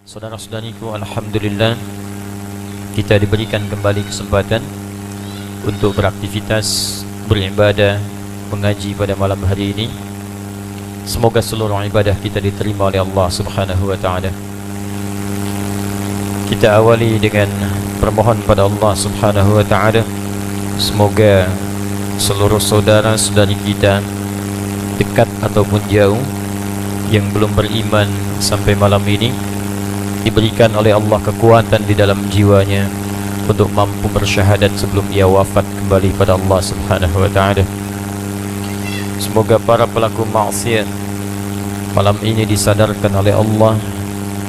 Saudara-saudariku, alhamdulillah kita diberikan kembali kesempatan untuk beraktivitas, beribadah, mengaji pada malam hari ini. Semoga seluruh ibadah kita diterima oleh Allah Subhanahu wa taala. Kita awali dengan permohon pada Allah Subhanahu wa taala, semoga seluruh saudara-saudari kita dekat ataupun jauh yang belum beriman sampai malam ini diberikan oleh Allah kekuatan di dalam jiwanya untuk mampu bersyahadat sebelum ia wafat kembali pada Allah Subhanahu wa taala. Semoga para pelaku maksiat malam ini disadarkan oleh Allah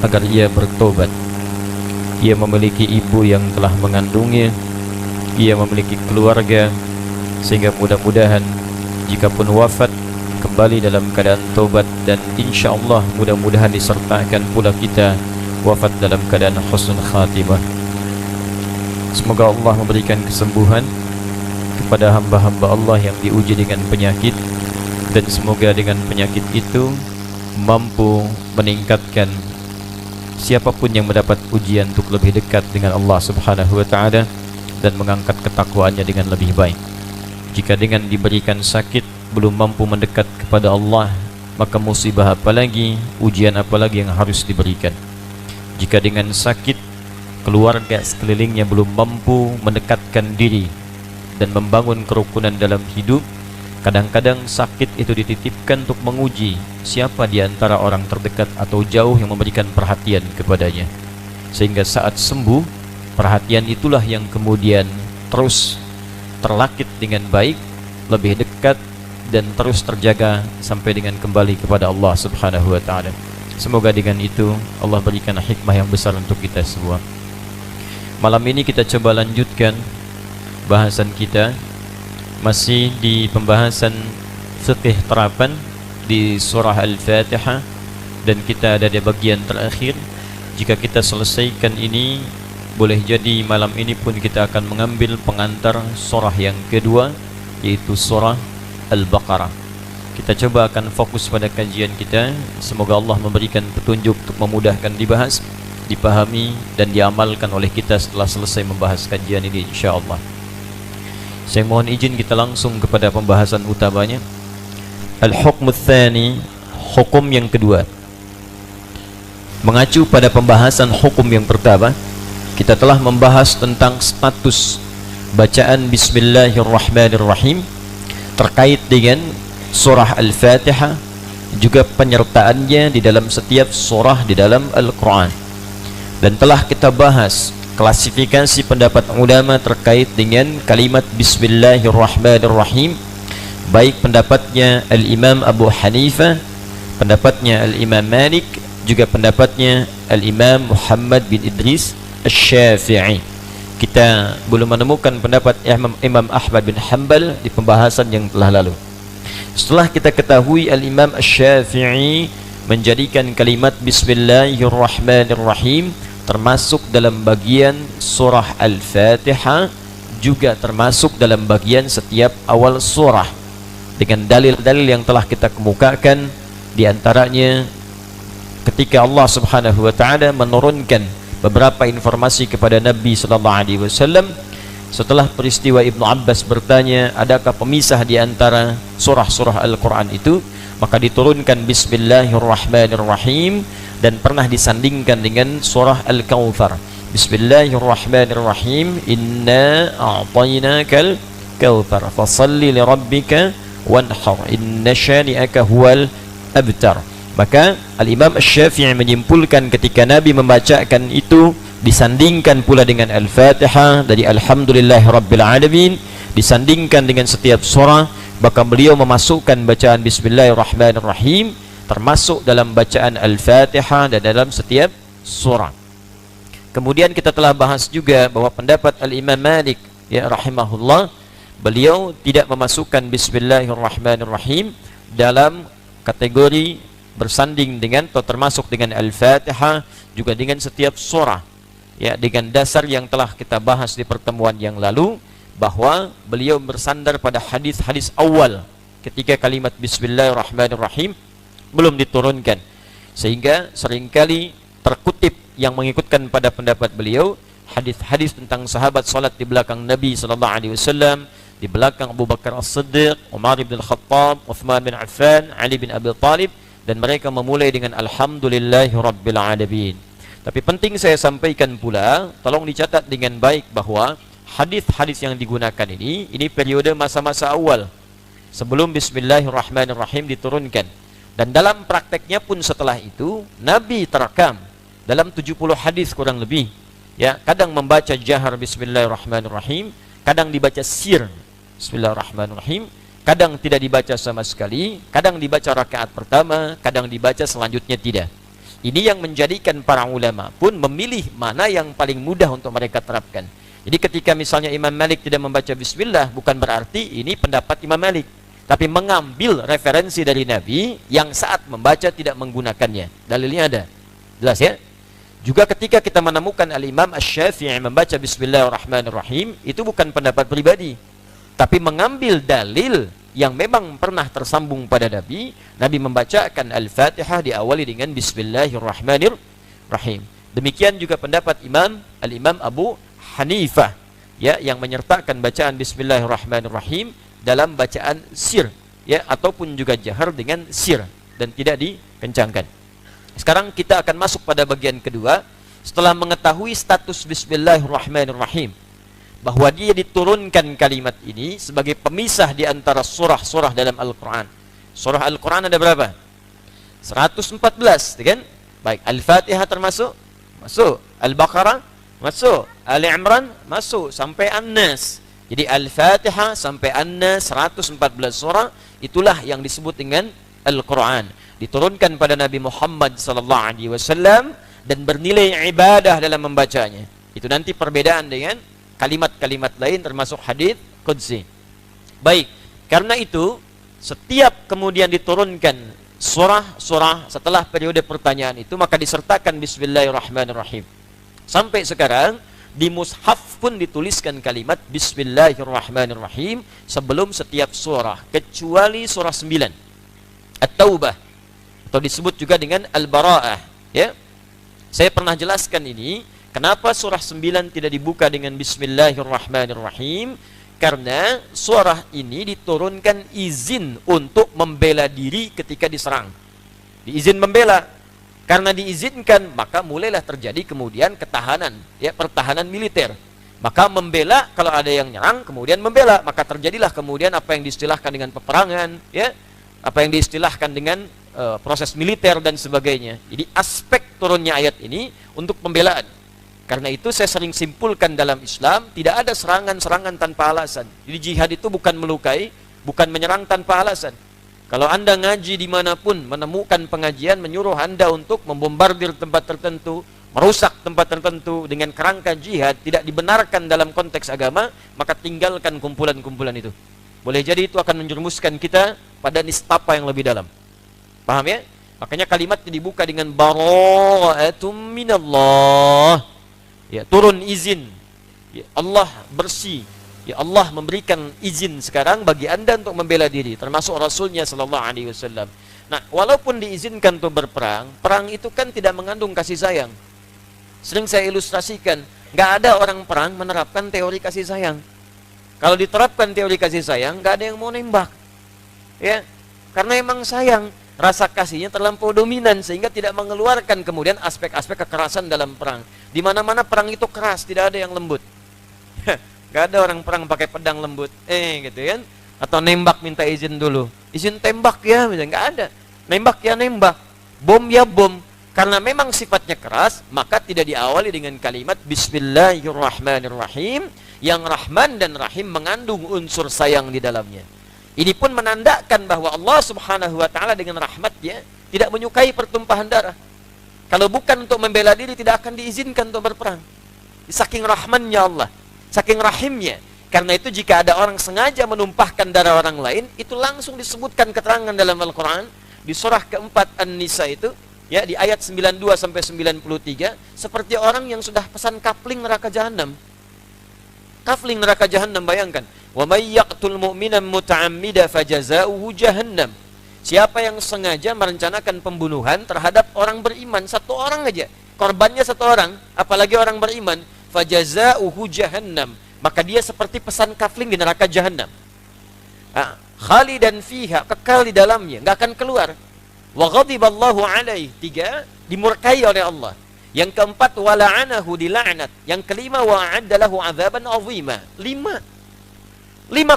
agar ia bertobat. Ia memiliki ibu yang telah mengandungnya, ia memiliki keluarga, sehingga mudah-mudahan jikapun wafat kembali dalam keadaan tobat, dan insyaallah mudah-mudahan disertakan pula kita wafat dalam keadaan husnul khatimah. Semoga Allah memberikan kesembuhan kepada hamba-hamba Allah yang diuji dengan penyakit, dan semoga dengan penyakit itu mampu meningkatkan siapapun yang mendapat ujian untuk lebih dekat dengan Allah Subhanahu wa taala dan mengangkat ketakwaannya dengan lebih baik. Jika dengan diberikan sakit belum mampu mendekat kepada Allah, maka musibah apalagi, ujian apalagi yang harus diberikan. Jika dengan sakit keluarga sekelilingnya belum mampu mendekatkan diri dan membangun kerukunan dalam hidup, kadang-kadang sakit itu dititipkan untuk menguji siapa di antara orang terdekat atau jauh yang memberikan perhatian kepadanya, sehingga saat sembuh perhatian itulah yang kemudian terus terlakit dengan baik, lebih dekat, dan terus terjaga sampai dengan kembali kepada Allah Subhanahu wa taala. Semoga dengan itu Allah berikan hikmah yang besar untuk kita semua. Malam ini kita coba lanjutkan bahasan kita, masih di pembahasan fiqh terapan di surah Al-Fatihah, dan kita ada di bagian terakhir. Jika kita selesaikan ini, boleh jadi malam ini pun kita akan mengambil pengantar surah yang kedua, yaitu surah Al-Baqarah. Kita coba akan fokus pada kajian kita. Semoga Allah memberikan petunjuk untuk memudahkan dibahas, dipahami, dan diamalkan oleh kita setelah selesai membahas kajian ini, insyaAllah. Saya mohon izin kita langsung kepada pembahasan utamanya. Al-Hukm Ats-Tsani, hukum yang kedua. Mengacu pada pembahasan hukum yang pertama, kita telah membahas tentang status bacaan Bismillahirrahmanirrahim terkait dengan surah Al-Fatihah, juga penyertaannya di dalam setiap surah di dalam Al-Quran. Dan telah kita bahas klasifikasi pendapat ulama terkait dengan kalimat Bismillahirrahmanirrahim, baik pendapatnya Al-Imam Abu Hanifah, pendapatnya Al-Imam Malik, juga pendapatnya Al-Imam Muhammad bin Idris Asy-Syafi'i. Kita belum menemukan pendapat Imam Ahmad bin Hanbal di pembahasan yang telah lalu. Setelah kita ketahui Al-Imam Asy-Syafi'i menjadikan kalimat Bismillahirrahmanirrahim termasuk dalam bagian surah Al-Fatihah, juga termasuk dalam bagian setiap awal surah, dengan dalil-dalil yang telah kita kemukakan. Di antaranya ketika Allah Subhanahu wa taala menurunkan beberapa informasi kepada Nabi sallallahu alaihi wasallam setelah peristiwa Ibnu Abbas bertanya, adakah pemisah di antara surah-surah Al-Quran itu? Maka diturunkan Bismillahirrahmanirrahim, dan pernah disandingkan dengan surah Al-Kautsar. Bismillahirrahmanirrahim, inna a'tainakal kautsar fasalli lirabbika wanhar inna syani'aka huwal abtar. Maka Al-Imam Asy-Syafi'i menyimpulkan ketika Nabi membacakan itu disandingkan pula dengan Al-Fatihah dari Alhamdulillahirabbil alamin, disandingkan dengan setiap surah, maka beliau memasukkan bacaan Bismillahirrahmanirrahim termasuk dalam bacaan Al-Fatihah dan dalam setiap surah. Kemudian kita telah bahas juga bahwa pendapat Al-Imam Malik, ya rahimahullah, beliau tidak memasukkan Bismillahirrahmanirrahim dalam kategori bersanding dengan atau termasuk dengan Al-Fatihah, juga dengan setiap surah, ya, dengan dasar yang telah kita bahas di pertemuan yang lalu, bahwa beliau bersandar pada hadis-hadis awal ketika kalimat Bismillahirrahmanirrahim belum diturunkan, sehingga seringkali terkutip yang mengikutkan pada pendapat beliau, hadis-hadis tentang sahabat salat di belakang Nabi sallallahu alaihi wasallam, di belakang Abu Bakar As-Siddiq, Umar bin Al-Khattab, Uthman bin Affan, Ali bin Abi Thalib, dan mereka memulai dengan alhamdulillahi rabbil alamin. Tapi penting saya sampaikan pula, tolong dicatat dengan baik bahwa hadis-hadis yang digunakan ini periode masa-masa awal sebelum bismillahirrahmanirrahim diturunkan. Dan dalam prakteknya pun setelah itu Nabi terekam dalam 70 hadis kurang lebih, ya, kadang membaca jahar bismillahirrahmanirrahim, kadang dibaca sir bismillahirrahmanirrahim, kadang tidak dibaca sama sekali, kadang dibaca rakaat pertama, kadang dibaca selanjutnya tidak. Ini yang menjadikan para ulama pun memilih mana yang paling mudah untuk mereka terapkan. Jadi ketika misalnya Imam Malik tidak membaca bismillah, bukan berarti ini pendapat Imam Malik, tapi mengambil referensi dari Nabi yang saat membaca tidak menggunakannya. Dalilnya ada. Jelas ya? Juga ketika kita menemukan Al-Imam Asy-Syafi'i membaca bismillahirrahmanirrahim, itu bukan pendapat pribadi, tapi mengambil dalil yang memang pernah tersambung pada Nabi. Nabi membacakan Al-Fatihah diawali dengan bismillahirrahmanirrahim. Demikian juga pendapat Al-Imam Abu Hanifah, ya, yang menyertakan bacaan bismillahirrahmanirrahim dalam bacaan sir, ya, ataupun juga jahar dengan sir dan tidak dikencangkan. Sekarang kita akan masuk pada bagian kedua. Setelah mengetahui status bismillahirrahmanirrahim, bahwa dia diturunkan kalimat ini sebagai pemisah di antara surah-surah dalam Al-Quran. Surah Al-Quran ada berapa? 114, kan? Baik, Al-Fatihah termasuk? Masuk. Al-Baqarah? Masuk. Ali Imran? Masuk. Sampai An-Nas. Jadi Al-Fatihah sampai An-Nas 114 surah, itulah yang disebut dengan Al-Quran. Diturunkan pada Nabi Muhammad sallallahu alaihi wasallam dan bernilai ibadah dalam membacanya. Itu nanti perbedaan dengan kalimat-kalimat lain termasuk hadis qudsi. Baik, karena itu setiap kemudian diturunkan surah-surah setelah periode pertanyaan itu, maka disertakan bismillahirrahmanirrahim. Sampai sekarang di mushaf pun dituliskan kalimat bismillahirrahmanirrahim sebelum setiap surah, kecuali surah 9 At-Taubah, atau disebut juga dengan Al-Bara'ah, ya. Saya pernah jelaskan ini, kenapa surah 9 tidak dibuka dengan bismillahirrahmanirrahim, karena surah ini diturunkan izin untuk membela diri ketika diserang. Diizin membela. Karena diizinkan, maka mulailah terjadi kemudian ketahanan, ya, pertahanan militer. Maka membela, kalau ada yang nyerang, kemudian membela, maka terjadilah kemudian apa yang diistilahkan dengan peperangan, ya, apa yang diistilahkan dengan proses militer dan sebagainya. Jadi aspek turunnya ayat ini untuk pembelaan. Karena itu saya sering simpulkan dalam Islam, tidak ada serangan-serangan tanpa alasan. Jadi jihad itu bukan melukai, bukan menyerang tanpa alasan. Kalau Anda ngaji dimanapun, menemukan pengajian menyuruh Anda untuk membombardir tempat tertentu, merusak tempat tertentu dengan kerangka jihad, tidak dibenarkan dalam konteks agama, maka tinggalkan kumpulan-kumpulan itu. Boleh jadi itu akan menjerumuskan kita pada nistapa yang lebih dalam. Paham ya? Makanya kalimatnya dibuka dengan bara'atum minallah. Ya, turun izin. Ya, Allah bersih. Ya, Allah memberikan izin sekarang bagi Anda untuk membela diri, termasuk Rasulnya sallallahu alaihi wasallam. Nah, walaupun diizinkan untuk berperang, perang itu kan tidak mengandung kasih sayang. Sering saya ilustrasikan, nggak ada orang perang menerapkan teori kasih sayang. Kalau diterapkan teori kasih sayang, nggak ada yang mau nembak. Ya, karena emang sayang, rasa kasihnya terlampau dominan sehingga tidak mengeluarkan kemudian aspek-aspek kekerasan dalam perang. Di mana-mana perang itu keras, tidak ada yang lembut. Gak ada orang perang pakai pedang lembut, gitu kan? Atau nembak minta izin dulu, izin tembak ya, misalnya nggak ada. Nembak ya nembak, bom ya bom. Karena memang sifatnya keras, maka tidak diawali dengan kalimat Bismillahirrahmanirrahim, yang Rahman dan Rahim mengandung unsur sayang di dalamnya. Ini pun menandakan bahwa Allah Subhanahu wa Ta'ala dengan rahmatnya tidak menyukai pertumpahan darah. Kalau bukan untuk membela diri, tidak akan diizinkan untuk berperang. Saking rahmannya Allah, saking rahimnya. Karena itu jika ada orang sengaja menumpahkan darah orang lain, itu langsung disebutkan keterangan dalam Al-Quran di surah keempat An-Nisa itu, ya, di ayat 92 sampai 93, seperti orang yang sudah pesan kapling neraka jahanam. Kapling neraka jahanam, bayangkan. Wa may yaqtul mu'minan muta'ammida fajaza'uhu jahannam. Siapa yang sengaja merencanakan pembunuhan terhadap orang beriman, satu orang aja, korbannya satu orang, apalagi orang beriman, fajazauhu jahannam, maka dia seperti pesan kafling di neraka jahannam. Khalidan fiha, kekal di dalamnya, nggak akan keluar. Wa ghadiballahu alaihi, 3, dimurkai oleh Allah. Yang keempat, wala'anahu, dila'nat. Yang kelima, wa'adda lahu 'adzaban 'azima. 5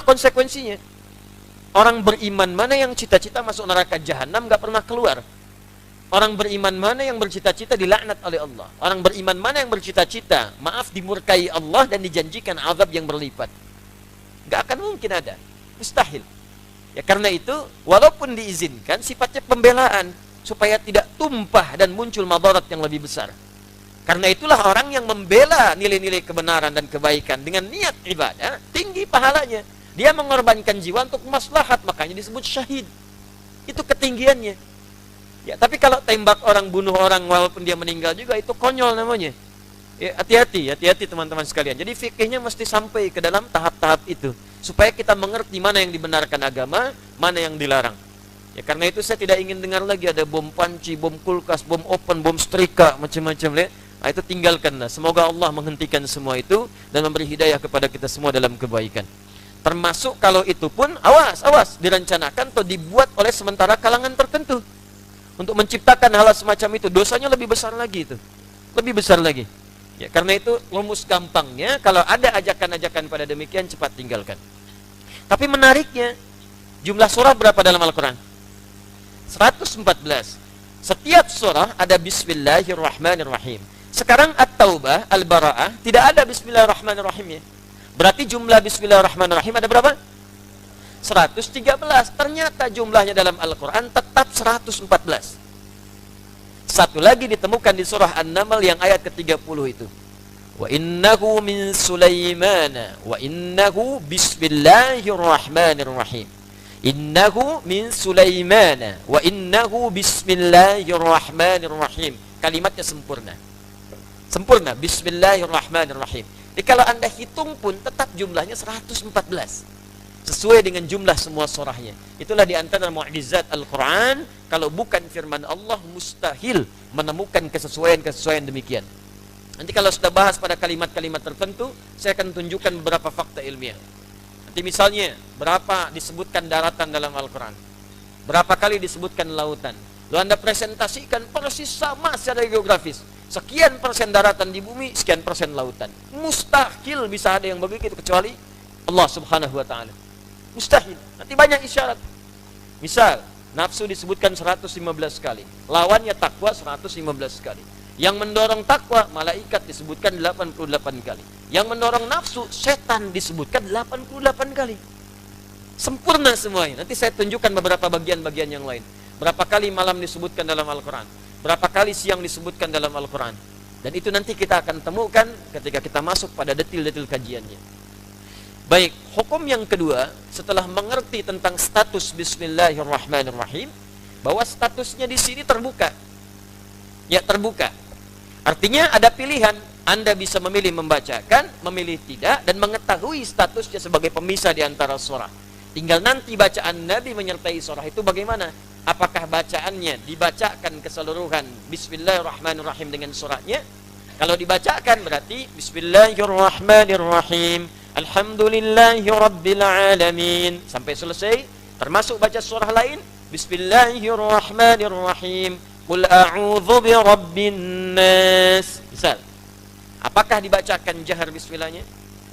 konsekuensinya. Orang beriman mana yang cita-cita masuk neraka jahanam nggak pernah keluar? Orang beriman mana yang bercita-cita dilaknat oleh Allah? Orang beriman mana yang bercita-cita dimurkai Allah dan dijanjikan azab yang berlipat? Nggak akan mungkin ada, mustahil. Ya karena itu, walaupun diizinkan, sifatnya pembelaan supaya tidak tumpah dan muncul madarat yang lebih besar. Karena itulah orang yang membela nilai-nilai kebenaran dan kebaikan dengan niat ibadah, tinggi pahalanya. Dia mengorbankan jiwa untuk maslahat, makanya disebut syahid. Itu ketinggiannya. Ya, tapi kalau tembak orang, bunuh orang walaupun dia meninggal juga, itu konyol namanya. Ya, hati-hati teman-teman sekalian. Jadi fikihnya mesti sampai ke dalam tahap-tahap itu supaya kita mengerti mana yang dibenarkan agama, mana yang dilarang. Ya karena itu saya tidak ingin dengar lagi ada bom panci, bom kulkas, bom open, bom setrika, macam-macam. Nah, itu tinggalkanlah. Semoga Allah menghentikan semua itu dan memberi hidayah kepada kita semua dalam kebaikan. Termasuk kalau itu pun, awas, direncanakan atau dibuat oleh sementara kalangan tertentu untuk menciptakan hal semacam itu, dosanya lebih besar lagi itu. Lebih besar lagi. Ya, karena itu rumus gampangnya, kalau ada ajakan-ajakan pada demikian, cepat tinggalkan. Tapi menariknya, jumlah surah berapa dalam Al-Quran? 114. Setiap surah ada Bismillahirrahmanirrahim. Sekarang At-Taubah, Al-Bara'ah, tidak ada Bismillahirrahmanirrahim ya. Berarti jumlah Bismillahirrahmanirrahim ada berapa? 113. Ternyata jumlahnya dalam Al-Quran tetap 114. Satu lagi ditemukan di surah An-Naml yang ayat ke-30 itu. Wa innahu min Sulaimana wa innahu bismillahirrahmanirrahim. Innahu min Sulaimana wa innahu bismillahirrahmanirrahim. Kalimatnya sempurna. Sempurna, bismillahirrahmanirrahim. Jadi kalau Anda hitung pun tetap jumlahnya 114. Sesuai dengan jumlah semua surahnya. Itulah di antara mukjizat Al-Quran. Kalau bukan firman Allah, mustahil menemukan kesesuaian-kesesuaian demikian. Nanti kalau sudah bahas pada kalimat-kalimat tertentu, saya akan tunjukkan beberapa fakta ilmiah. Nanti misalnya, berapa disebutkan daratan dalam Al-Quran, berapa kali disebutkan lautan. Lalu Anda presentasikan persis sama secara geografis. Sekian persen daratan di bumi, sekian persen lautan. Mustahil bisa ada yang begitu kecuali Allah subhanahu wa ta'ala. Mustahil. Nanti banyak isyarat. Misal, nafsu disebutkan 115 kali. Lawannya takwa 115 kali. Yang mendorong takwa, malaikat disebutkan 88 kali. Yang mendorong nafsu, setan disebutkan 88 kali. Sempurna semuanya. Nanti saya tunjukkan beberapa bagian-bagian yang lain. Berapa kali malam disebutkan dalam Al-Quran. Berapa kali siang disebutkan dalam Al-Quran. Dan itu nanti kita akan temukan ketika kita masuk pada detil-detil kajiannya. Baik, hukum yang kedua, setelah mengerti tentang status Bismillahirrahmanirrahim, bahwa statusnya di sini terbuka. Ya, terbuka. Artinya ada pilihan. Anda bisa memilih membacakan, memilih tidak, dan mengetahui statusnya sebagai pemisah di antara surah. Tinggal nanti bacaan Nabi menyertai surah itu bagaimana? Apakah bacaannya dibacakan keseluruhan Bismillahirrahmanirrahim dengan suratnya? Kalau dibacakan berarti Bismillahirrahmanirrahim, Alhamdulillahirrabbilalamin, sampai selesai. Termasuk baca surah lain Bismillahirrahmanirrahim, Qul a'udzu birabbin nas. Misal, apakah dibacakan jahar bismillahnya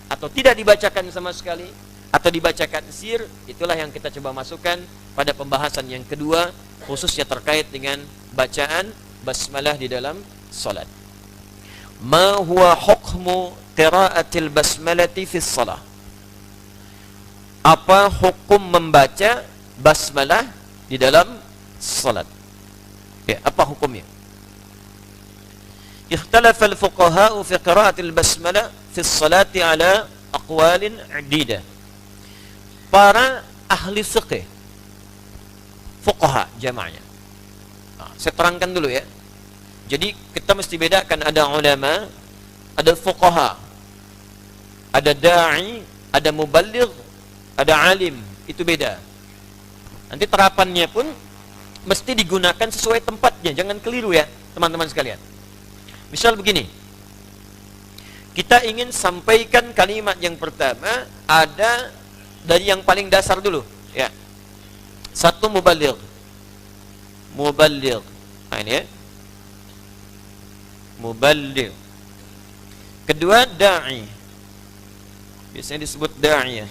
atau tidak dibacakan sama sekali, atau dibacakan sir? Itulah yang kita coba masukkan pada pembahasan yang kedua, khususnya terkait dengan bacaan basmalah di dalam salat. Ma huwa hukmu qiraatil basmalati fi shalah? Apa hukum membaca basmalah di dalam salat? Ya, apa hukumnya? Ikhtalafa al-fuqaha fi qiraatil basmalah fi shalati ala aqwalin 'adida. Para ahli fiqh, fuqaha jamaknya. Saya terangkan dulu ya. Jadi kita mesti bedakan, ada ulama, ada fuqaha, ada da'i, ada muballigh, ada alim. Itu beda. Nanti terapannya pun mesti digunakan sesuai tempatnya, jangan keliru ya teman-teman sekalian. Misal begini, kita ingin sampaikan kalimat yang pertama, ada dari yang paling dasar dulu ya. Satu, mubaligh. Nah ini ya, mubaligh. Kedua, da'i, biasanya disebut da'i ya.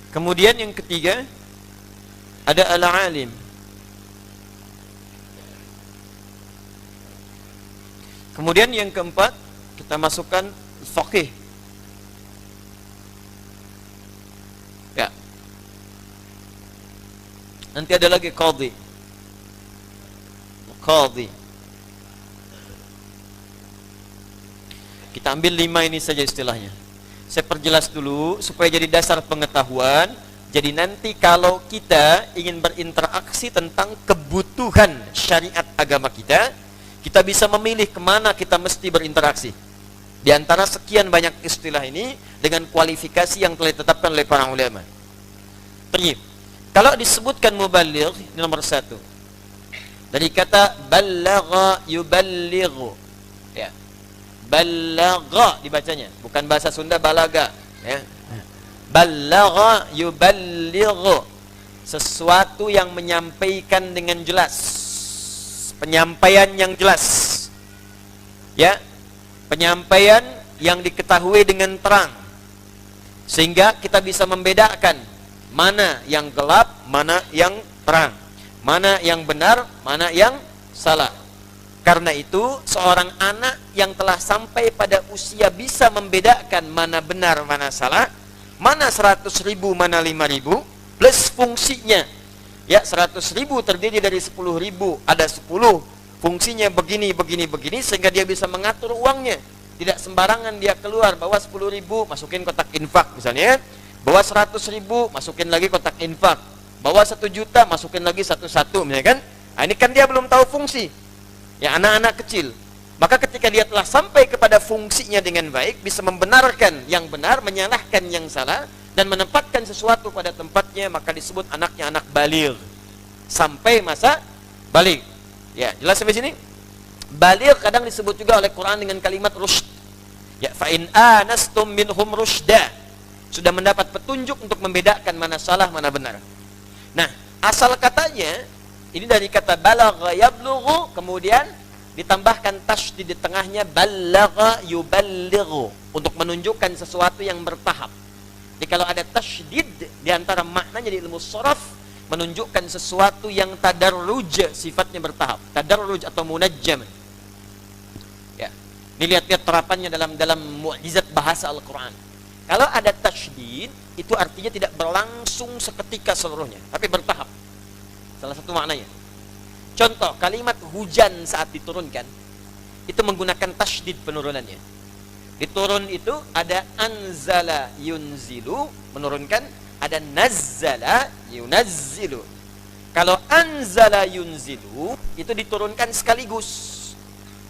Kemudian yang ketiga ada al-alim. Kemudian yang keempat kita masukkan faqih. Ya. Nanti ada lagi qadhi. Kita ambil 5 ini saja istilahnya. Saya perjelas dulu supaya jadi dasar pengetahuan. Jadi nanti kalau kita ingin berinteraksi tentang kebutuhan syariat agama kita, kita bisa memilih kemana kita mesti berinteraksi. Di antara sekian banyak istilah ini dengan kualifikasi yang telah ditetapkan oleh para ulama. Baik. Kalau disebutkan mubaligh, ini nomor 1. Dari kata balagha yuballighu. Ya. Balagha dibacanya, bukan bahasa Sunda balaga, ya. Balagha yuballighu, sesuatu yang menyampaikan dengan jelas, penyampaian yang jelas, ya, penyampaian yang diketahui dengan terang, sehingga kita bisa membedakan mana yang gelap, mana yang terang, mana yang benar, mana yang salah. Karena itu seorang anak yang telah sampai pada usia bisa membedakan mana benar, mana salah, mana 100.000, mana 5.000, plus fungsinya. Ya, 100.000 terdiri dari 10.000, ada 10 fungsinya begini, sehingga dia bisa mengatur uangnya. Tidak sembarangan dia keluar, bawa 10.000 masukin kotak infak misalnya, bawa 100.000 masukin lagi kotak infak, bawa 1 juta masukin lagi satu-satu misalnya kan. Nah, ini kan dia belum tahu fungsi. Ya, anak-anak kecil. Maka ketika dia telah sampai kepada fungsinya dengan baik, bisa membenarkan yang benar, menyalahkan yang salah, dan menempatkan sesuatu pada tempatnya, maka disebut anaknya anak baligh. Sampai masa baligh. Ya, jelas sampai sini? Baligh kadang disebut juga oleh Quran dengan kalimat rusyd. Ya, fa in anastum minhum rusyda. Sudah mendapat petunjuk untuk membedakan mana salah, mana benar. Nah, asal katanya ini dari kata balagha yablughu, kemudian ditambahkan tasydid di tengahnya, balagha yuballighu, untuk menunjukkan sesuatu yang bertahap. Jadi kalau ada tasydid di antara maknanya di ilmu sharaf, menunjukkan sesuatu yang tadarruj, sifatnya bertahap, tadarruj atau munajjam. Ya. Ini lihat-lihat terapannya dalam mukjizat bahasa Al-Qur'an. Kalau ada tasydid, itu artinya tidak berlangsung seketika seluruhnya, tapi bertahap. Salah satu maknanya. Contoh, kalimat hujan saat diturunkan itu menggunakan tasydid penurunannya. Diturun itu ada anzala yunzilu, menurunkan, ada nazzala yunazzilu. Kalau anzala yunzilu itu diturunkan sekaligus.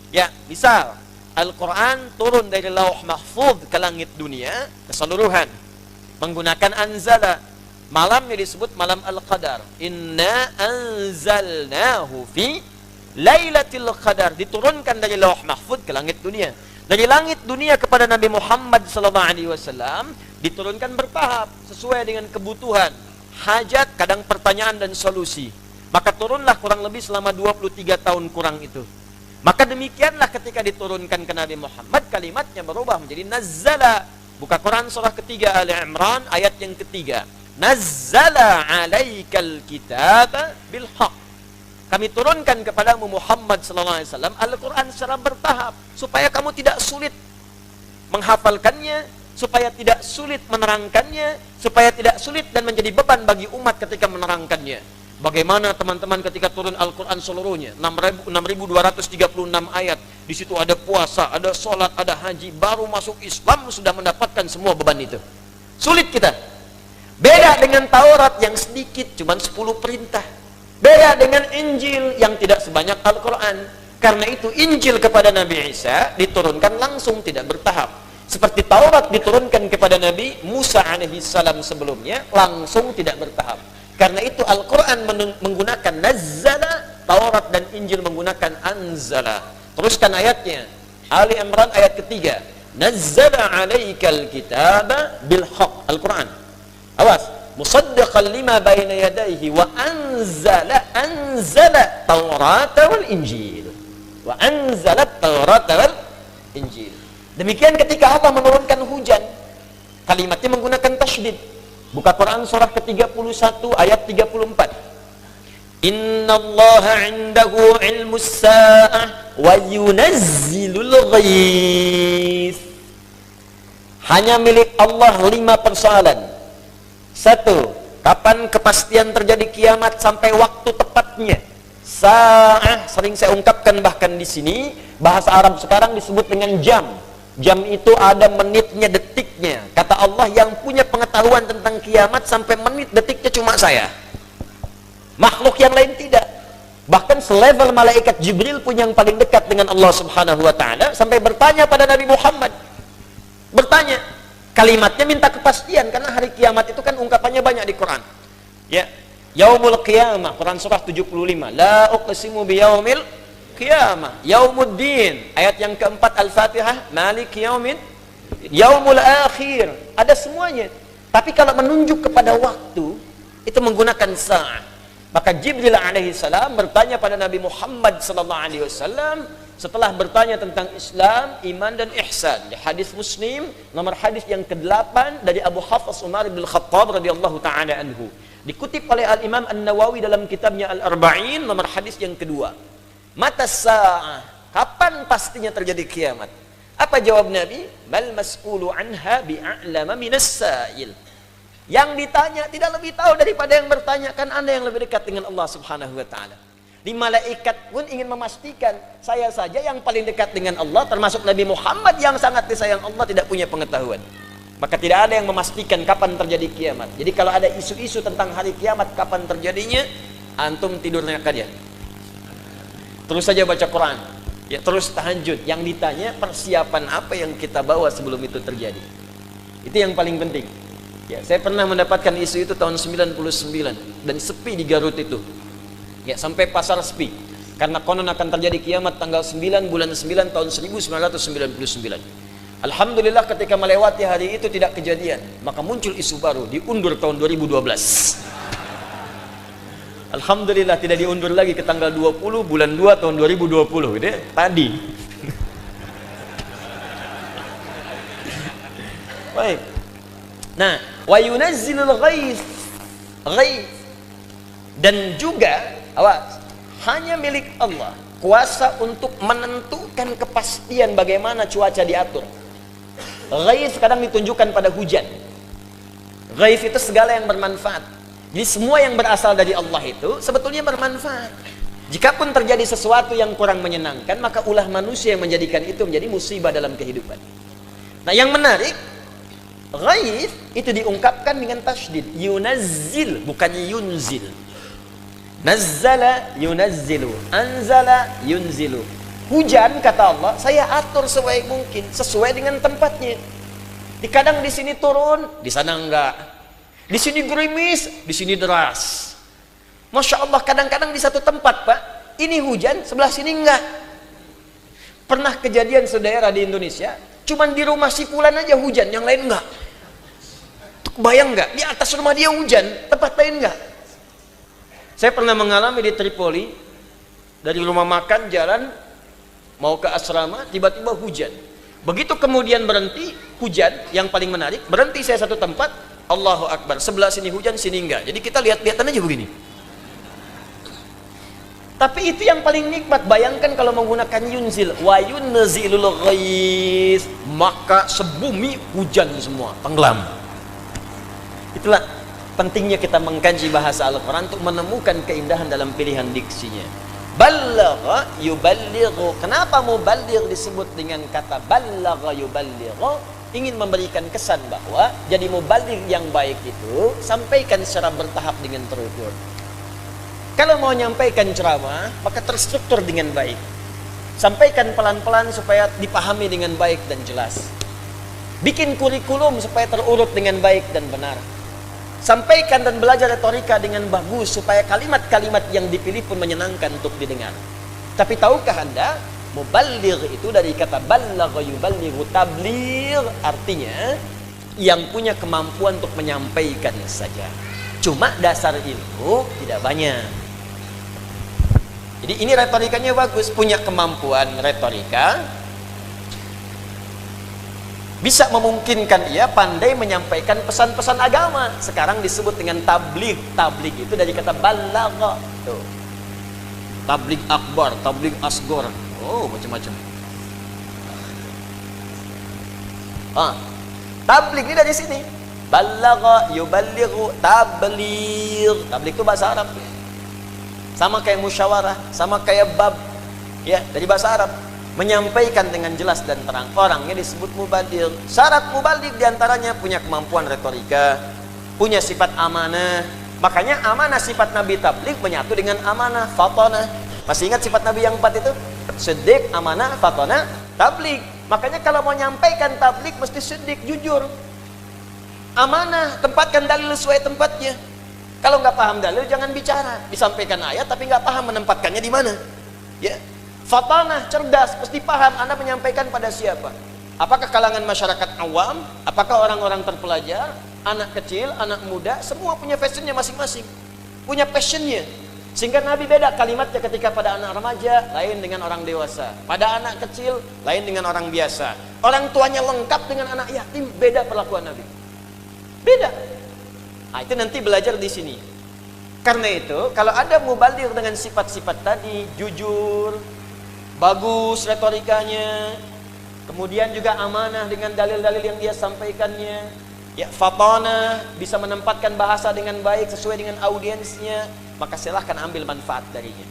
Ya, misal Al-Quran turun dari Lauh Mahfuz ke langit dunia keseluruhan menggunakan anzala. Malamnya disebut malam Al-Qadar. Inna anzalnahu fi Lailatul Qadar, diturunkan dari Lauh Mahfuz ke langit dunia. Dari langit dunia kepada Nabi Muhammad SAW diturunkan bertahap sesuai dengan kebutuhan, hajat, kadang pertanyaan dan solusi. Maka turunlah kurang lebih selama 23 tahun kurang itu. Maka demikianlah ketika diturunkan ke Nabi Muhammad, kalimatnya berubah menjadi nazzala. Buka Quran surah ketiga Ali Imran ayat yang ketiga. Nazzala alaikal kitaba bil haq. Kami turunkan kepadamu Muhammad sallallahu alaihi wasallam Al-Qur'an secara bertahap supaya kamu tidak sulit menghafalkannya, supaya tidak sulit menerangkannya, supaya tidak sulit dan menjadi beban bagi umat ketika menerangkannya. Bagaimana teman-teman ketika turun Al-Qur'an seluruhnya 6.236 ayat, di situ ada puasa, ada sholat, ada haji, baru masuk Islam sudah mendapatkan semua beban itu. Sulit kita. Beda dengan Taurat yang sedikit, cuma 10 perintah. Beda dengan Injil yang tidak sebanyak Al-Quran. Karena itu Injil kepada Nabi Isa diturunkan langsung, tidak bertahap. Seperti Taurat diturunkan kepada Nabi Musa alaihi salam sebelumnya, langsung tidak bertahap. Karena itu Al-Quran menggunakan nazzala, Taurat dan Injil menggunakan anzala. Teruskan ayatnya, Ali Imran ayat ketiga, nazzala alaikal kitaba bil haqq. Al-Quran, awas, musaddiqan lima baina yadayhi wa anzala Taurata wal Injil. Wa anzala Taurata wal Injil. Demikian ketika Allah menurunkan hujan, kalimatnya menggunakan tasydid. Buka Quran surah ke-31 ayat 34. Innallaha 'indahu 'ilmus sa'ah wa yunazzilul ghaits. Hanya milik Allah 5 persoalan. 1. Kapan kepastian terjadi kiamat sampai waktu tepatnya. Sa'ah sering saya ungkapkan bahkan di sini, bahasa Arab sekarang disebut dengan jam. Jam itu ada menitnya, detiknya. Kata Allah, yang punya pengetahuan tentang kiamat sampai menit, detiknya cuma saya. Makhluk yang lain tidak. Bahkan selevel malaikat Jibril pun yang paling dekat dengan Allah Subhanahu wa taala sampai bertanya pada Nabi Muhammad. Bertanya, kalimatnya minta kepastian karena hari kiamat itu kan ungkapannya banyak di Quran. Ya. Yaumul qiyamah, Quran surah 75. La uqsimu biyaumil qiyamah, yaumuddin, ayat yang keempat Al-Fatihah, Malik yaumin, yaumul akhir, ada semuanya. Tapi kalau menunjuk kepada waktu, itu menggunakan sa'ah. Maka Jibril alaihi salam bertanya pada Nabi Muhammad sallallahu alaihi wasallam setelah bertanya tentang Islam, iman dan ihsan. Di hadis Muslim, nomor hadis yang ke-8 dari Abu Hafs Umar bin Khattab radhiyallahu taala anhu. Dikutip oleh Al-Imam An-Nawawi dalam kitabnya Al-Arba'in, nomor hadis yang kedua. Mata sa'ah, kapan pastinya terjadi kiamat? Apa jawab Nabi? Mal mas'ulu anha bi'a'lama minas sa'il. Yang ditanya tidak lebih tahu daripada yang bertanya. Kan Anda yang lebih dekat dengan Allah Subhanahu wa taala. Di malaikat pun ingin memastikan, saya saja yang paling dekat dengan Allah, termasuk Nabi Muhammad yang sangat disayang Allah, tidak punya pengetahuan. Maka tidak ada yang memastikan kapan terjadi kiamat. Jadi kalau ada isu-isu tentang hari kiamat kapan terjadinya, antum tidurnya aja. Terus saja baca Quran, ya, terus tahajud. Yang ditanya persiapan apa yang kita bawa sebelum itu terjadi. Itu yang paling penting. Ya, saya pernah mendapatkan isu itu tahun 99 dan sepi di Garut itu. Ya, sampai pasar sepi. Karena konon akan terjadi kiamat tanggal 9 bulan 9 tahun 1999. Alhamdulillah ketika melewati hari itu tidak kejadian. Maka muncul isu baru, diundur tahun 2012. Alhamdulillah tidak diundur lagi ke tanggal 20 bulan 2 tahun 2020 gitu ya, tadi. Baik. Nah, wa yunazzilul ghaits. Dan juga awas, hanya milik Allah kuasa untuk menentukan kepastian bagaimana cuaca diatur. Ghaits kadang ditunjukkan pada hujan. Ghaits itu segala yang bermanfaat. Jadi semua yang berasal dari Allah itu sebetulnya bermanfaat. Jikapun terjadi sesuatu yang kurang menyenangkan, maka ulah manusia yang menjadikan itu menjadi musibah dalam kehidupan. Nah, yang menarik, ghaits itu diungkapkan dengan tasydid, yunazzil, bukannya yunzil. Nazzala yunazzilu, anzala yunzilu. Hujan, kata Allah, saya atur sebaik mungkin sesuai dengan tempatnya. Kadang di sini turun, di sana enggak. Di sini gerimis, di sini deras. Masya Allah, kadang-kadang di satu tempat, Pak, ini hujan, sebelah sini enggak. Pernah kejadian saudara di Indonesia, cuman di rumah si fulan aja hujan, yang lain enggak. Bayang enggak? Di atas rumah dia hujan, tempat lain enggak. Saya pernah mengalami di Tripoli, dari rumah makan jalan mau ke asrama, tiba-tiba hujan. Begitu kemudian berhenti, hujan, yang paling menarik, berhenti saya satu tempat, Allahu Akbar, sebelah sini hujan, sini enggak. Jadi kita lihat-lihatan aja begini. Tapi itu yang paling nikmat. Bayangkan kalau menggunakan yunzil, wa yunzilul ghaits, maka sebumi hujan semua, tenggelam. Itulah pentingnya kita mengkaji bahasa Al-Quran untuk menemukan keindahan dalam pilihan diksinya. Ballagha yuballighu. Kenapa muballigh disebut dengan kata ballagha yuballighu? Ingin memberikan kesan bahwa jadi mubaligh yang baik itu sampaikan secara bertahap dengan terukur. Kalau mau nyampaikan ceramah, maka terstruktur dengan baik. Sampaikan pelan-pelan supaya dipahami dengan baik dan jelas. Bikin kurikulum supaya terurut dengan baik dan benar. Sampaikan dan belajar retorika dengan bagus supaya kalimat-kalimat yang dipilih pun menyenangkan untuk didengar. Tapi tahukah Anda, muballigh itu dari kata ballagha yuballighu, tabligh artinya yang punya kemampuan untuk menyampaikan saja. Cuma dasar ilmu tidak banyak. Jadi ini retorikanya bagus, punya kemampuan retorika, bisa memungkinkan ia pandai menyampaikan pesan-pesan agama. Sekarang disebut dengan tabligh. Tabligh itu dari kata balagha. Tuh. Tabligh akbar, tabligh asghar. Oh, macam-macam. Tabligh ini dari sini. Balagha yuballighu, tabligh. Tabligh itu bahasa Arab. Sama kayak musyawarah, sama kayak bab. Ya, dari bahasa Arab. Menyampaikan dengan jelas dan terang, orangnya disebut mubaligh. Syarat mubaligh diantaranya punya kemampuan retorika, punya sifat amanah. Makanya amanah sifat Nabi tabligh menyatu dengan amanah fatonah. Masih ingat sifat Nabi yang 4 itu? Siddiq, amanah, fatonah, tabligh. Makanya kalau mau nyampaikan tabligh mesti siddiq, jujur. Amanah, tempatkan dalil sesuai tempatnya. Kalau nggak paham dalil jangan bicara. Disampaikan ayat tapi nggak paham menempatkannya di mana. Ya. Fatanah, cerdas, mesti paham Anda menyampaikan pada siapa. Apakah kalangan masyarakat awam, apakah orang-orang terpelajar, anak kecil, anak muda, semua punya fashionnya masing-masing, punya passionnya. Sehingga Nabi beda kalimatnya ketika pada anak remaja, lain dengan orang dewasa. Pada anak kecil, lain dengan orang biasa. Orang tuanya lengkap dengan anak yatim, beda perlakuan Nabi. Beda. Nah, itu nanti belajar di sini. Karena itu, kalau ada mubaligh dengan sifat-sifat tadi, jujur, bagus retorikanya, kemudian juga amanah dengan dalil-dalil yang dia sampaikannya, ya fatanah, bisa menempatkan bahasa dengan baik sesuai dengan audiensnya, maka silahkan ambil manfaat darinya.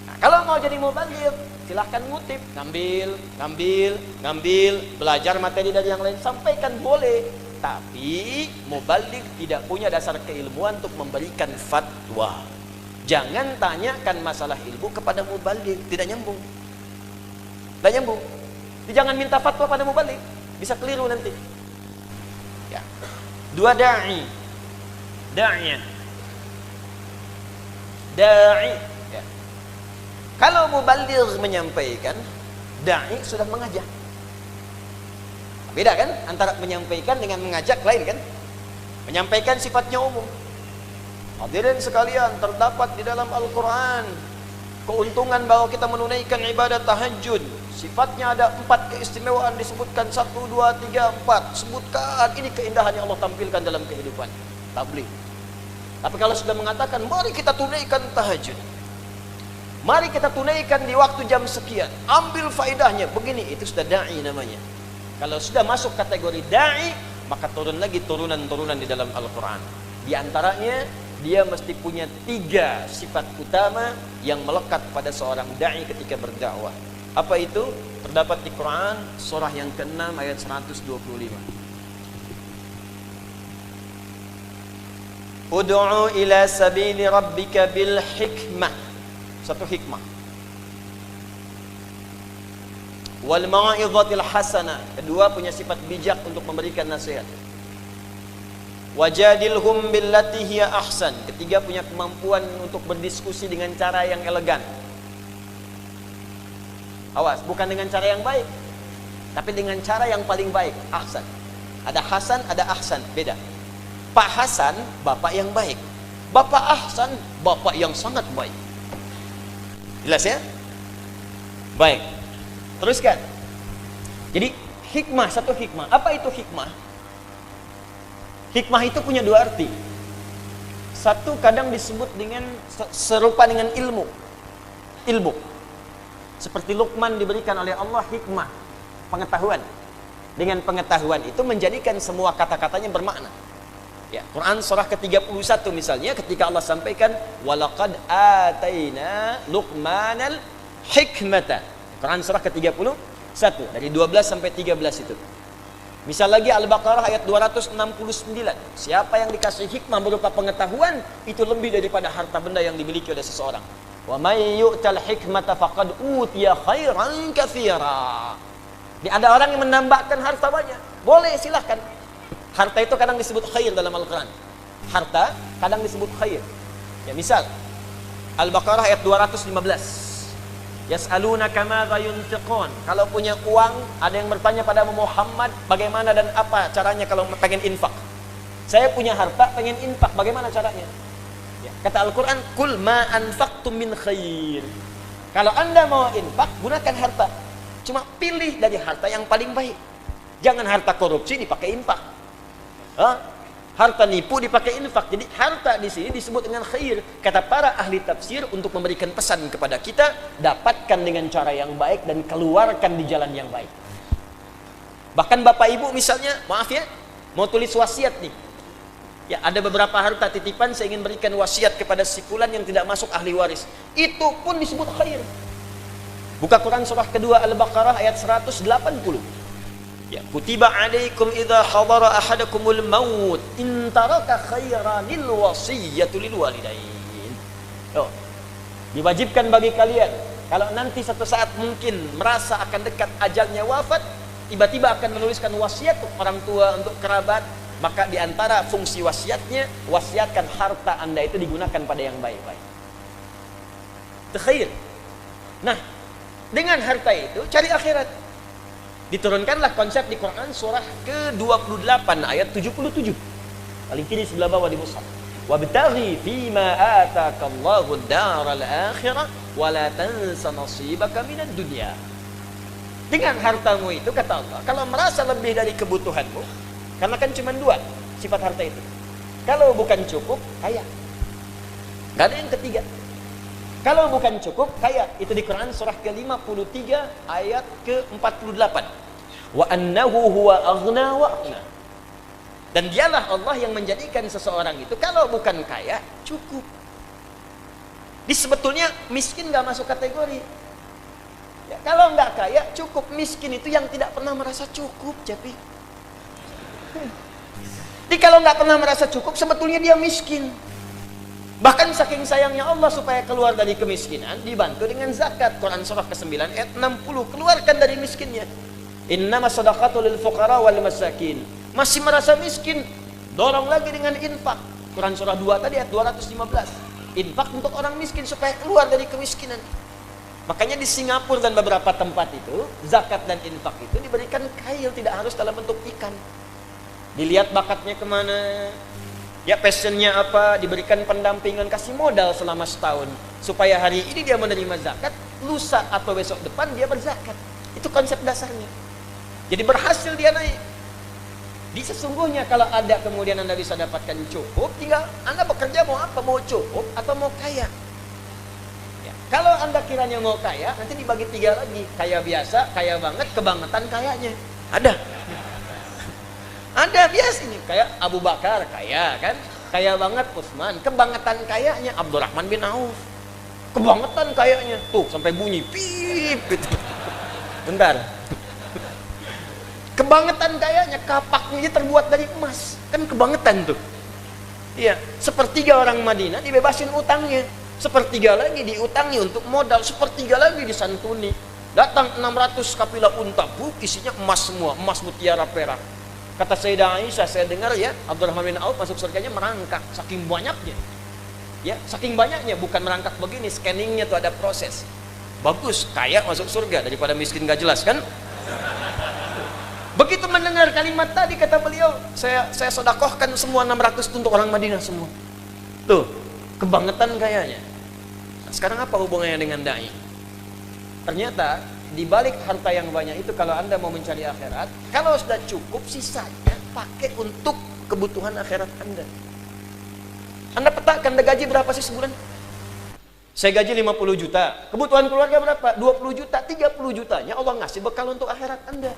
Nah, kalau mau jadi mubaligh, silahkan ngutip, ngambil, belajar materi dari yang lain, sampaikan boleh. Tapi mubaligh tidak punya dasar keilmuan untuk memberikan fatwa. Jangan tanyakan masalah ilmu kepada mubaligh, tidak nyambung. Tidak nyambung. Jangan minta fatwa pada mubaligh, bisa keliru nanti. Ya. 2 da'i. Da'i. Ya. Kalau mubaligh menyampaikan, da'i sudah mengajak. Beda kan antara menyampaikan dengan mengajak, lain kan? Menyampaikan sifatnya umum. Hadirin sekalian, terdapat di dalam Al-Quran keuntungan bahwa kita menunaikan ibadah tahajud. Sifatnya ada 4 keistimewaan disebutkan, 1, 2, 3, 4. Sebutkan, ini keindahan yang Allah tampilkan dalam kehidupan tabligh. Tapi kalau sudah mengatakan, mari kita tunaikan tahajud, mari kita tunaikan di waktu jam sekian, ambil faedahnya, begini, itu sudah da'i namanya. Kalau sudah masuk kategori da'i, maka turun lagi turunan-turunan di dalam Al-Quran. Di antaranya, dia mesti punya 3 sifat utama yang melekat pada seorang da'i ketika berdakwah. Apa itu? Terdapat di Quran surah yang ke-6 ayat 125. Ud'u ila sabili rabbika bil hikmah. Satu hikmah. Wal mau'izatil hasanah. Kedua, punya sifat bijak untuk memberikan nasihat. Wajadilhum billati hiya ahsan. Ketiga, punya kemampuan untuk berdiskusi dengan cara yang elegan. Awas, bukan dengan cara yang baik, tapi dengan cara yang paling baik, ahsan. Ada hasan, ada ahsan, beda. Pak Hasan, bapak yang baik. Bapak Ahsan, bapak yang sangat baik. Jelas ya? Baik. Teruskan. Jadi, hikmah, satu hikmah. Apa itu hikmah? Hikmah itu punya 2 arti. Satu, kadang disebut dengan serupa dengan ilmu. Ilmu. Seperti Luqman diberikan oleh Allah hikmah, pengetahuan. Dengan pengetahuan itu menjadikan semua kata-katanya bermakna. Ya, Quran surah ke-31 misalnya, ketika Allah sampaikan walaqad ataina Luqmanal hikmata. Quran surah ke-31 dari 12 sampai 13 itu. Misal lagi Al-Baqarah ayat 269. Siapa yang dikasih hikmah berupa pengetahuan, itu lebih daripada harta benda yang dimiliki oleh seseorang. Wa may yu'tal hikmata faqad utiya khairan katsira. Ini ada orang yang menambahkan harta banyak. Boleh, silahkan. Harta itu kadang disebut khair dalam Al-Quran. Harta kadang disebut khair. Ya, misal Al-Baqarah ayat 215. Yas'alunaka madza yunfiqun. Kalau punya uang, ada yang bertanya pada Muhammad, bagaimana dan apa caranya kalau pengen infak. Saya punya harta, pengen infak, bagaimana caranya? Ya, kata Al-Quran, kul ma anfaqtum min khair. Kalau anda mau infak, gunakan harta. Cuma pilih dari harta yang paling baik. Jangan harta korupsi dipakai infak. Harta nipu dipakai infak. Jadi harta di sini disebut dengan khair. Kata para ahli tafsir untuk memberikan pesan kepada kita, dapatkan dengan cara yang baik dan keluarkan di jalan yang baik. Bahkan bapak ibu misalnya, maaf ya, mau tulis wasiat nih. Ya, ada beberapa harta titipan saya ingin berikan wasiat kepada si fulan yang tidak masuk ahli waris. Itu pun disebut khair. Buka Quran surah kedua Al-Baqarah ayat 180. Ya, kutiba alaikum idza hadara ahadakumul maut in taraka khairanil wasiyatu lil walidain. Diwajibkan bagi kalian kalau nanti satu saat mungkin merasa akan dekat ajalnya wafat, tiba-tiba akan menuliskan wasiat untuk orang tua, untuk kerabat, maka di antara fungsi wasiatnya, wasiatkan harta Anda itu digunakan pada yang baik-baik. Itu khair. Nah, dengan harta itu cari akhirat. Diturunkanlah konsep di Quran surah ke-28 ayat 77. Paling kiri sebelah bawah di mushaf. Wabtaghi fima atakallahu ad-daral akhirah wa la tansa nasibaka minad dunya. Dengan hartamu itu, kata Allah, kalau merasa lebih dari kebutuhanmu, karena kan cuma dua sifat harta itu. Kalau bukan cukup, kaya. Gak ada yang ketiga. Kalau bukan cukup, kaya. Itu di Quran surah ke-53 ayat ke-48. Wa annahu huwa aghna wa aqna. Dan dialah Allah yang menjadikan seseorang itu kalau bukan kaya, cukup. Di sebetulnya miskin gak masuk kategori. Ya, kalau nggak kaya, cukup. Miskin itu yang tidak pernah merasa cukup, Japi. Jadi kalau nggak pernah merasa cukup, sebetulnya dia miskin. Bahkan saking sayangnya Allah supaya keluar dari kemiskinan, dibantu dengan zakat. Quran surah ke-9 ayat 60. Keluarkan dari miskinnya. Innama sadaqatu lil fuqara wal masakin. Masih merasa miskin, dorong lagi dengan infak. Quran surah 2 tadi ayat 215. Infak untuk orang miskin supaya keluar dari kemiskinan. Makanya di Singapura dan beberapa tempat itu, zakat dan infak itu diberikan kail, tidak harus dalam bentuk ikan. Dilihat bakatnya kemana, ya passionnya apa, diberikan pendampingan, kasih modal selama setahun supaya hari ini dia menerima zakat, lusa atau besok depan dia berzakat. Itu konsep dasarnya. Jadi berhasil dia naik. Di sesungguhnya kalau ada kemudian Anda bisa dapatkan cukup, tinggal Anda bekerja mau apa, mau cukup atau mau kaya. Ya, kalau Anda kiranya mau kaya, nanti dibagi 3 lagi, kaya biasa, kaya banget, kebangetan kayanya. Ada biasanya, kayak Abu Bakar kaya kan, kaya banget Utsman, kebangetan kayanya Abdurrahman bin Auf, kebangetan kayanya tuh sampai bunyi pip gitu. Bentar, kebangetan kayanya kapaknya terbuat dari emas, kan kebangetan tuh. Iya, sepertiga orang Madinah dibebasin utangnya, sepertiga lagi diutangi untuk modal, sepertiga lagi disantuni. Datang 600 kafilah unta, isinya emas semua, emas mutiara perak. Kata Sayyidah Aisyah, saya dengar ya, Abdurrahman bin Auf masuk surganya merangkak, saking banyaknya. Ya, saking banyaknya, bukan merangkak begini, scanningnya tuh ada proses. Bagus, kaya masuk surga daripada miskin gak jelas kan? Begitu mendengar kalimat tadi, kata beliau, saya sedekahkan semua 600 untuk orang Madinah semua. Tuh, kebangetan kayanya. Nah, sekarang apa hubungannya dengan dai? Ternyata di balik harta yang banyak itu, kalau Anda mau mencari akhirat, kalau sudah cukup, sisanya pakai untuk kebutuhan akhirat Anda. Anda petakan, Anda gaji berapa sih sebulan? Saya gaji 50 juta. Kebutuhan keluarga berapa? 20 juta, 30 jutanya Allah ngasih bekal untuk akhirat Anda.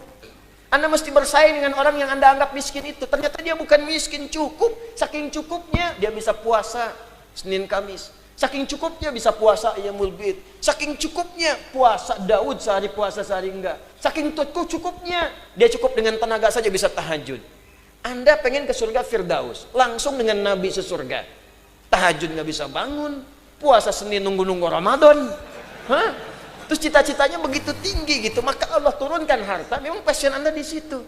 Anda mesti bersaing dengan orang yang Anda anggap miskin itu. Ternyata dia bukan miskin, cukup. Saking cukupnya dia bisa puasa Senin Kamis. Saking cukupnya bisa puasa Iyamul Bid. Saking cukupnya puasa Daud sehari puasa sehari enggak. Saking cukupnya dia cukup dengan tenaga saja bisa tahajud. Anda pengen ke surga Firdaus, langsung dengan Nabi sesurga. Tahajud nggak bisa bangun, puasa Senin nunggu-nunggu Ramadan. Hah? terus cita-citanya begitu tinggi gitu, maka Allah turunkan harta, memang passion Anda di situ.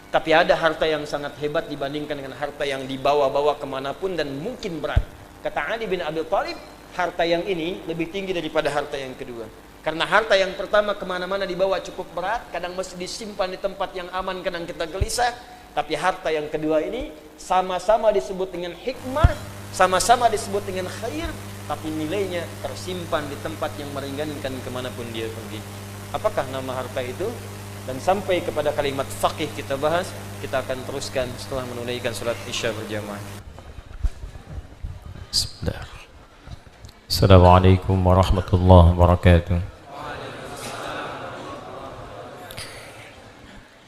Tapi ada harta yang sangat hebat dibandingkan dengan harta yang dibawa-bawa kemanapun dan mungkin berat. Kata Ali bin Abi Thalib, harta yang ini lebih tinggi daripada harta yang kedua. Karena harta yang pertama kemana-mana dibawa cukup berat, kadang mesti disimpan di tempat yang aman, kadang kita gelisah. Tapi harta yang kedua ini sama-sama disebut dengan hikmah, sama-sama disebut dengan khair, tapi nilainya tersimpan di tempat yang meringankan kemanapun dia pergi. Apakah nama harta itu? Dan sampai kepada kalimat faqih kita bahas, kita akan teruskan setelah menunaikan salat Isya berjamaah. Bismillah. Assalamualaikum warahmatullahi wabarakatuh.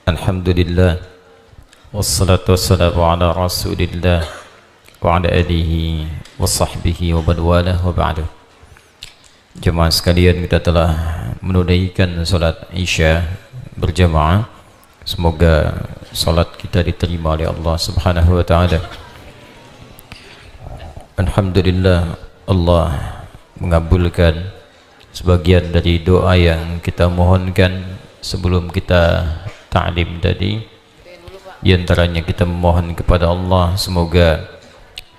Alhamdulillah, wassalatu wassalamu ala rasulillah wa ala alihi wa sahbihi wa badwalah wa ba'du. Jemaah sekalian, kita telah menunaikan salat Isya berjamaah. Semoga salat kita diterima oleh Allah Subhanahu wa taala. Alhamdulillah, Allah mengabulkan sebagian dari doa yang kita mohonkan sebelum kita ta'lim tadi. Di antaranya kita memohon kepada Allah semoga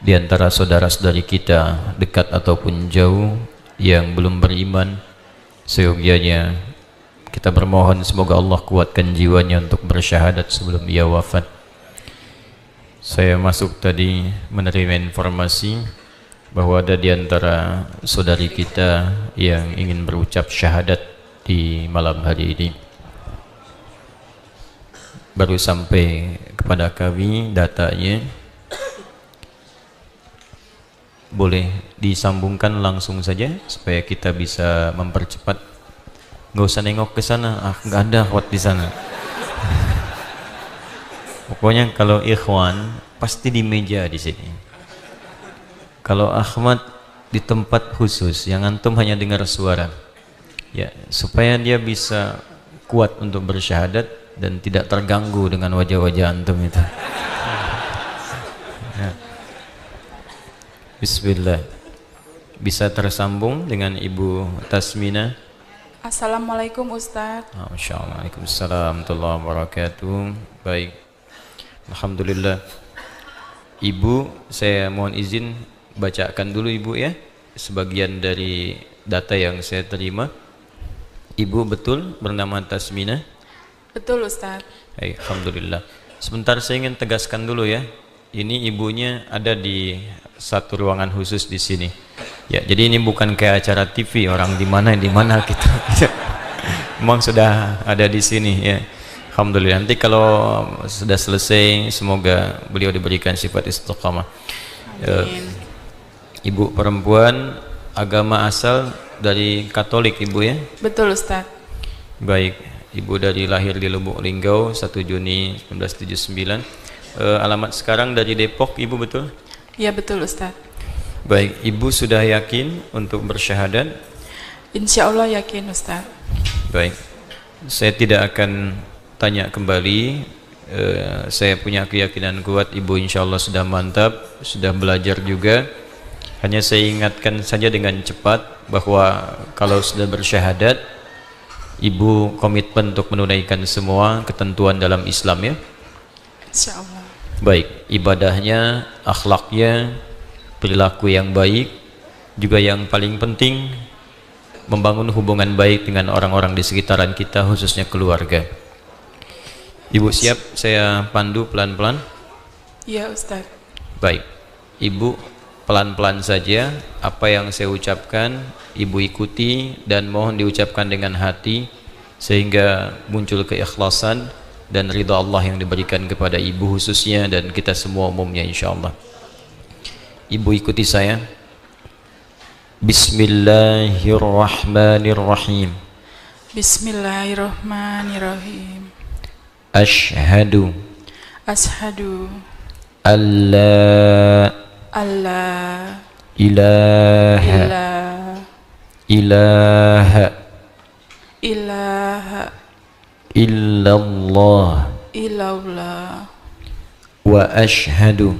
di antara saudara-saudari kita dekat ataupun jauh yang belum beriman, seyogyanya kita bermohon semoga Allah kuatkan jiwanya untuk bersyahadat sebelum ia wafat. Saya masuk tadi menerima informasi bahwa ada di antara saudari kita yang ingin berucap syahadat di malam hari ini. Baru sampai kepada kami datanya. Boleh disambungkan langsung saja supaya kita bisa mempercepat. Nggak usah nengok ke sana, nggak ada akhwat di sana. Pokoknya kalau ikhwan pasti di meja di sini. Kalau akhwat di tempat khusus yang antum hanya dengar suara, ya supaya dia bisa kuat untuk bersyahadat dan tidak terganggu dengan wajah-wajah antum itu. Ya. Bismillah. Bisa tersambung dengan Ibu Tasmina. Assalamualaikum Ustadz. Masya Allah. Waalaikumsalam warahmatullahi wabarakatuh. Baik, alhamdulillah. Ibu, saya mohon izin bacakan dulu Ibu ya sebagian dari data yang saya terima. Ibu betul bernama Tasmina? Betul Ustadz. Baik, alhamdulillah. Sebentar saya ingin tegaskan dulu ya. Ini ibunya ada di satu ruangan khusus di sini. Ya, jadi ini bukan kayak acara TV orang di mana kita. Memang sudah ada di sini ya. Alhamdulillah. Nanti kalau sudah selesai semoga beliau diberikan sifat istiqamah. Ibu perempuan, agama asal dari Katolik Ibu ya? Betul Ustadz. Baik, Ibu dari lahir di Lubuk Linggau 1 Juni 1979. Alamat sekarang dari Depok Ibu betul? Iya betul Ustadz. Baik, Ibu sudah yakin untuk bersyahadat? Insya Allah yakin Ustadz. Baik, saya tidak akan tanya kembali. Saya punya keyakinan kuat Ibu insya Allah sudah mantap, sudah belajar juga. Hanya saya ingatkan saja dengan cepat bahwa kalau sudah bersyahadat, Ibu komitmen untuk menunaikan semua ketentuan dalam Islam ya? Insya Allah. Baik, ibadahnya, akhlaknya, perilaku yang baik, juga yang paling penting membangun hubungan baik dengan orang-orang di sekitaran kita, khususnya keluarga. Ibu siap saya pandu pelan-pelan? Iya Ustadz. Baik, Ibu pelan-pelan saja apa yang saya ucapkan Ibu ikuti dan mohon diucapkan dengan hati sehingga muncul keikhlasan dan ridha Allah yang diberikan kepada Ibu khususnya dan kita semua umumnya insyaallah. Ibu ikuti saya. Bismillahirrahmanirrahim. Bismillahirrahmanirrahim. Ashhadu alla ilaha illallah wa ashhadu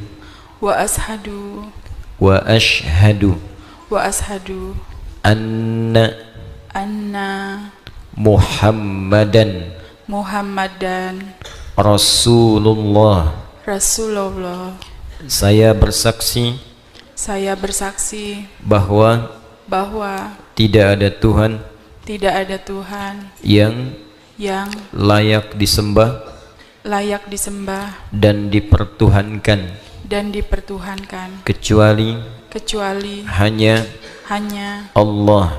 anna anna Muhammadan Muhammadan Rasulullah. Rasulullah. Saya bersaksi Saya bersaksi bahwa bahwa tidak ada Tuhan tidak ada Tuhan yang yang layak disembah layak disembah dan dipertuhankan dan dipertuhankan kecuali kecuali hanya hanya Allah,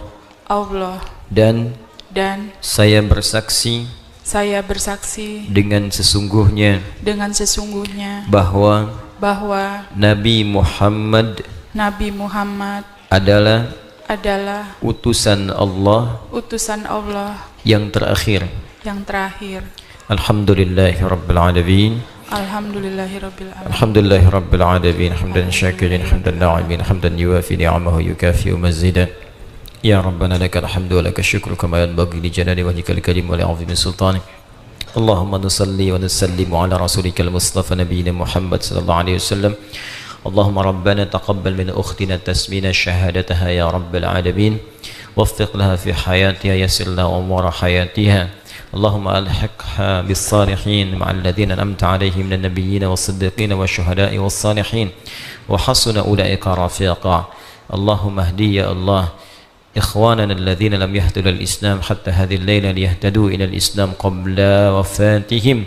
Allah, dan dan saya bersaksi saya bersaksi dengan sesungguhnya dengan sesungguhnya bahwa bahwa Nabi Muhammad Nabi Muhammad adalah utusan Allah yang terakhir. yang terakhir. Alhamdulillahi Rabbil Alamin. Alhamdulillahirabbil alamin. Alhamdulillahi Rabbil Alamin. Hamdan syakirin, hamdan na'imin, hamdan yuwafi ni'amahu yukafi'u mazidan. Ya Rabbana lakal hamdu wa lakal syukru kama yanbaghi li jalali wajhikal karim wa li 'azimi sultanik. Allahumma nusalli wa nusallimu ala rasulikal mustafa nabiyyina Muhammad sallallahu alaihi wasallam. اللهم ربنا تقبل من أختنا تسمينا شهادتها يا رب العالمين وفق لها في حياتها يسر لها أمور حياتها اللهم ألحقها بالصالحين مع الذين أنعمت عليهم من النبيين والصديقين والشهداء والصالحين وحسن أولئك رفيقا اللهم اهدي يا الله إخواننا الذين لم يهتدوا الإسلام حتى هذه الليلة ليهتدوا إلى الإسلام قبل وفاتهم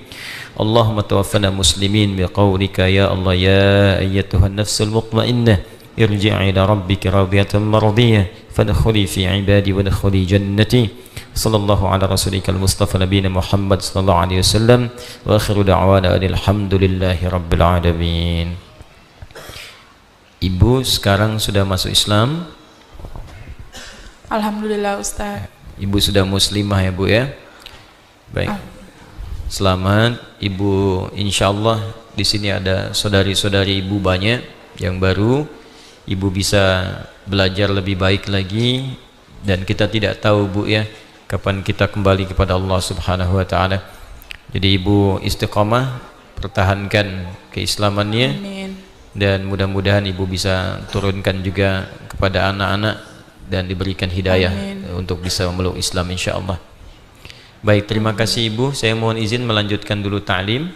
اللهم توفنا مسلمين بقولك يا الله يا أيتها النفس المطمئنة ارجعي إلى ربك راضية مرضية فادخلي في عبادي وادخلي جنتي صلى الله على رسولك المصطفى نبينا محمد صلى الله عليه وسلم وآخر دعوانا أن الحمد لله رب العالمين. Ibu sekarang sudah masuk Islam? Alhamdulillah Ustaz. Ibu sudah muslimah ya Bu ya? Baik. Selamat Ibu, insyaallah di sini ada saudari-saudari Ibu banyak yang baru. Ibu bisa belajar lebih baik lagi dan kita tidak tahu Bu ya kapan kita kembali kepada Allah Subhanahu wa taala. Jadi Ibu istiqamah, pertahankan keislamannya. Amin. Dan mudah-mudahan Ibu bisa turunkan juga kepada anak-anak dan diberikan hidayah untuk bisa memeluk Islam insyaallah. Baik, terima kasih Ibu. Saya mohon izin melanjutkan dulu ta'lim.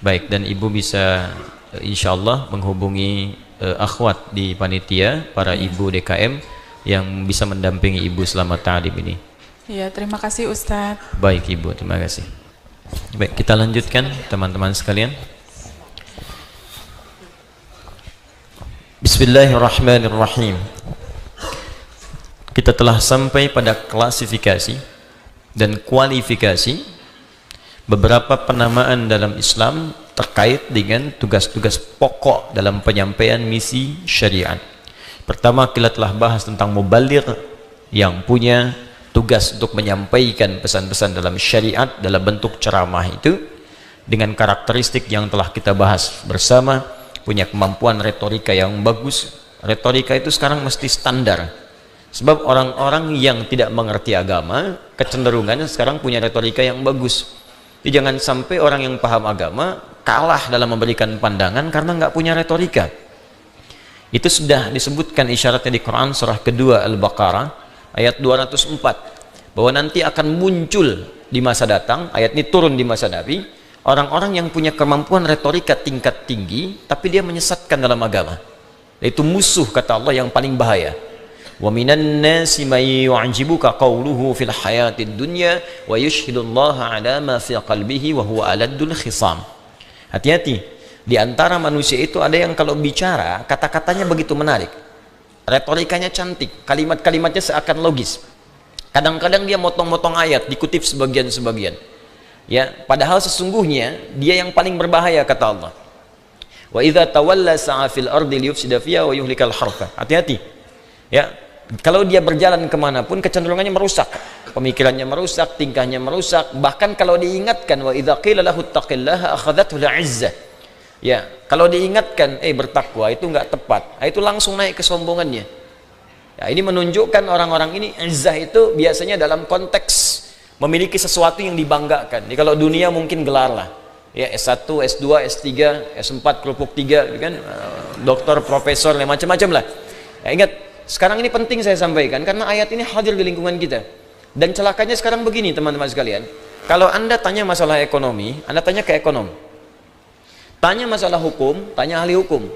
Baik, dan Ibu bisa insyaallah menghubungi akhwat di panitia, para Ibu DKM yang bisa mendampingi Ibu selama ta'lim ini. Ya, terima kasih Ustaz. Baik Ibu, terima kasih. Baik, kita lanjutkan teman-teman sekalian. Bismillahirrahmanirrahim. Kita telah sampai pada klasifikasi dan kualifikasi beberapa penamaan dalam Islam terkait dengan tugas-tugas pokok dalam penyampaian misi syariat. Pertama, kita telah bahas tentang mubaligh yang punya tugas untuk menyampaikan pesan-pesan dalam syariat dalam bentuk ceramah itu dengan karakteristik yang telah kita bahas bersama, punya kemampuan retorika yang bagus. Retorika itu sekarang mesti standar. Sebab orang-orang yang tidak mengerti agama kecenderungannya sekarang punya retorika yang bagus. Jadi jangan sampai orang yang paham agama kalah dalam memberikan pandangan karena nggak punya retorika. Itu sudah disebutkan isyaratnya di Quran surah kedua Al-Baqarah ayat 204 bahwa nanti akan muncul di masa datang, ayat ini turun di masa Nabi, orang-orang yang punya kemampuan retorika tingkat tinggi tapi dia menyesatkan dalam agama. Itu musuh kata Allah yang paling bahaya. Wa minan nasi may yu'jibuka qawluhu fil hayatid dunya wa yushhidullaha ala ma fi qalbihi wa huwa aladdul khisam. Hati-hati, di antara manusia itu ada yang kalau bicara kata-katanya begitu menarik, retorikanya cantik, kalimat-kalimatnya seakan logis. Kadang-kadang dia motong-motong ayat, dikutip sebagian-sebagian. Ya, padahal sesungguhnya dia yang paling berbahaya kata Allah. Wa idza tawalla sa'a fil ardi liyufsida fiha wa yuhlikal harfa. Hati-hati. Ya, kalau dia berjalan kemanapun kecenderungannya merusak, pemikirannya merusak, tingkahnya merusak. Bahkan kalau diingatkan wa idza qila lahu taqillaha akhadhathu al'izzah, ya, kalau diingatkan bertakwa itu enggak tepat, itu langsung naik kesombongannya. Ya, ini menunjukkan orang-orang ini izzah itu biasanya dalam konteks memiliki sesuatu yang dibanggakan. Jadi kalau dunia mungkin gelar lah, ya, S1, S2, S3, S4, kerupuk 3 kan, doktor, profesor, macam-macam lah. Ya, ingat, sekarang ini penting saya sampaikan karena ayat ini hadir di lingkungan kita. Dan celakanya sekarang begini teman-teman sekalian. Kalau Anda tanya masalah ekonomi, Anda tanya ke ekonom. Tanya masalah hukum, tanya ahli hukum.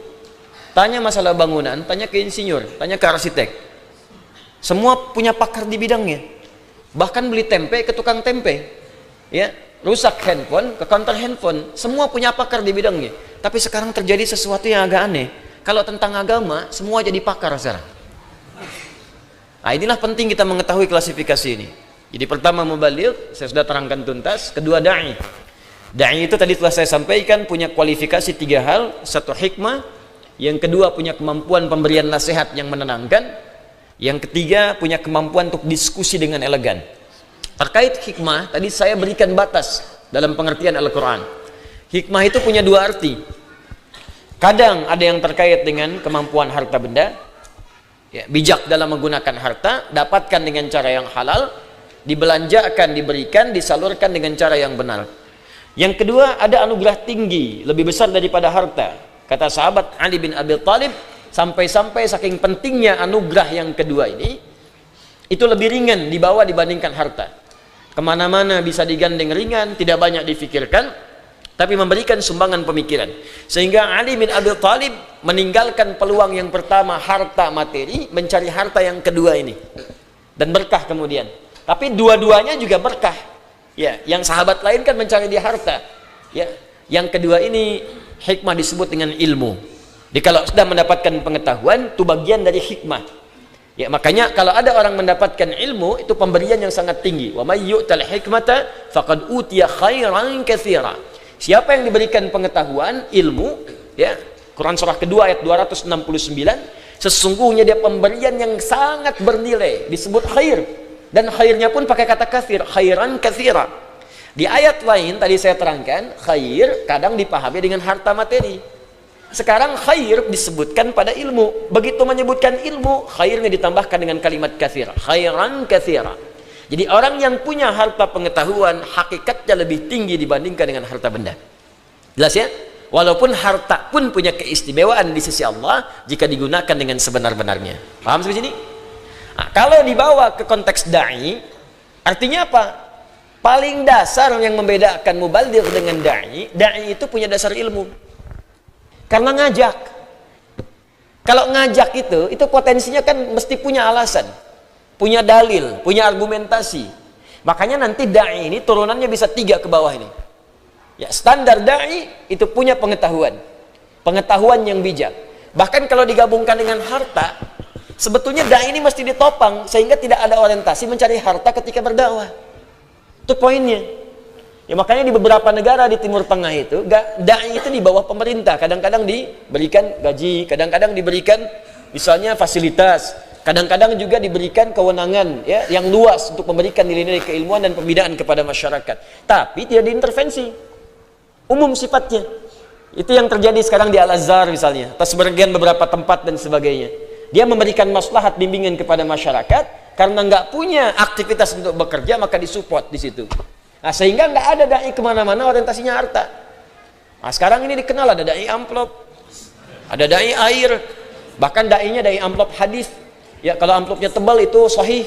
Tanya masalah bangunan, tanya ke insinyur, tanya ke arsitek. Semua punya pakar di bidangnya. Bahkan beli tempe ke tukang tempe. Ya, rusak handphone ke counter handphone. Semua punya pakar di bidangnya. Tapi sekarang terjadi sesuatu yang agak aneh. Kalau tentang agama, semua jadi pakar sekarang. Nah, inilah penting kita mengetahui klasifikasi ini. Jadi pertama mubaligh, saya sudah terangkan tuntas. Kedua da'i. Da'i itu tadi telah saya sampaikan punya kualifikasi 3 hal. 1 hikmah. Yang kedua punya kemampuan pemberian nasihat yang menenangkan. Yang ketiga punya kemampuan untuk diskusi dengan elegan. Terkait hikmah, tadi saya berikan batas dalam pengertian Al-Quran. Hikmah itu punya 2 arti. Kadang ada yang terkait dengan kemampuan harta benda. Ya, bijak dalam menggunakan harta, dapatkan dengan cara yang halal, dibelanjakan, diberikan, disalurkan dengan cara yang benar. Yang kedua, ada anugerah tinggi, lebih besar daripada harta. Kata sahabat Ali bin Abi Thalib, sampai-sampai saking pentingnya anugerah yang kedua ini, itu lebih ringan dibawa dibandingkan harta. Kemana-mana bisa digandeng ringan, tidak banyak difikirkan, tapi memberikan sumbangan pemikiran. Sehingga Ali bin Abi Thalib meninggalkan peluang yang pertama, harta materi, mencari harta yang kedua ini. Dan berkah kemudian. Tapi dua-duanya juga berkah. Ya, yang sahabat lain kan mencari di harta. Ya, yang kedua ini hikmah disebut dengan ilmu. Jadi kalau sudah mendapatkan pengetahuan, itu bagian dari hikmah. Ya, makanya kalau ada orang mendapatkan ilmu, itu pemberian yang sangat tinggi. Wa may yu'tal hikmata faqad utiya khairan katsira. Siapa yang diberikan pengetahuan, ilmu, ya, Quran surah kedua ayat 269, sesungguhnya dia pemberian yang sangat bernilai, disebut khair. Dan khairnya pun pakai kata katsir, khairan katsira. Di ayat lain tadi saya terangkan, khair kadang dipahami dengan harta materi. Sekarang khair disebutkan pada ilmu. Begitu menyebutkan ilmu, khairnya ditambahkan dengan kalimat katsira, khairan katsira. Jadi orang yang punya harta pengetahuan, hakikatnya lebih tinggi dibandingkan dengan harta benda. Jelas ya? Walaupun harta pun punya keistimewaan di sisi Allah jika digunakan dengan sebenar-benarnya. Paham sampai sini? Nah, kalau dibawa ke konteks da'i, artinya apa? Paling dasar yang membedakan mubaligh dengan da'i, da'i itu punya dasar ilmu. Karena ngajak. Kalau ngajak itu potensinya kan mesti punya alasan. Punya dalil, punya argumentasi. Makanya nanti da'i ini turunannya bisa 3 ke bawah ini. Ya, standar da'i itu punya pengetahuan. Pengetahuan yang bijak. Bahkan kalau digabungkan dengan harta, sebetulnya da'i ini mesti ditopang sehingga tidak ada orientasi mencari harta ketika berdakwah. Itu poinnya. Ya, makanya di beberapa negara di Timur Tengah itu, da'i itu di bawah pemerintah. Kadang-kadang diberikan gaji, kadang-kadang diberikan misalnya fasilitas. Kadang-kadang juga diberikan kewenangan ya, yang luas untuk memberikan nilai-nilai keilmuan dan pembinaan kepada masyarakat. Tapi tidak diintervensi. Umum sifatnya. Itu yang terjadi sekarang di Al-Azhar misalnya. Atau sebagian beberapa tempat dan sebagainya. Dia memberikan maslahat bimbingan kepada masyarakat. Karena nggak punya aktivitas untuk bekerja, maka disupport di situ. Nah, sehingga nggak ada da'i kemana-mana orientasinya harta. Nah, sekarang ini dikenal ada da'i amplop. Ada da'i air. Bahkan da'inya da'i amplop hadis. Ya, kalau amplopnya tebal itu sahih.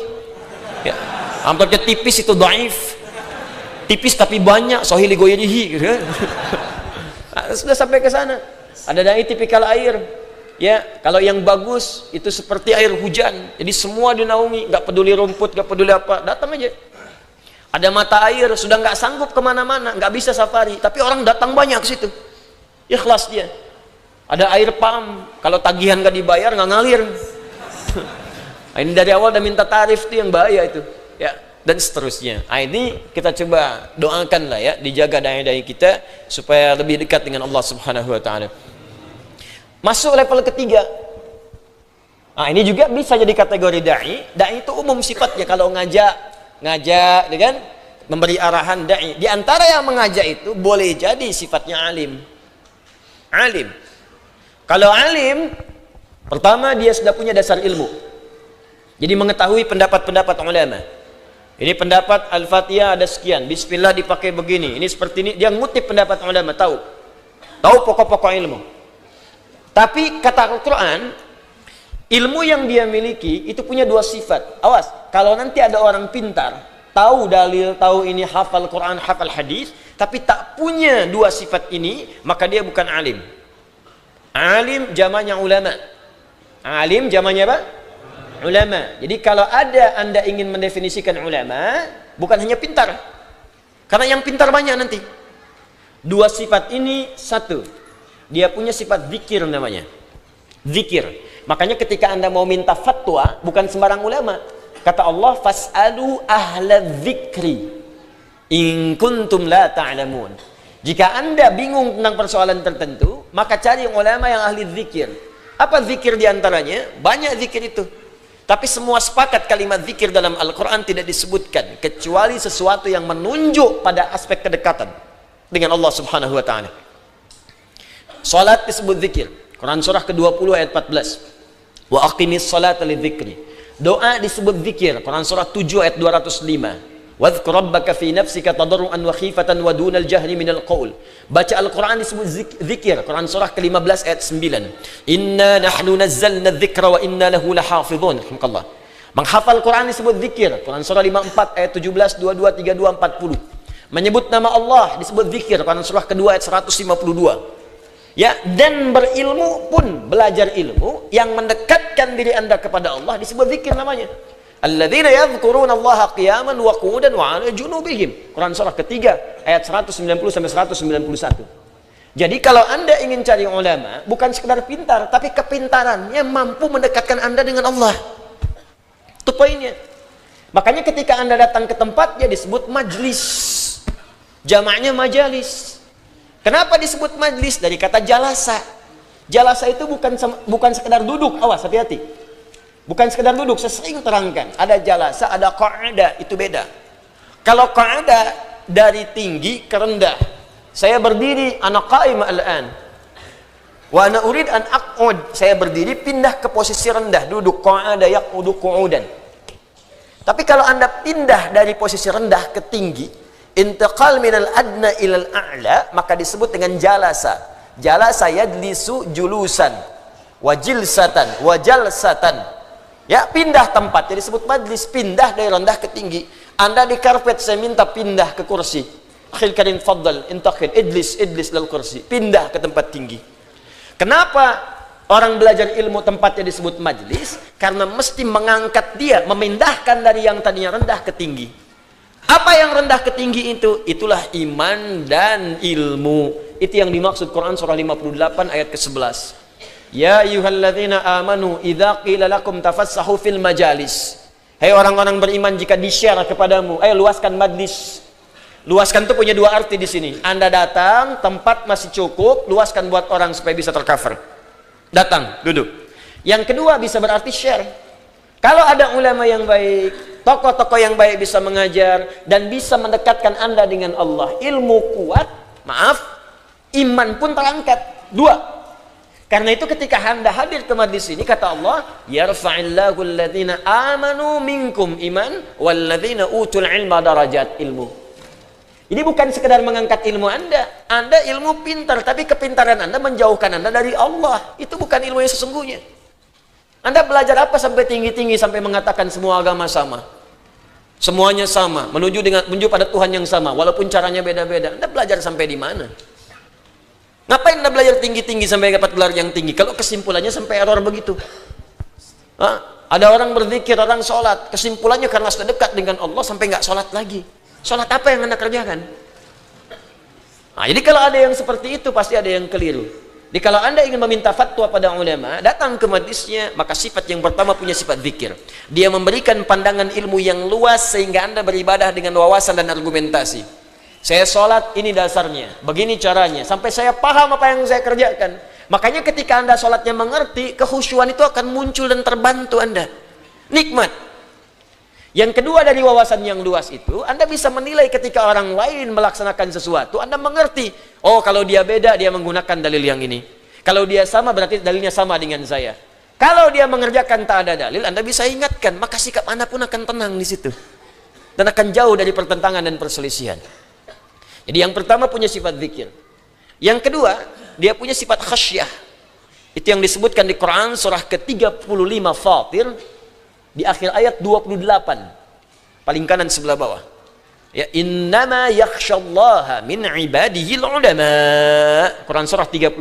Ya, amplopnya tipis itu dhaif. Tipis tapi banyak, sahih li ghairihi gitu. Nah, sudah sampai ke sana. Ada dai tipikal air. Ya, kalau yang bagus itu seperti air hujan. Jadi semua dinaungi, nggak peduli rumput, nggak peduli apa, datang aja. Ada mata air, sudah nggak sanggup kemana-mana, nggak bisa safari, tapi orang datang banyak ke situ. Ikhlas dia. Ada air pam, kalau tagihan nggak dibayar nggak ngalir. Nah, ini dari awal udah minta tarif tuh yang bahaya itu, ya, dan seterusnya. Nah, ini kita coba doakan lah ya, dijaga dai-dai kita supaya lebih dekat dengan Allah Subhanahu wa taala. Masuk level ketiga. Nah, ini juga bisa jadi kategori dai. Dai itu umum sifatnya, kalau ngajak, ya kan? Memberi arahan dai. Di antara yang mengajak itu boleh jadi sifatnya alim. Alim. Kalau alim, pertama dia sudah punya dasar ilmu. Jadi mengetahui pendapat-pendapat ulama. Ini pendapat Al-Fatihah ada sekian, Bismillah dipakai begini, ini seperti ini. Dia ngutip pendapat ulama, tahu pokok-pokok ilmu. Tapi kata Al-Quran, Ilmu yang dia miliki itu punya dua sifat. Awas, kalau nanti ada orang pintar, tahu dalil, tahu ini, hafal Quran, hafal hadis, tapi tak punya dua sifat ini, maka dia bukan alim. Alim jamaknya ulama. Alim jamaknya apa? Ulama. Jadi kalau ada Anda ingin mendefinisikan ulama, bukan hanya pintar. Karena yang pintar banyak nanti. Dua sifat ini satu. Dia punya sifat zikir namanya. Zikir. Makanya ketika Anda mau minta fatwa, bukan sembarang ulama. Kata Allah, fas'alu ahla dzikri in kuntum la ta'lamun. Jika Anda bingung tentang persoalan tertentu, maka cari ulama yang ahli zikir. Apa zikir diantaranya? Banyak zikir itu. Tapi semua sepakat kalimat zikir dalam Al-Quran tidak disebutkan, kecuali sesuatu yang menunjuk pada aspek kedekatan dengan Allah Subhanahu wa ta'ala. Salat disebut zikir. Quran surah ke-20 ayat 14. Wa aqimis salata lidzikri. Doa disebut zikir. Quran surah 7 ayat 205. Wadhkur rabbaka fi nafsika tadarruan wa khifatan wa dunal jahri minal qaul. Baca Al-Quran disebut zikir. Quran surah ke-15 ayat 9. Inna nahnu nazzalna dzikra wa inna lahu lahafizun. Alhamdulillah. Menghafal Quran disebut zikir. Quran surah 54 ayat 17, 22, 32, 40. Menyebut nama Allah disebut zikir. Quran surah kedua ayat 152. Ya, dan berilmu pun, belajar ilmu yang mendekatkan diri Anda kepada Allah disebut zikir namanya. Alladzina yadhkuruna Allaha qiyaman wa qu'udan wa 'ala junubihim. Quran surah ketiga ayat 190 sampai 191. Jadi kalau Anda ingin cari ulama, bukan sekedar pintar, tapi kepintarannya mampu mendekatkan Anda dengan Allah. Itu poinnya. Makanya ketika Anda datang ke tempatnya disebut majlis. Jamaknya majalis. Kenapa disebut majlis? Dari kata jalasa. Jalasa itu bukan sekedar duduk. Awas, hati-hati. Bukan sekedar duduk. Saya sering terangkan. Ada jalasa, ada qa'ada. Itu beda. Kalau qa'ada dari tinggi ke rendah. Saya berdiri, ana qa'im al-an. Wa ana urid an aq'ud. Saya berdiri, pindah ke posisi rendah. Duduk. Qa'ada yaq'udu qu'udan. Tapi kalau Anda pindah dari posisi rendah ke tinggi, intiqal minal adna ilal a'la, maka disebut dengan jalasa. Jalasa yajlisu julusan wa jilsatan wa jalsatan. Ya, pindah tempat. Jadi disebut majlis, pindah dari rendah ke tinggi. Anda di karpet, saya minta pindah ke kursi. Akhil karim faddal intaqil idlis lal kursi. Pindah ke tempat tinggi. Kenapa orang belajar ilmu tempatnya disebut majlis? Karena mesti mengangkat dia, memindahkan dari yang tadinya rendah ke tinggi. Apa yang rendah ke tinggi itu? Itulah iman dan ilmu. Itu yang dimaksud Quran surah 58 ayat ke-11. Ya ayyuhalladzina amanu idza qila lakum tafassahu fil majalis. Hai orang-orang beriman, jika di-share kepadamu, ayo luaskan majlis. Luaskan itu punya dua arti di sini. Anda datang, tempat masih cukup, luaskan buat orang supaya bisa tercover. Datang, duduk. Yang kedua bisa berarti share. Kalau ada ulama yang baik, tokoh-tokoh yang baik bisa mengajar dan bisa mendekatkan Anda dengan Allah. Ilmu kuat, maaf, iman pun terangkat. Dua. Karena itu ketika Anda hadir ke majlis ini, kata Allah, yarfa'illahu alladhina amanu minkum iman walladhina utul ilma darajat ilmu. Ini bukan sekedar mengangkat ilmu Anda. Anda ilmu pintar, tapi kepintaran Anda menjauhkan Anda dari Allah. Itu bukan ilmu yang sesungguhnya. Anda belajar apa sampai tinggi-tinggi sampai mengatakan semua agama sama? Semuanya sama, menuju pada Tuhan yang sama, walaupun caranya beda-beda. Anda belajar sampai di mana? Ngapain Anda belajar tinggi-tinggi sampai dapat gelar yang tinggi? Kalau kesimpulannya sampai error begitu. Ada orang berzikir, orang sholat, kesimpulannya karena sudah dekat dengan Allah sampai nggak sholat lagi. Sholat apa yang Anda kerjakan? Jadi kalau ada yang seperti itu, pasti ada yang keliru. Jadi kalau Anda ingin meminta fatwa pada ulama, datang ke majlisnya, maka sifat yang pertama punya sifat zikir. Dia memberikan pandangan ilmu yang luas sehingga Anda beribadah dengan wawasan dan argumentasi. Saya sholat, ini dasarnya, begini caranya, sampai saya paham apa yang saya kerjakan. Makanya ketika Anda sholatnya mengerti, kehusyuan itu akan muncul dan terbantu Anda. Nikmat. Yang kedua dari wawasan yang luas itu, Anda bisa menilai ketika orang lain melaksanakan sesuatu, Anda mengerti, oh kalau dia beda, dia menggunakan dalil yang ini. Kalau dia sama, berarti dalilnya sama dengan saya. Kalau dia mengerjakan tak ada dalil, Anda bisa ingatkan, maka sikap Anda pun akan tenang di situ. Dan akan jauh dari pertentangan dan perselisihan. Jadi yang pertama punya sifat zikir. Yang kedua, dia punya sifat khasyah. Itu yang disebutkan di Quran surah ke-35 Fatir di akhir ayat 28. Paling kanan sebelah bawah. Ya, innama yakhsyallaha min ibadihi ulama. Quran surah 35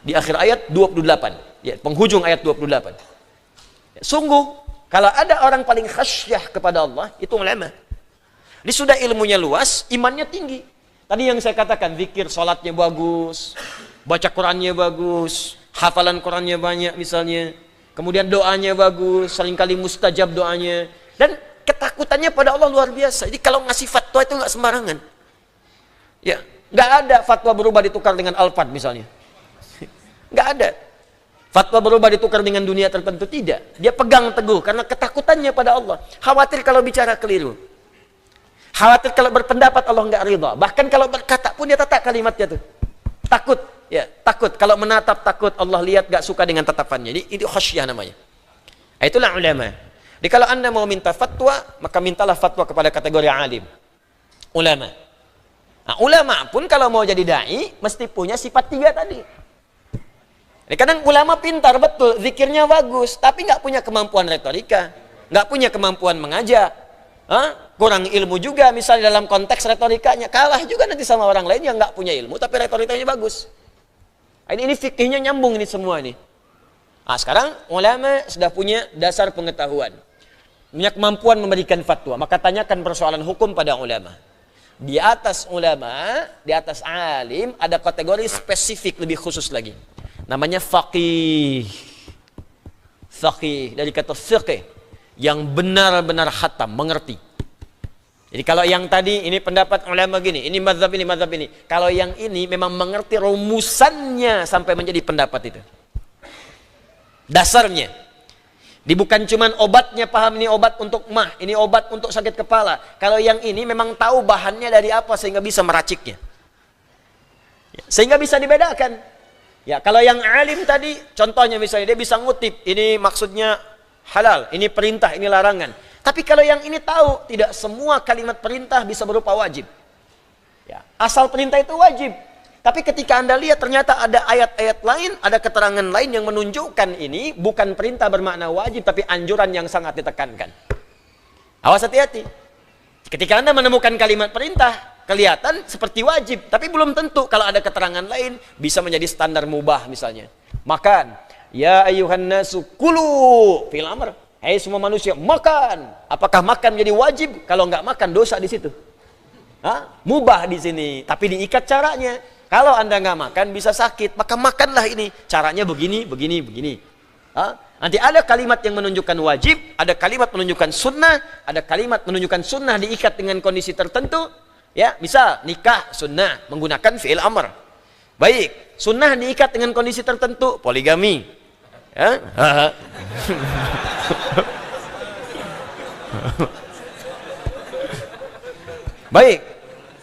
di akhir ayat 28. Ya, penghujung ayat 28. Ya, sungguh kalau ada orang paling khasyah kepada Allah itu ulama. Dia sudah ilmunya luas, imannya tinggi. Tadi yang saya katakan, zikir, salatnya bagus, baca Qurannya bagus, hafalan Qurannya banyak misalnya, kemudian doanya bagus, seringkali mustajab doanya, dan ketakutannya pada Allah luar biasa. Jadi kalau ngasih fatwa itu nggak sembarangan. Ya, nggak ada fatwa berubah ditukar dengan Alphard misalnya. Nggak ada. Fatwa berubah ditukar dengan dunia tertentu, tidak. Dia pegang teguh karena ketakutannya pada Allah. Khawatir kalau bicara keliru. Khawatir kalau berpendapat Allah nggak ridha. Bahkan kalau berkata pun dia tata kalimatnya tuh. Takut, ya, takut. Kalau menatap takut, Allah lihat nggak suka dengan tatapannya. Jadi itu khasyah namanya. Itulah ulama. Jadi kalau Anda mau minta fatwa, maka mintalah fatwa kepada kategori alim. Ulama. Nah, ulama pun kalau mau jadi dai mesti punya sifat 3 tadi. Jadi kadang ulama pintar betul, zikirnya bagus, tapi nggak punya kemampuan retorika, nggak punya kemampuan mengajak, kurang ilmu juga misalnya dalam konteks retorikanya, kalah juga nanti sama orang lain yang nggak punya ilmu tapi retorikanya bagus. Ini fikihnya nyambung ini semua ini. Nah, sekarang ulama sudah punya dasar pengetahuan, punya kemampuan memberikan fatwa, maka tanyakan persoalan hukum pada ulama. Di atas ulama, di atas alim ada kategori spesifik lebih khusus lagi. Namanya faqih. Faqih dari kata fiqh, yang benar-benar khatam, mengerti. Jadi kalau yang tadi ini pendapat ulama gini, ini mazhab ini, mazhab ini. Kalau yang ini memang mengerti rumusannya sampai menjadi pendapat itu. Dasarnya. Bukan cuman obatnya, paham ini obat untuk mah, ini obat untuk sakit kepala. Kalau yang ini memang tahu bahannya dari apa sehingga bisa meraciknya. Sehingga bisa dibedakan. Ya, kalau yang alim tadi, contohnya misalnya dia bisa ngutip, ini maksudnya halal, ini perintah, ini larangan. Tapi kalau yang ini tahu, tidak semua kalimat perintah bisa berupa wajib. Ya, asal perintah itu wajib. Tapi ketika Anda lihat ternyata ada ayat-ayat lain, ada keterangan lain yang menunjukkan ini bukan perintah bermakna wajib, tapi anjuran yang sangat ditekankan. Awas hati-hati. Ketika Anda menemukan kalimat perintah, kelihatan seperti wajib, tapi belum tentu. Kalau ada keterangan lain, bisa menjadi standar mubah misalnya. Makan. Ya ayuhan nasu kulu fil amr. Hai semua manusia, makan. Apakah makan menjadi wajib? Kalau nggak makan, dosa di situ. Mubah di sini, tapi diikat caranya. Kalau Anda nggak makan, bisa sakit. Maka makanlah ini. Caranya begini, begini, begini. Nanti ada kalimat yang menunjukkan wajib, ada kalimat menunjukkan sunnah, ada kalimat menunjukkan sunnah diikat dengan kondisi tertentu. Ya, misal nikah sunnah menggunakan fi'il amr. Baik, sunnah diikat dengan kondisi tertentu, poligami. Ya? Baik,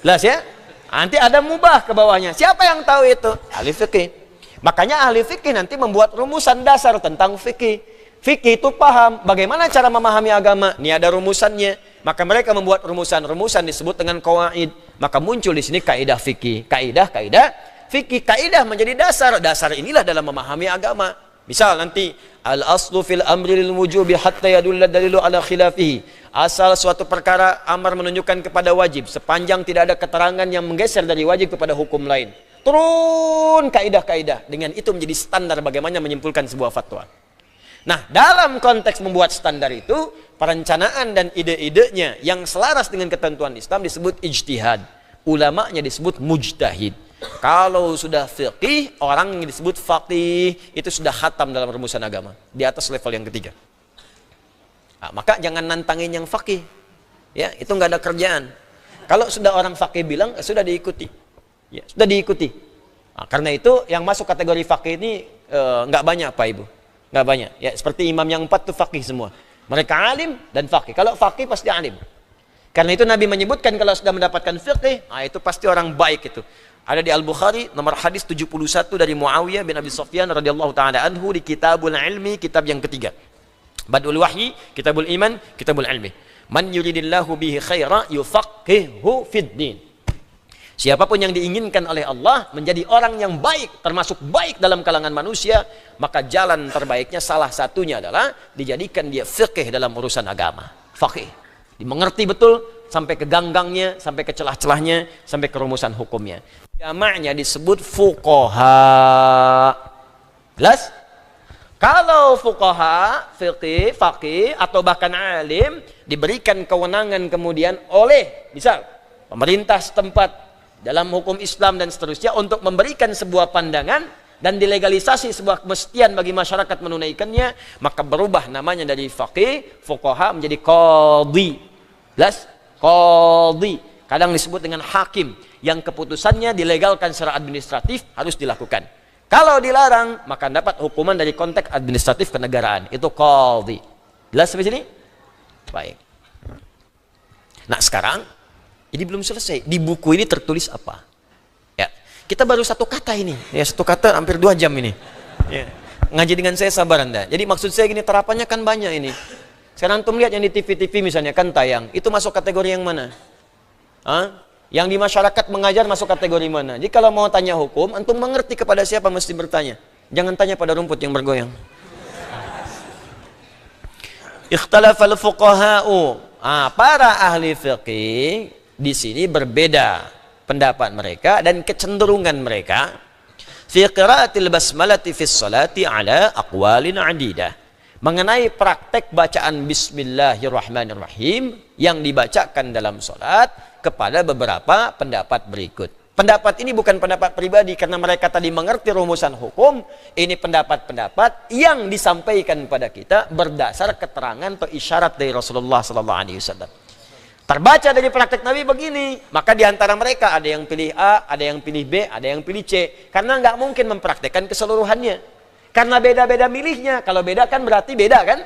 jelas ya? Nanti ada mubah ke bawahnya. Siapa yang tahu itu? Ahli fikih. Makanya ahli fikih nanti membuat rumusan dasar tentang fikih. Fikih itu paham bagaimana cara memahami agama. Ini ada rumusannya. Maka mereka membuat rumusan-rumusan disebut dengan qawaid. Maka muncul di sini kaidah fikih. Kaidah fikih. Kaidah menjadi dasar. Dasar inilah dalam memahami agama. Misal nanti al-aslu fil amri lil wujubi hatta yadulla dalilu ala khilafihi. Asal suatu perkara amar menunjukkan kepada wajib sepanjang tidak ada keterangan yang menggeser dari wajib kepada hukum lain. Turun kaidah-kaidah. Dengan itu menjadi standar bagaimana menyimpulkan sebuah fatwa. Nah, dalam konteks membuat standar itu, perencanaan dan ide-idenya yang selaras dengan ketentuan Islam disebut ijtihad. Ulamanya disebut mujtahid. Kalau sudah fiqih, orang yang disebut faqih itu sudah khatam dalam rumusan agama. Di atas level yang ketiga. Nah, maka jangan nantangin yang faqih. Ya, itu nggak ada kerjaan. Kalau sudah orang faqih bilang, sudah diikuti. Ya, sudah diikuti. Nah, karena itu yang masuk kategori faqih ini nggak banyak Pak Ibu. Nggak banyak. Ya, seperti imam yang 4 itu faqih semua. Mereka alim dan faqih. Kalau faqih pasti alim. Karena itu Nabi menyebutkan kalau sudah mendapatkan fiqih, itu pasti orang baik itu. Ada di Al-Bukhari nomor hadis 71 dari Muawiyah bin Abi Sufyan radhiyallahu taala anhu di Kitabul Ilmi, kitab yang ketiga. Badul Wahyi, Kitabul Iman, Kitabul Ilmi. Man yuridillahu bihi khaira yufaqihu fid din. Siapapun yang diinginkan oleh Allah menjadi orang yang baik, termasuk baik dalam kalangan manusia, maka jalan terbaiknya salah satunya adalah dijadikan dia fiqih dalam urusan agama. Faqih. Dimengerti betul sampai ke ganggangnya, sampai ke celah-celahnya, sampai ke rumusan hukumnya. Jamaknya disebut fuqaha. Jelas? Kalau fuqaha, fiqih, faqih, atau bahkan alim, diberikan kewenangan kemudian oleh, misal, pemerintah setempat dalam hukum Islam dan seterusnya untuk memberikan sebuah pandangan dan dilegalisasi sebuah kemestian bagi masyarakat menunaikannya, maka berubah namanya dari faqih, fuqaha menjadi qadhi. Jelas? Qadhi. Kadang disebut dengan hakim yang keputusannya dilegalkan secara administratif harus dilakukan. Kalau dilarang, maka dapat hukuman dari konteks administratif kenegaraan. Itu qadhi. Jelas sampai sini? Baik. Nah sekarang, ini belum selesai. Di buku ini tertulis apa? Ya, kita baru satu kata ini. Ya, satu kata hampir 2 jam ini. Ya. Ngaji dengan saya sabar Anda. Jadi maksud saya gini, terapannya kan banyak ini. Sekarang antum lihat yang di TV-TV misalnya kan tayang. Itu masuk kategori yang mana? Hah? Yang di masyarakat mengajar masuk kategori mana? Jadi kalau mau tanya hukum, antum mengerti kepada siapa mesti bertanya. Jangan tanya pada rumput yang bergoyang. Ikhtalafal fuqaha'u. Para ahli fiqih di sini berbeda pendapat mereka dan kecenderungan mereka fi qiraatil basmalati fis salati ala aqwalin adidah. Mengenai praktek bacaan bismillahirrahmanirrahim yang dibacakan dalam salat kepada beberapa pendapat berikut. Pendapat ini bukan pendapat pribadi karena mereka tadi mengerti rumusan hukum. Ini pendapat-pendapat yang disampaikan pada kita berdasar keterangan atau isyarat dari Rasulullah SAW. Terbaca dari praktek Nabi begini, maka diantara mereka ada yang pilih A, ada yang pilih B, ada yang pilih C. Karena nggak mungkin mempraktekkan keseluruhannya. Karena beda-beda milihnya. Kalau beda kan berarti beda kan?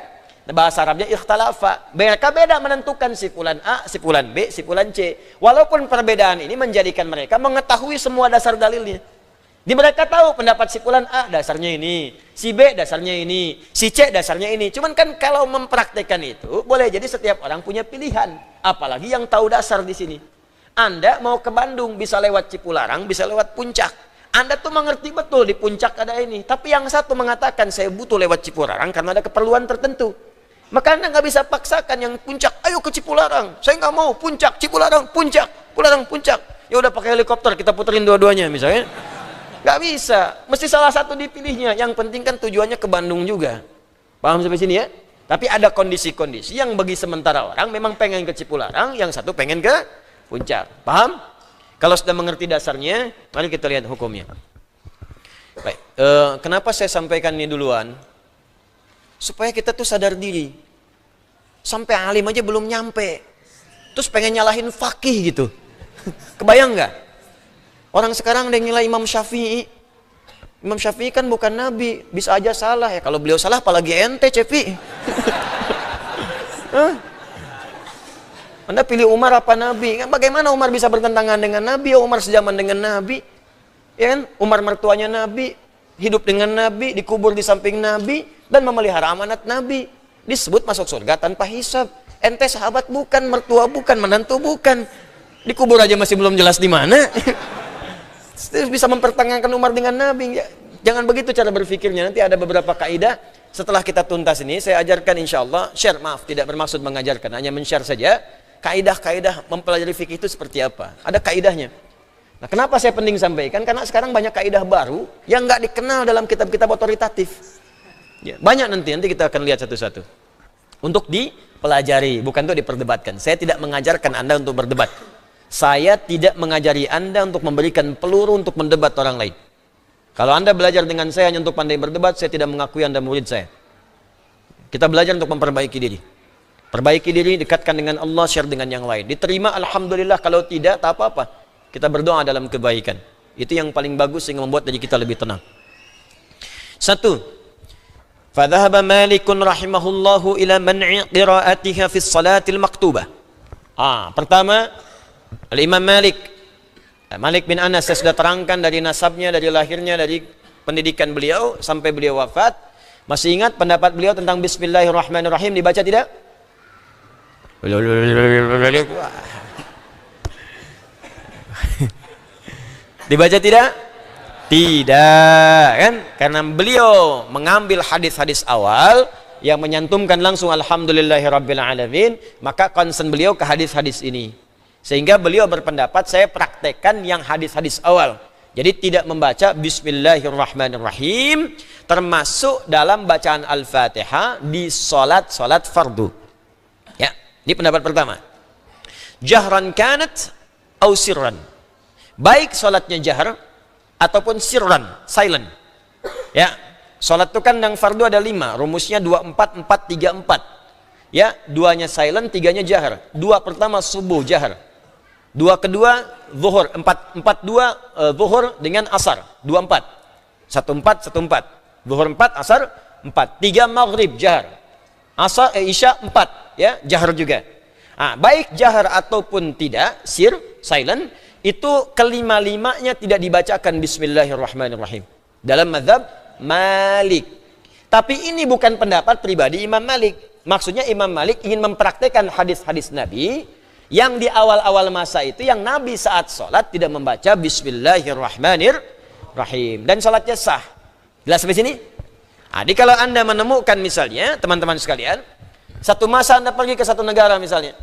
Bahasa Arabnya ikhtalafa. Mereka beda menentukan si fulan A, si fulan B, si fulan C. Walaupun perbedaan ini menjadikan mereka mengetahui semua dasar dalilnya. Di mereka tahu pendapat si fulan A dasarnya ini, si B dasarnya ini, si C dasarnya ini. Cuman kan kalau mempraktekkan itu, boleh jadi setiap orang punya pilihan. Apalagi yang tahu dasar di sini. Anda mau ke Bandung bisa lewat Cipularang, bisa lewat Puncak. Anda tuh mengerti betul di Puncak ada ini. Tapi yang satu mengatakan saya butuh lewat Cipularang karena ada keperluan tertentu. Maka Anda nggak bisa paksakan yang Puncak, ayo ke Cipularang. Saya nggak mau Puncak, Cipularang, Puncak, Pularang, Puncak. Ya udah pakai helikopter kita puterin dua-duanya misalnya. Nggak bisa. Mesti salah satu dipilihnya. Yang penting kan tujuannya ke Bandung juga. Paham sampai sini ya? Tapi ada kondisi-kondisi yang bagi sementara orang memang pengen ke Cipularang, yang satu pengen ke Puncak. Paham? Kalau sudah mengerti dasarnya, mari kita lihat hukumnya. Baik, kenapa saya sampaikan ini duluan? Supaya kita tuh sadar diri. Sampai alim aja belum nyampe. Terus pengen nyalahin fakih gitu. Kebayang nggak? Orang sekarang ada yang nilai Imam Syafi'i. Imam Syafi'i kan bukan Nabi. Bisa aja salah ya. Kalau beliau salah apalagi ente, Cepi. Anda pilih Umar apa Nabi? Bagaimana Umar bisa bertentangan dengan Nabi? Umar sejaman dengan Nabi. Ya kan? Umar mertuanya Nabi, hidup dengan Nabi, dikubur di samping Nabi, dan memelihara amanat Nabi. Disebut masuk surga tanpa hisab. Ente sahabat bukan, mertua bukan, menantu bukan. Dikubur aja masih belum jelas di mana. Bisa mempertentangkan Umar dengan Nabi. Jangan begitu cara berpikirnya. Nanti ada beberapa kaidah. Setelah kita tuntas ini, saya ajarkan insya Allah. Share, maaf, tidak bermaksud mengajarkan, hanya men-share saja. Kaidah-kaidah mempelajari fikih itu seperti apa? Ada kaidahnya. Nah, kenapa saya penting sampaikan? Karena sekarang banyak kaidah baru yang nggak dikenal dalam kitab-kitab otoritatif. Ya, banyak nanti kita akan lihat satu-satu. Untuk dipelajari, bukan untuk diperdebatkan. Saya tidak mengajarkan Anda untuk berdebat. Saya tidak mengajari Anda untuk memberikan peluru untuk mendebat orang lain. Kalau Anda belajar dengan saya hanya untuk pandai berdebat, saya tidak mengakui Anda murid saya. Kita belajar untuk memperbaiki diri. Perbaiki diri, dekatkan dengan Allah, share dengan yang lain. Diterima, alhamdulillah. Kalau tidak, tak apa-apa. Kita berdoa dalam kebaikan. Itu yang paling bagus sehingga membuat diri kita lebih tenang. 1. Fadhahaba Malikun rahimahullahu ila man'i qira'atiha fi salatil maktubah. Pertama, Al-Imam Malik. Malik bin Anas, saya sudah terangkan dari nasabnya, dari lahirnya, dari pendidikan beliau sampai beliau wafat. Masih ingat pendapat beliau tentang Bismillahirrahmanirrahim dibaca tidak? Dibaca tidak? Tidak, kan? Karena beliau mengambil hadis-hadis awal yang menyantumkan langsung alhamdulillahirabbil alamin, maka concern beliau ke hadis-hadis ini. Sehingga beliau berpendapat saya praktekkan yang hadis-hadis awal. Jadi tidak membaca bismillahirrahmanirrahim termasuk dalam bacaan Al-Fatihah di salat fardu. Ya, ini pendapat pertama. Jahran kanat au sirran. Baik salatnya jahar ataupun sirran, silent. Ya, salat itu kan yang fardu ada 5, rumusnya 24-4-3-4. Ya, 2-nya silent, 3-nya jahar. 2 pertama subuh jahar. 2 kedua zuhur, 4-2 zuhur dengan asar, 2-4. 1-4, 1-4. Zuhur 4, asar 4. 3 maghrib jahar. Asar isya 4, ya, jahar juga. Baik jahar ataupun tidak, silent, itu kelima-limanya tidak dibacakan bismillahirrahmanirrahim dalam mazhab Malik. Tapi ini bukan pendapat pribadi Imam Malik. Maksudnya Imam Malik ingin mempraktekkan hadis-hadis Nabi yang di awal-awal masa itu yang Nabi saat sholat tidak membaca bismillahirrahmanirrahim dan sholatnya sah. Jelas sampai sini? Jadi kalau Anda menemukan misalnya teman-teman sekalian, satu masa Anda pergi ke satu negara misalnya,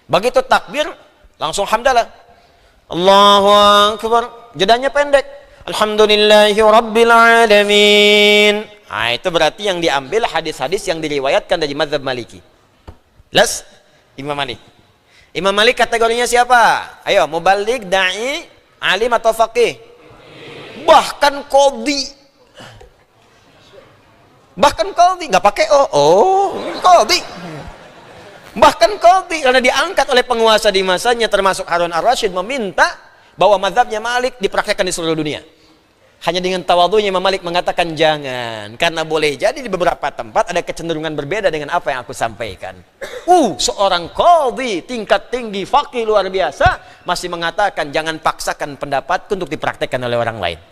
begitu takbir langsung hamdalah, Allahu Akbar, jedanya pendek, alhamdulillahirabbil alamin. Itu berarti yang diambil hadis-hadis yang diriwayatkan dari mazhab Maliki. Jelas? Imam Malik. Imam Malik kategorinya siapa? Ayo, mubaligh, da'i, alim atau faqih? Bahkan qadhi. Bahkan qadhi, enggak pakai qadhi. Bahkan qadhi karena diangkat oleh penguasa di masanya termasuk Harun ar-Rasyid meminta bahwa mazhabnya Malik dipraktekkan di seluruh dunia. Hanya dengan tawadhunya Imam Malik mengatakan jangan, karena boleh jadi di beberapa tempat ada kecenderungan berbeda dengan apa yang aku sampaikan. Seorang qadhi tingkat tinggi, faqih luar biasa masih mengatakan jangan paksakan pendapatku untuk dipraktekkan oleh orang lain.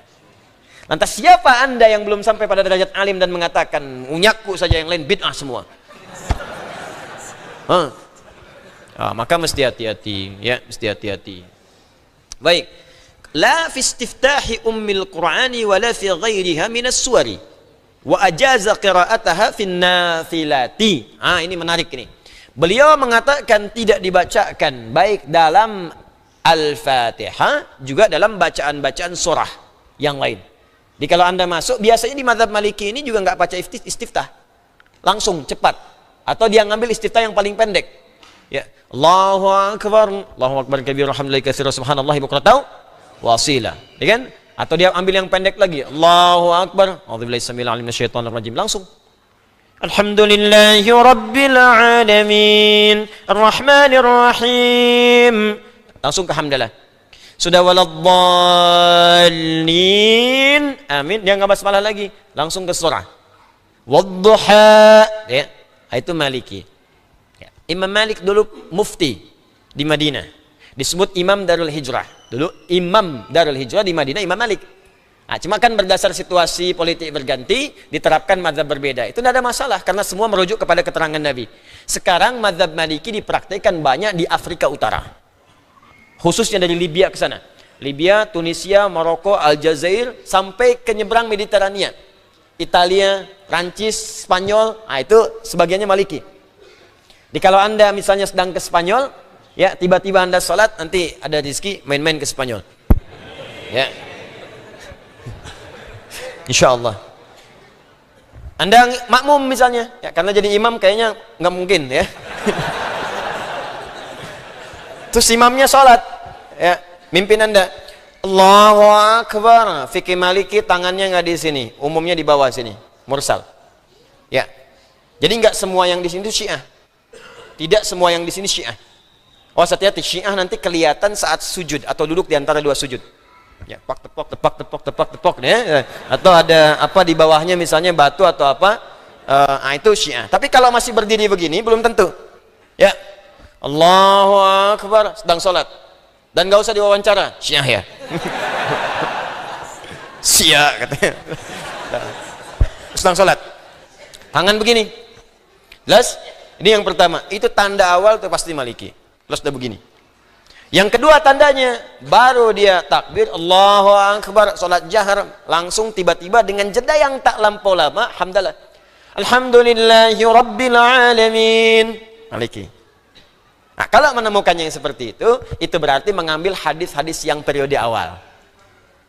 Lantas siapa Anda yang belum sampai pada derajat alim dan mengatakan unyaku saja yang lain bid'ah semua? Maka mesti hati-hati, ya, mesti hati-hati. Baik. La fi istiftahi ummil Qur'ani wa la fi ghairiha minas suwari wa ajaza qira'ataha fin nafilati. Ini menarik ini. Beliau mengatakan tidak dibacakan baik dalam Al-Fatihah juga dalam bacaan-bacaan surah yang lain. Jadi kalau Anda masuk biasanya di mazhab Maliki ini juga enggak baca istiftah. Langsung cepat atau dia ngambil istiftah yang paling pendek. Ya, Allahu akbar kabir alhamdulillahi katsiran subhanallahi bukratan wasilah, ya kan? Atau dia ambil yang pendek lagi, Allahu akbar, a'udzubillahi samil alim minasyaitonir rajim, langsung. Alhamdulillahi rabbil alamin, arrahmanir rahim. Langsung ke hamdalah. Sudah waladdallin, amin. Dia enggak basmalah lagi, langsung ke surah. Wadduha, ya. Itu Maliki. Ya. Imam Malik dulu mufti di Madinah. Disebut Imam Darul Hijrah. Dulu Imam Darul Hijrah di Madinah Imam Malik. Cuma kan berdasar situasi politik berganti diterapkan mazhab berbeda. Itu tidak ada masalah karena semua merujuk kepada keterangan Nabi. Sekarang mazhab Maliki dipraktikkan banyak di Afrika Utara. Khususnya dari Libya ke sana. Libya, Tunisia, Maroko, Aljazair sampai ke nyebrang Mediterania. Italia, Prancis, Spanyol, itu sebagiannya Maliki. Jadi kalau Anda misalnya sedang ke Spanyol, ya tiba-tiba Anda sholat, nanti ada rezeki main-main ke Spanyol. Ya. Insya Allah. Anda makmum misalnya, ya, karena jadi imam kayaknya nggak mungkin ya. Terus imamnya sholat, ya, mimpin Anda. Allahu Akbar. Fikih Maliki tangannya nggak di sini, umumnya di bawah sini, mursal. Ya. Jadi nggak semua yang di sini itu Syiah. Tidak semua yang di sini Syiah. Hati-hati, Syiah nanti kelihatan saat sujud atau duduk di antara dua sujud. Ya, tepok ya. Atau ada apa di bawahnya misalnya batu atau apa, itu Syiah. Tapi kalau masih berdiri begini belum tentu. Ya, Allahu Akbar sedang sholat dan nggak usah diwawancara, Syiah ya. Syiah katanya. Sedang sholat, tangan begini. Jelas? Ini yang pertama. Itu tanda awal tuh pasti Maliki. Terus udah begini. Yang kedua tandanya, baru dia takbir, Allahu Akbar, sholat jahar, langsung tiba-tiba dengan jeda yang tak lampau lama, hamdalah. Alhamdulillahi Rabbil Alamin. Maliki. Nah, kalau menemukannya yang seperti itu berarti mengambil hadis-hadis yang periode awal.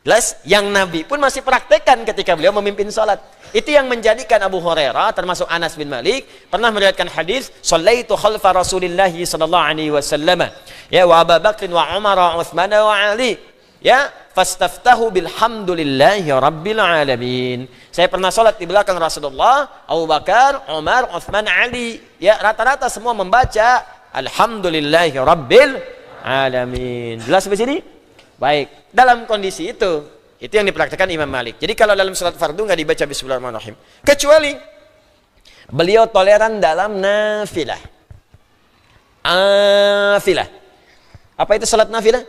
Jelas, yang Nabi pun masih praktekkan ketika beliau memimpin sholat. Itu yang menjadikan Abu Hurairah, termasuk Anas bin Malik, pernah meriwayatkan hadis, "Shallaitu khalfa Rasulillahi sallallahu alaihi wasallam, ya wa Abu Bakr wa Umar wa Utsman wa Ali, ya fastaftahu bilhamdulillahi rabbil alamin." Saya pernah sholat di belakang Rasulullah, Abu Bakar, Umar, Utsman, Ali, ya rata-rata semua membaca alhamdulillahi rabbil alamin. Jelas sampai sini? Baik, dalam kondisi itu yang dipraktikkan Imam Malik. Jadi kalau dalam salat fardu nggak dibaca bismillahirrahmanirrahim, kecuali beliau toleran dalam nafilah. Nafilah. Apa itu salat nafilah?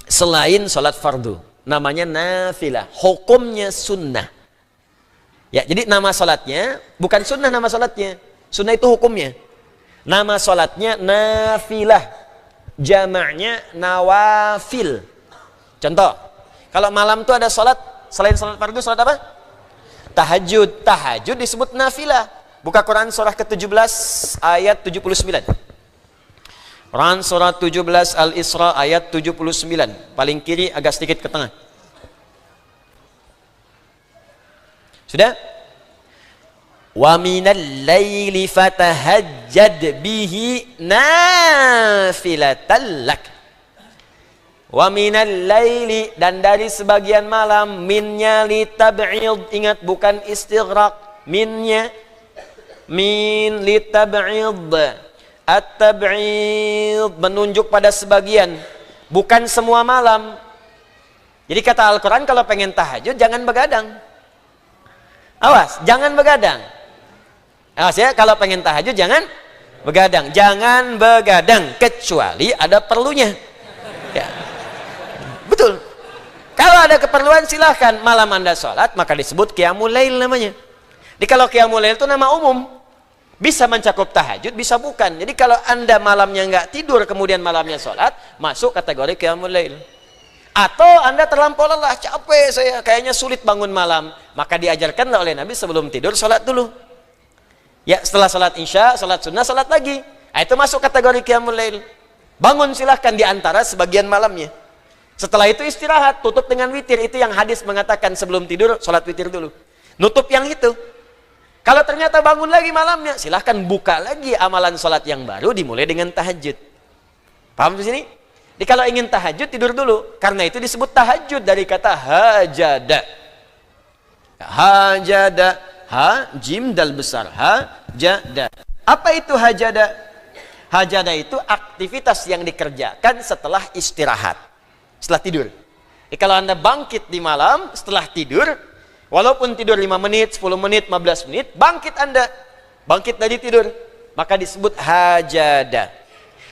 Selain salat fardu, namanya nafilah. Hukumnya sunnah. Ya, jadi nama salatnya bukan sunnah, nama salatnya. Sunnah itu hukumnya. Nama salatnya nafilah. Jamaknya nawafil. Contoh, kalau malam itu ada salat selain salat fardu, salat apa? Tahajud. Tahajud disebut nafilah. Buka Quran surah ke-17 ayat 79. Quran surah 17 Al-Isra ayat 79. Paling kiri agak sedikit ke tengah. Sudah? Wa minal laili fatahajjad bihi nafilatan lak. Wa minal laili, dan dari sebagian malam, minnya li tab'id, ingat bukan istighraq, minnya min li tab'id. At-tab'id menunjuk pada sebagian, bukan semua malam. Jadi kata Al-Quran, kalau pengen tahajud jangan begadang. Awas, jangan begadang. Awas ya, kalau pengen tahajud jangan begadang. Jangan begadang kecuali ada perlunya. Ya. Betul. Kalau ada keperluan silahkan. Malam Anda sholat maka disebut qiyamul lail namanya. Jadi kalau qiyamul lail itu nama umum. Bisa mencakup tahajud, bisa bukan. Jadi kalau Anda malamnya nggak tidur kemudian malamnya sholat, masuk kategori qiyamul lail. Atau Anda terlampau lelah, capek saya, kayaknya sulit bangun malam, maka diajarkanlah oleh Nabi sebelum tidur sholat dulu. Ya, setelah sholat isya, sholat sunnah, sholat lagi. Nah, itu masuk kategori qiyamul lail. Bangun silahkan di antara sebagian malamnya. Setelah itu istirahat, tutup dengan witir. Itu yang hadis mengatakan sebelum tidur sholat witir dulu. Nutup yang itu. Kalau ternyata bangun lagi malamnya, silahkan buka lagi amalan sholat yang baru, dimulai dengan tahajud. Paham di sini? Jadi kalau ingin tahajud tidur dulu. Karena itu disebut tahajud dari kata hajada. Hajada. Ha, jim dal besar, hajada. Apa itu hajada? Hajada itu aktivitas yang dikerjakan setelah istirahat, setelah tidur. Jadi kalau Anda bangkit di malam setelah tidur, walaupun tidur 5 menit, 10 menit, 15 menit, bangkit Anda, bangkit dari tidur, maka disebut hajada.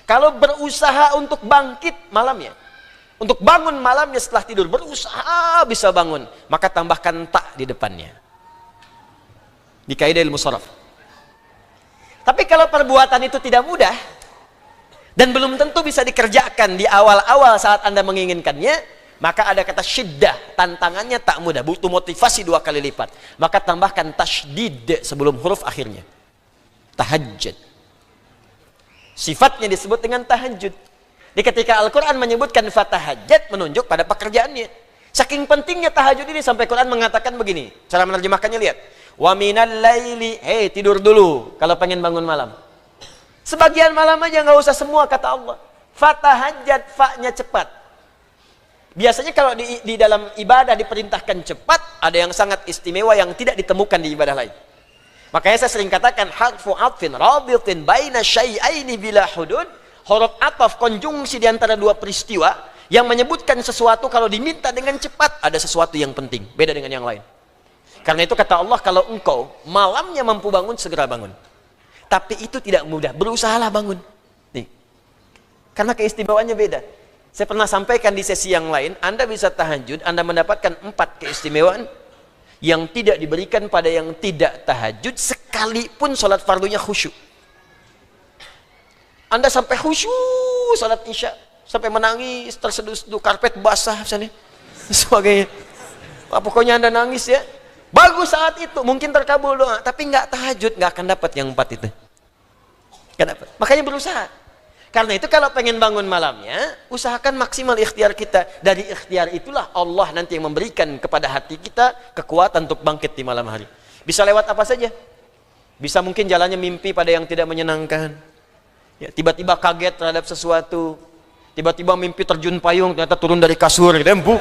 Kalau berusaha untuk bangkit malamnya, untuk bangun malamnya setelah tidur, berusaha bisa bangun, maka tambahkan ta di depannya. Di kaidah ilmu sharaf. Tapi kalau perbuatan itu tidak mudah dan belum tentu bisa dikerjakan di awal-awal saat Anda menginginkannya, maka ada kata syiddah, tantangannya tak mudah, butuh motivasi 2 kali lipat. Maka tambahkan tasydid sebelum huruf akhirnya. Tahajjud. Sifatnya disebut dengan tahajud. Di ketika Al-Quran menyebutkan fatahajjad, menunjuk pada pekerjaannya. Saking pentingnya tahajud ini sampai Quran mengatakan begini. Cara menerjemahkannya lihat. Wa minal laili, tidur dulu kalau pengen bangun malam. Sebagian malam aja, nggak usah semua, kata Allah. Fatahajjad, fa-nya cepat. Biasanya kalau di dalam ibadah diperintahkan cepat, ada yang sangat istimewa yang tidak ditemukan di ibadah lain. Makanya saya sering katakan harfu atfin rabitin baina syai'aini bila hudud. Huruf ataf, konjungsi di antara 2 peristiwa yang menyebutkan sesuatu kalau diminta dengan cepat, ada sesuatu yang penting, beda dengan yang lain. Karena itu kata Allah, kalau engkau malamnya mampu bangun, segera bangun. Tapi itu tidak mudah, berusahalah bangun. Nih. Karena keistimewaannya beda. Saya pernah sampaikan di sesi yang lain, Anda bisa tahajud, Anda mendapatkan 4 keistimewaan yang tidak diberikan pada yang tidak tahajud, sekalipun sholat fardunya khusyuk. Anda sampai khusyuk salat isya sampai menangis, terseduh-seduh, karpet basah misalnya, sebagainya. Pokoknya Anda nangis ya. Bagus saat itu, mungkin terkabul doa, tapi nggak tahajud, nggak akan dapat yang 4 itu. Nggak dapat. Makanya berusaha. Karena itu kalau pengen bangun malamnya, usahakan maksimal ikhtiar kita. Dari ikhtiar itulah Allah nanti yang memberikan kepada hati kita kekuatan untuk bangkit di malam hari. Bisa lewat apa saja. Bisa mungkin jalannya mimpi pada yang tidak menyenangkan. Ya, tiba-tiba kaget terhadap sesuatu. Tiba-tiba mimpi terjun payung, ternyata turun dari kasur, gitu, empuk.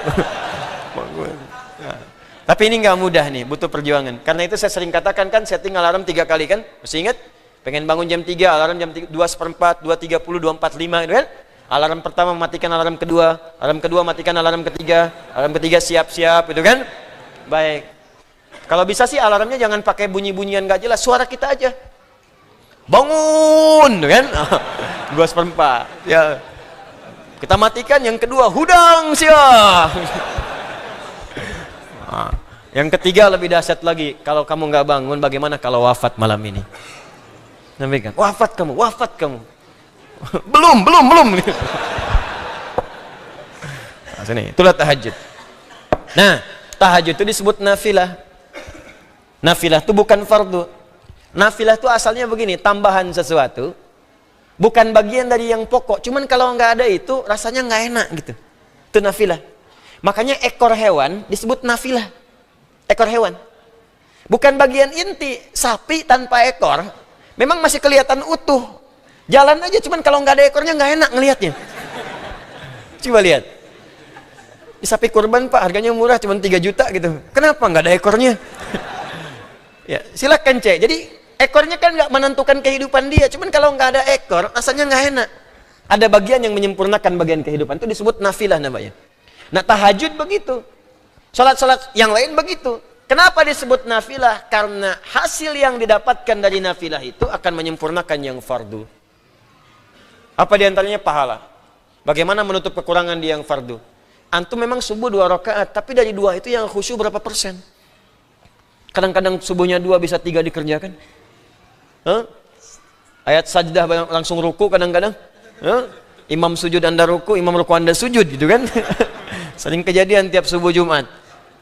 Tapi ini nggak mudah nih, butuh perjuangan. Karena itu saya sering katakan kan, setting alarm 3 kali kan, masih ingat? Pengen bangun jam 3, alarm jam 2:04, 2:30, 2:45 gitu kan? Alarm pertama matikan alarm kedua matikan alarm ketiga siap-siap gitu kan? Baik. Kalau bisa sih alarmnya jangan pakai bunyi-bunyian gak jelas, suara kita aja. Bangun kan? 2:04. Ya. Kita matikan yang kedua, hudang siap. Yang ketiga lebih dahsyat lagi, kalau kamu nggak bangun bagaimana kalau wafat malam ini? Nampakkan, wafat kamu. belum. Nah, sini, itulah tahajud. Nah, tahajud itu disebut nafilah. Nafilah itu bukan fardu. Nafilah itu asalnya begini, tambahan sesuatu, bukan bagian dari yang pokok. Cuman kalau nggak ada itu, rasanya nggak enak gitu. Itu nafilah. Makanya ekor hewan disebut nafilah. Ekor hewan. Bukan bagian inti. Sapi tanpa ekor memang masih kelihatan utuh. Jalan aja, cuman kalau nggak ada ekornya nggak enak ngelihatnya. Coba lihat. Di sapi kurban Pak, harganya murah, cuman 3 juta gitu. Kenapa nggak ada ekornya? Ya, silakan cek. Jadi ekornya kan nggak menentukan kehidupan dia. Cuman kalau nggak ada ekor, rasanya nggak enak. Ada bagian yang menyempurnakan bagian kehidupan. Itu disebut nafilah namanya. Nah, tahajud begitu. Salat-salat yang lain begitu. Kenapa disebut nafilah? Karena hasil yang didapatkan dari nafilah itu akan menyempurnakan yang fardu. Apa diantaranya? Pahala. Bagaimana menutup kekurangan di yang fardu? Antum memang subuh 2 rakaat, tapi dari 2 itu yang khusyuk berapa persen? Kadang-kadang subuhnya 2 bisa 3 dikerjakan. Ayat sajdah langsung ruku kadang-kadang. Imam sujud Anda ruku, imam ruku Anda sujud gitu kan. Sering kejadian tiap subuh Jumat.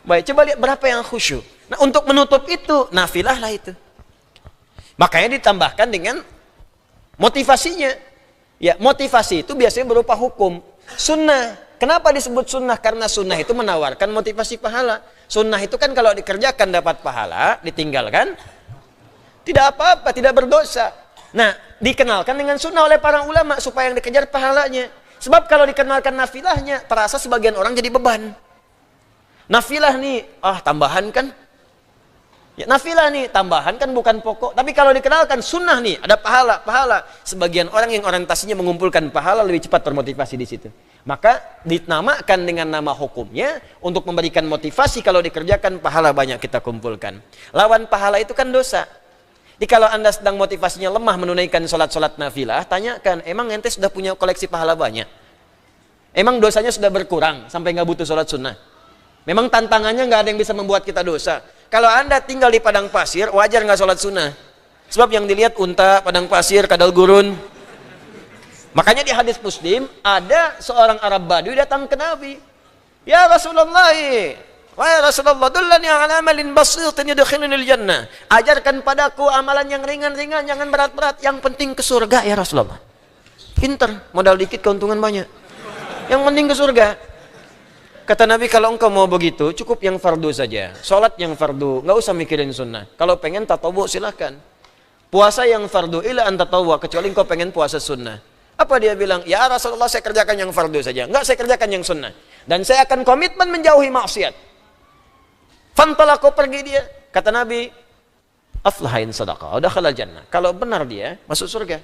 Baik, coba lihat berapa yang khusyuk. Nah, untuk menutup itu, nafilah lah itu. Makanya ditambahkan dengan motivasinya. Ya, motivasi itu biasanya berupa hukum. Sunnah. Kenapa disebut sunnah? Karena sunnah itu menawarkan motivasi pahala. Sunnah itu kan kalau dikerjakan dapat pahala, ditinggalkan tidak apa-apa, tidak berdosa. Nah, dikenalkan dengan sunnah oleh para ulama supaya yang dikejar pahalanya. Sebab kalau dikenalkan nafilahnya, terasa sebagian orang jadi beban. Nafilah nih, tambahan kan? Ya, nafilah nih, tambahan kan bukan pokok. Tapi kalau dikenalkan sunnah nih, ada pahala. Sebagian orang yang orientasinya mengumpulkan pahala lebih cepat termotivasi di situ. Maka dinamakan dengan nama hukumnya untuk memberikan motivasi kalau dikerjakan pahala banyak kita kumpulkan. Lawan pahala itu kan dosa. Jadi kalau Anda sedang motivasinya lemah menunaikan sholat-sholat nafilah, tanyakan, emang ente sudah punya koleksi pahala banyak? Emang dosanya sudah berkurang sampai nggak butuh sholat sunnah? Memang tantangannya nggak ada yang bisa membuat kita dosa. Kalau Anda tinggal di padang pasir, wajar nggak sholat sunnah? Sebab yang dilihat unta, padang pasir, kadal gurun. Makanya di hadis Muslim, ada seorang Arab Badui datang ke Nabi. Ya Rasulullah, wahai Rasulullah, dullani ala amalin basitin yudkhilunil jannah. Ajarkan padaku amalan yang ringan-ringan, jangan berat-berat, yang penting ke surga ya Rasulullah. Pinter, modal dikit keuntungan banyak. Yang penting ke surga. Kata Nabi, kalau engkau mau begitu, cukup yang fardu saja. Sholat yang fardu, nggak usah mikirin sunnah. Kalau pengen tatawu silahkan. Puasa yang fardu, ila antatawu, kecuali engkau pengen puasa sunnah. Apa dia bilang? Ya Rasulullah, saya kerjakan yang fardu saja. Enggak, saya kerjakan yang sunnah. Dan saya akan komitmen menjauhi maksiat. Fantalaku pergi dia. Kata Nabi, aflahain sadaqah, dakhala jannah. Kalau benar dia, masuk surga.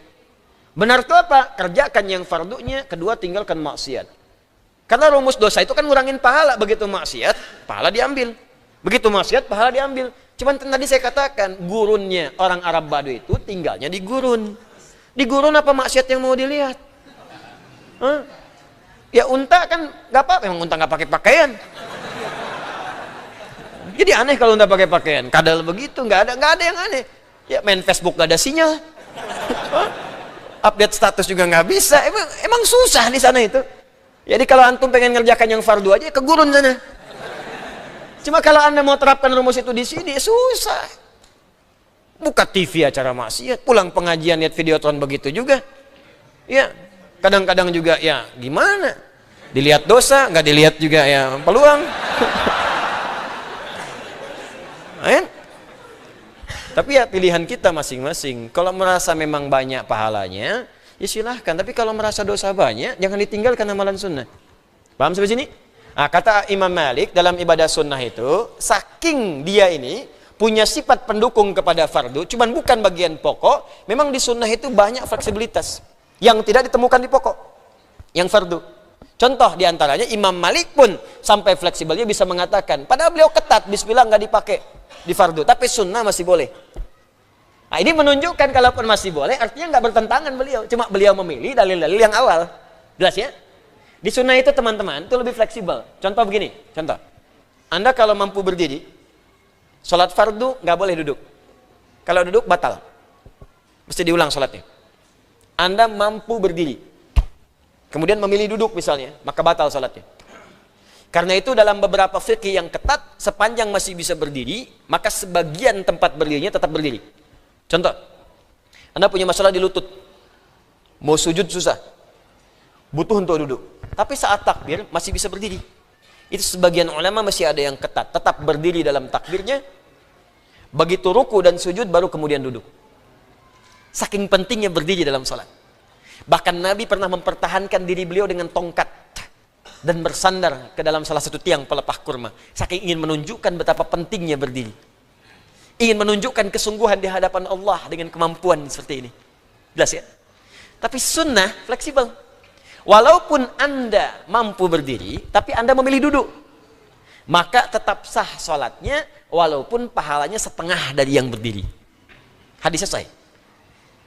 Benar itu apa? Kerjakan yang fardunya, kedua tinggalkan maksiat. Karena rumus dosa itu kan ngurangin pahala. Begitu maksiat, pahala diambil. Begitu maksiat, pahala diambil. Cuman tadi saya katakan, gurunnya orang Arab Badui itu tinggalnya di gurun. Di gurun apa maksiat yang mau dilihat? Ya unta kan nggak apa-apa, memang unta nggak pakai pakaian. Jadi aneh kalau unta pakai pakaian. Kadal begitu, nggak ada yang aneh. Ya main Facebook nggak ada sinyal. update status juga nggak bisa. Emang susah di sana itu. Jadi kalau antum pengen ngerjakan yang fardu aja ke gurun sana. Cuma kalau anda mau terapkan rumus itu di sini susah. Buka TV acara maksiat, pulang pengajian lihat videotron begitu juga. Ya, kadang-kadang juga ya gimana? Dilihat dosa, nggak dilihat juga ya peluang. Ayan. Tapi ya pilihan kita masing-masing. Kalau merasa memang banyak pahalanya, ya silahkan. Tapi kalau merasa dosa banyak, jangan ditinggalkan amalan sunnah. Paham sampai sini? Nah, kata Imam Malik dalam ibadah sunnah itu, saking dia ini punya sifat pendukung kepada fardu, cuman bukan bagian pokok, memang di sunnah itu banyak fleksibilitas yang tidak ditemukan di pokok, yang fardu. Contoh diantaranya Imam Malik pun sampai fleksibelnya bisa mengatakan, padahal beliau ketat, bismillah nggak dipakai di fardu, tapi sunnah masih boleh. Nah, ini menunjukkan kalaupun masih boleh, artinya nggak bertentangan beliau, cuma beliau memilih dalil-dalil yang awal. Jelas ya? Di sunnah itu teman-teman, itu lebih fleksibel. Contoh begini, contoh. Anda kalau mampu berdiri, sholat fardu nggak boleh duduk. Kalau duduk batal. Mesti diulang sholatnya. Anda mampu berdiri, kemudian memilih duduk misalnya, maka batal sholatnya. Karena itu dalam beberapa fikih yang ketat, sepanjang masih bisa berdiri, maka sebagian tempat berdirinya tetap berdiri. Contoh, Anda punya masalah di lutut, mau sujud susah, butuh untuk duduk. Tapi saat takbir masih bisa berdiri. Itu sebagian ulama masih ada yang ketat, tetap berdiri dalam takbirnya. Begitu ruku dan sujud baru kemudian duduk. Saking pentingnya berdiri dalam salat. Bahkan Nabi pernah mempertahankan diri beliau dengan tongkat dan bersandar ke dalam salah satu tiang pelepah kurma. Saking ingin menunjukkan betapa pentingnya berdiri. Ingin menunjukkan kesungguhan di hadapan Allah dengan kemampuan seperti ini. Jelas ya? Tapi sunnah fleksibel. Walaupun Anda mampu berdiri, tapi Anda memilih duduk, maka tetap sah sholatnya, walaupun pahalanya setengah dari yang berdiri. Hadis selesai.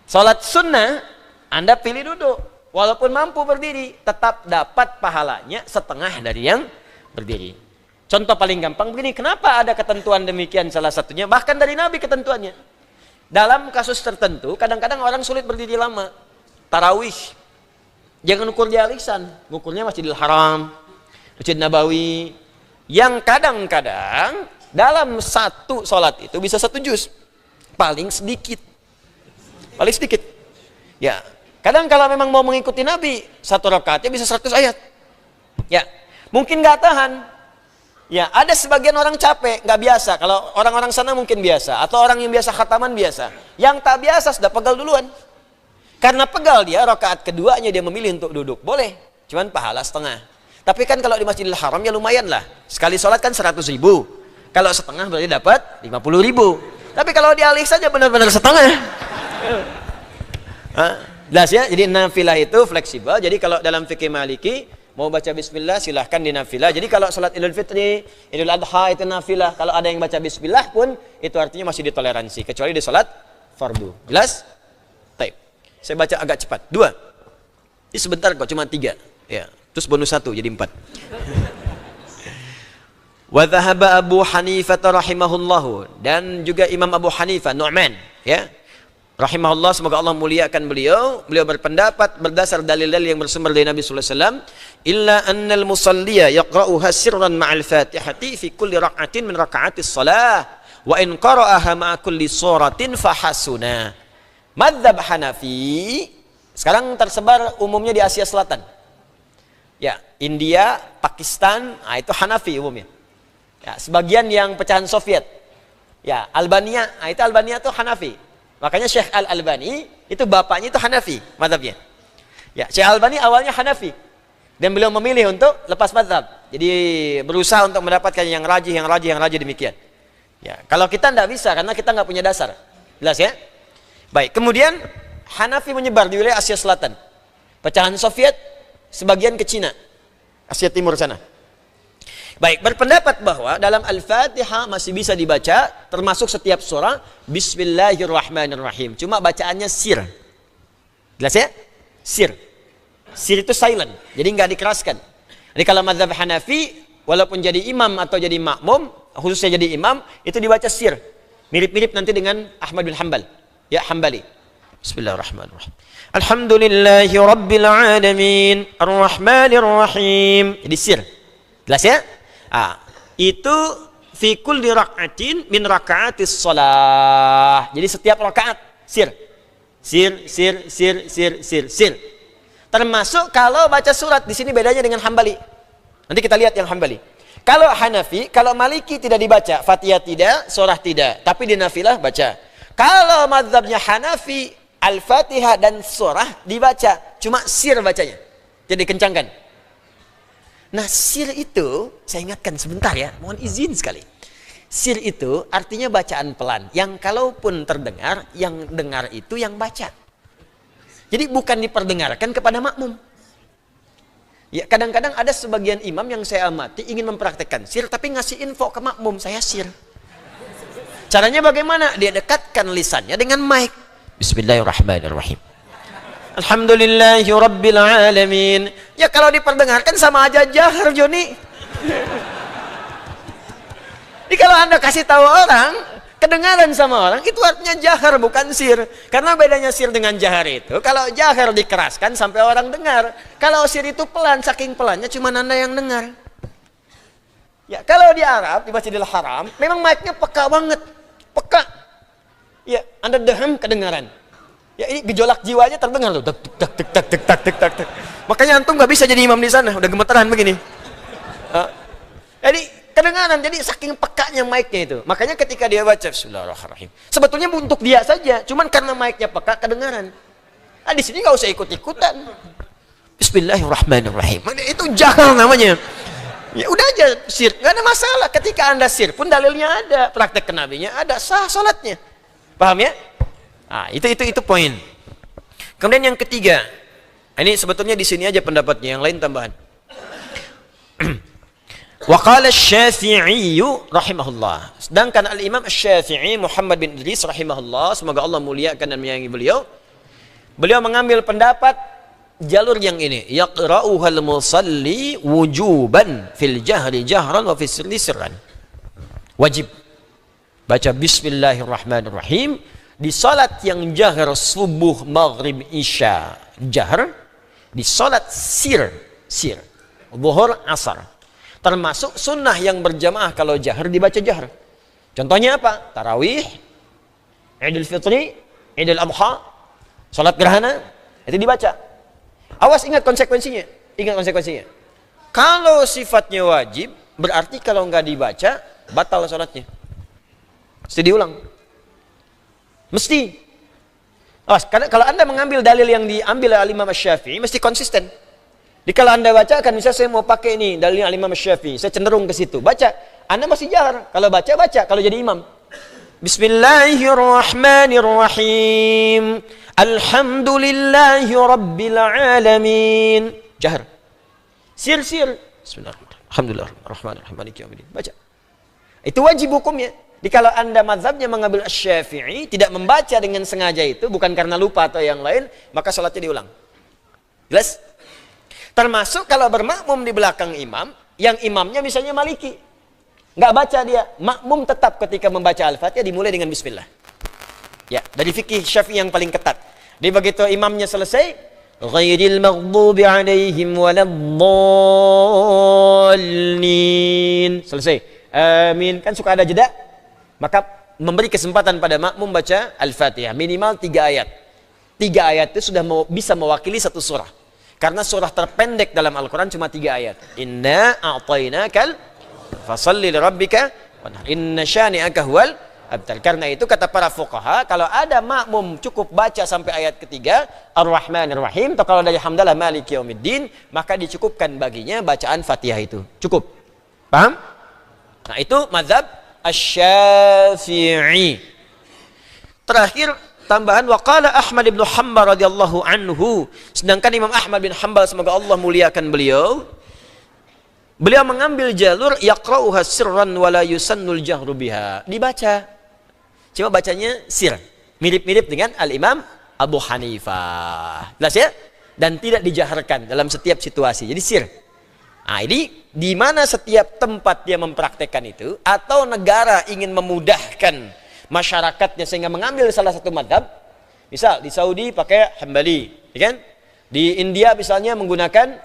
Sholat sunnah, Anda pilih duduk, walaupun mampu berdiri, tetap dapat pahalanya setengah dari yang berdiri. Contoh paling gampang begini, kenapa ada ketentuan demikian salah satunya, bahkan dari Nabi ketentuannya. Dalam kasus tertentu, kadang-kadang orang sulit berdiri lama. Tarawih. Jangan ukur di alisan, ukurnya Masjidil Haram, Masjid Nabawi, yang kadang-kadang dalam satu sholat itu bisa 1 juz, paling sedikit, ya. Kadang kalau memang mau mengikuti Nabi, 1 rakaatnya bisa 100 ayat, ya. Mungkin nggak tahan, ya. Ada sebagian orang capek, nggak biasa. Kalau orang-orang sana mungkin biasa, atau orang yang biasa khataman biasa, yang tak biasa sudah pegal duluan. Karena pegal dia, rakaat keduanya dia memilih untuk duduk. Boleh, cuman pahala setengah. Tapi kan kalau di Masjidil Haram ya lumayan lah. Sekali sholat kan 100.000. Kalau setengah berarti dapat 50.000. Tapi kalau dialih saja benar-benar setengah. Jelas ya? Jadi nafilah itu fleksibel. Jadi kalau dalam fikih Maliki, mau baca bismillah silahkan di nafilah. Jadi kalau sholat Idul Fitri, Idul Adha itu nafilah. Kalau ada yang baca bismillah pun, itu artinya masih ditoleransi. Kecuali di sholat fardu. Jelas? Saya baca agak cepat. 2. Ini sebentar kok, cuma 3. Ya. Terus bonus 1 jadi 4. Wa dhahaba Abu Hanifah rahimahullahu, dan juga Imam Abu Hanifah Nu'man, ya. Rahimahullah, semoga Allah muliakan beliau. Beliau berpendapat berdasar dalil-dalil yang bersumber dari Nabi sallallahu alaihi wasallam, illa annal musalliya yaqra'uha sirran ma'al Fatihati fi kulli rak'atin min raka'atis shalah wa in qara'aha ma'a kulli suratin fahasuna. Madzhab Hanafi sekarang tersebar umumnya di Asia Selatan. Ya, India, Pakistan, itu Hanafi umumnya. Ya, sebagian yang pecahan Soviet. Ya, Albania, itu Albania itu Hanafi. Makanya Syekh Al-Albani itu bapaknya itu Hanafi madzhabnya. Ya, Syekh Albani awalnya Hanafi. Dan beliau memilih untuk lepas madzhab. Jadi berusaha untuk mendapatkan yang rajih demikian. Ya, kalau kita tidak bisa karena kita nggak punya dasar. Jelas ya? Baik, kemudian Hanafi menyebar di wilayah Asia Selatan. Pecahan Soviet, sebagian ke Cina, Asia Timur sana. Baik, berpendapat bahwa dalam Al-Fatihah masih bisa dibaca, termasuk setiap surah, Bismillahirrahmanirrahim. Cuma bacaannya sir. Jelas ya? Sir. Sir itu silent, jadi nggak dikeraskan. Jadi kalau mazhab Hanafi, walaupun jadi imam atau jadi makmum, khususnya jadi imam, itu dibaca sir. Mirip-mirip nanti dengan Ahmad bin Hanbal. Ya, Hambali. Bismillahirrahmanirrahim. Alhamdulillahi rabbil alamin, arrahmanir rahim. Jadi sir. Jelas ya? Itu fi kulli rak'atin min raka'atis shalah. Jadi setiap rakaat sir. Sir. Termasuk kalau baca surat, di sini bedanya dengan Hambali. Nanti kita lihat yang Hambali. Kalau Hanafi, kalau Maliki tidak dibaca, Fatihah tidak, surah tidak, tapi di nafilah baca. Kalau mazhabnya Hanafi, Al-Fatihah dan surah dibaca, cuma sir bacanya. Jadi kencangkan. Nah, sir itu, saya ingatkan sebentar ya, mohon izin sekali. Sir itu artinya bacaan pelan, yang kalaupun terdengar, yang dengar itu yang baca. Jadi bukan diperdengarkan kepada makmum. Ya, kadang-kadang ada sebagian imam yang saya amati ingin mempraktekkan sir, tapi ngasih info ke makmum, saya sir. Caranya bagaimana? Dia dekatkan lisannya dengan mic. Bismillahirrahmanirrahim. Alhamdulillahi rabbil alamin. Ya kalau diperdengarkan sama aja jahar, Joni. Jadi kalau Anda kasih tahu orang, kedengaran sama orang, itu artinya jahar bukan sir. Karena bedanya sir dengan jahar itu, kalau jahar dikeraskan sampai orang dengar. Kalau sir itu pelan, saking pelannya cuma Anda yang dengar. Ya, kalau di Arab, di Masjidil Haram, memang mic-nya peka banget. Peka. Ya, Anda daham kedengaran. Ya, ini gejolak jiwanya terdengar loh. Tak. Makanya antum nggak bisa jadi imam di sana, udah gemeteran begini. Jadi kedengaran, jadi saking pekanya mic-nya itu. Makanya ketika dia baca Bismillahirrahmanirrahim, sebetulnya untuk dia saja, cuman karena mic-nya peka kedengaran. Nah, di sini nggak usah ikut-ikutan. Bismillahirrahmanirrahim. Itu jahar namanya. Ya udah aja sir, nggak ada masalah. Ketika Anda sir pun dalilnya ada, praktek kenabinya ada, sah salatnya. Paham ya? Itu poin. Kemudian yang ketiga, ini sebetulnya di sini aja pendapatnya, yang lain tambahan. Wa qala Asy-Syafi'i rahimahullah. Sedangkan Al-Imam Asy-Syafi'i Muhammad bin Idris rahimahullah, semoga Allah muliakan dan menyayangi beliau. Beliau mengambil pendapat jalur yang ini, yaqra'uhal musalli wujuban fil jahri jahran wa fis sirri sirran. Wajib baca Bismillahirrahmanirrahim di salat yang jahar subuh, maghrib, isya jahar, di salat sir zuhur, asar. Termasuk sunnah yang berjamaah kalau jahar dibaca jahar. Contohnya apa? Tarawih, Idul Fitri, Idul Adha, salat gerhana, itu dibaca. Awas, ingat konsekuensinya. Kalau sifatnya wajib, berarti kalau nggak dibaca batal salatnya. Mesti diulang. Mesti. Awas, karena kalau Anda mengambil dalil yang diambil oleh Imam Asy-Syafi'i, mesti konsisten. Jadi kalau Anda bacakan, misalnya saya mau pakai ini dalilnya Imam Asy-Syafi'i, saya cenderung ke situ. Baca. Anda masih jahar. Kalau baca kalau jadi imam. Bismillahirrahmanirrahim. Alhamdulillahi rabbil alamin. Jahar. Sir. Bismillahirrahmanirrahim. Alhamdulillahirrahmanirrahim. Maliki yaumiddin. Baca. Itu wajib hukumnya. Jadi kalau Anda mazhabnya mengambil Asy-Syafi'i, tidak membaca dengan sengaja itu, bukan karena lupa atau yang lain, maka sholatnya diulang. Jelas? Termasuk kalau bermakmum di belakang imam, yang imamnya misalnya Maliki. Nggak baca dia, makmum tetap ketika membaca Al-Fatihah dimulai dengan Bismillah. Ya, dari fikih Syafi'i yang paling ketat. Jadi begitu imamnya selesai, ghairil maghdubi alaihim waladdallin. Selesai. Amin. Kan suka ada jeda. Maka memberi kesempatan pada makmum baca Al-Fatihah minimal 3 ayat. 3 ayat itu sudah bisa mewakili satu surah. Karena surah terpendek dalam Al-Quran cuma 3 ayat. Inna a'tainakal fasalli lirabbika wanhar. Inna syani'aka huwal abtar. Karena itu kata para fuqaha, kalau ada makmum cukup baca sampai ayat ketiga, Ar-Rahmanir-Rahim, atau kalau dari Hamdalah Maliki Yaumiddin, maka dicukupkan baginya bacaan Fatihah itu. Cukup. Paham? Nah, itu mazhab Asy-Syafi'i. Terakhir tambahan, waqala Ahmad bin Hanbal radhiyallahu anhu. Sedangkan Imam Ahmad bin Hanbal, semoga Allah muliakan beliau, beliau mengambil jalur yaqra'uha sirran wa la yusannul jahru biha. Dibaca. Cuma bacanya sir. Mirip-mirip dengan Al-Imam Abu Hanifah. Jelas ya? Dan tidak dijaharkan dalam setiap situasi. Jadi sir. Nah, ini di mana setiap tempat dia mempraktekkan itu, atau negara ingin memudahkan masyarakatnya sehingga mengambil salah satu madhab, Misal di Saudi pakai Hambali, ya kan? Di India misalnya menggunakan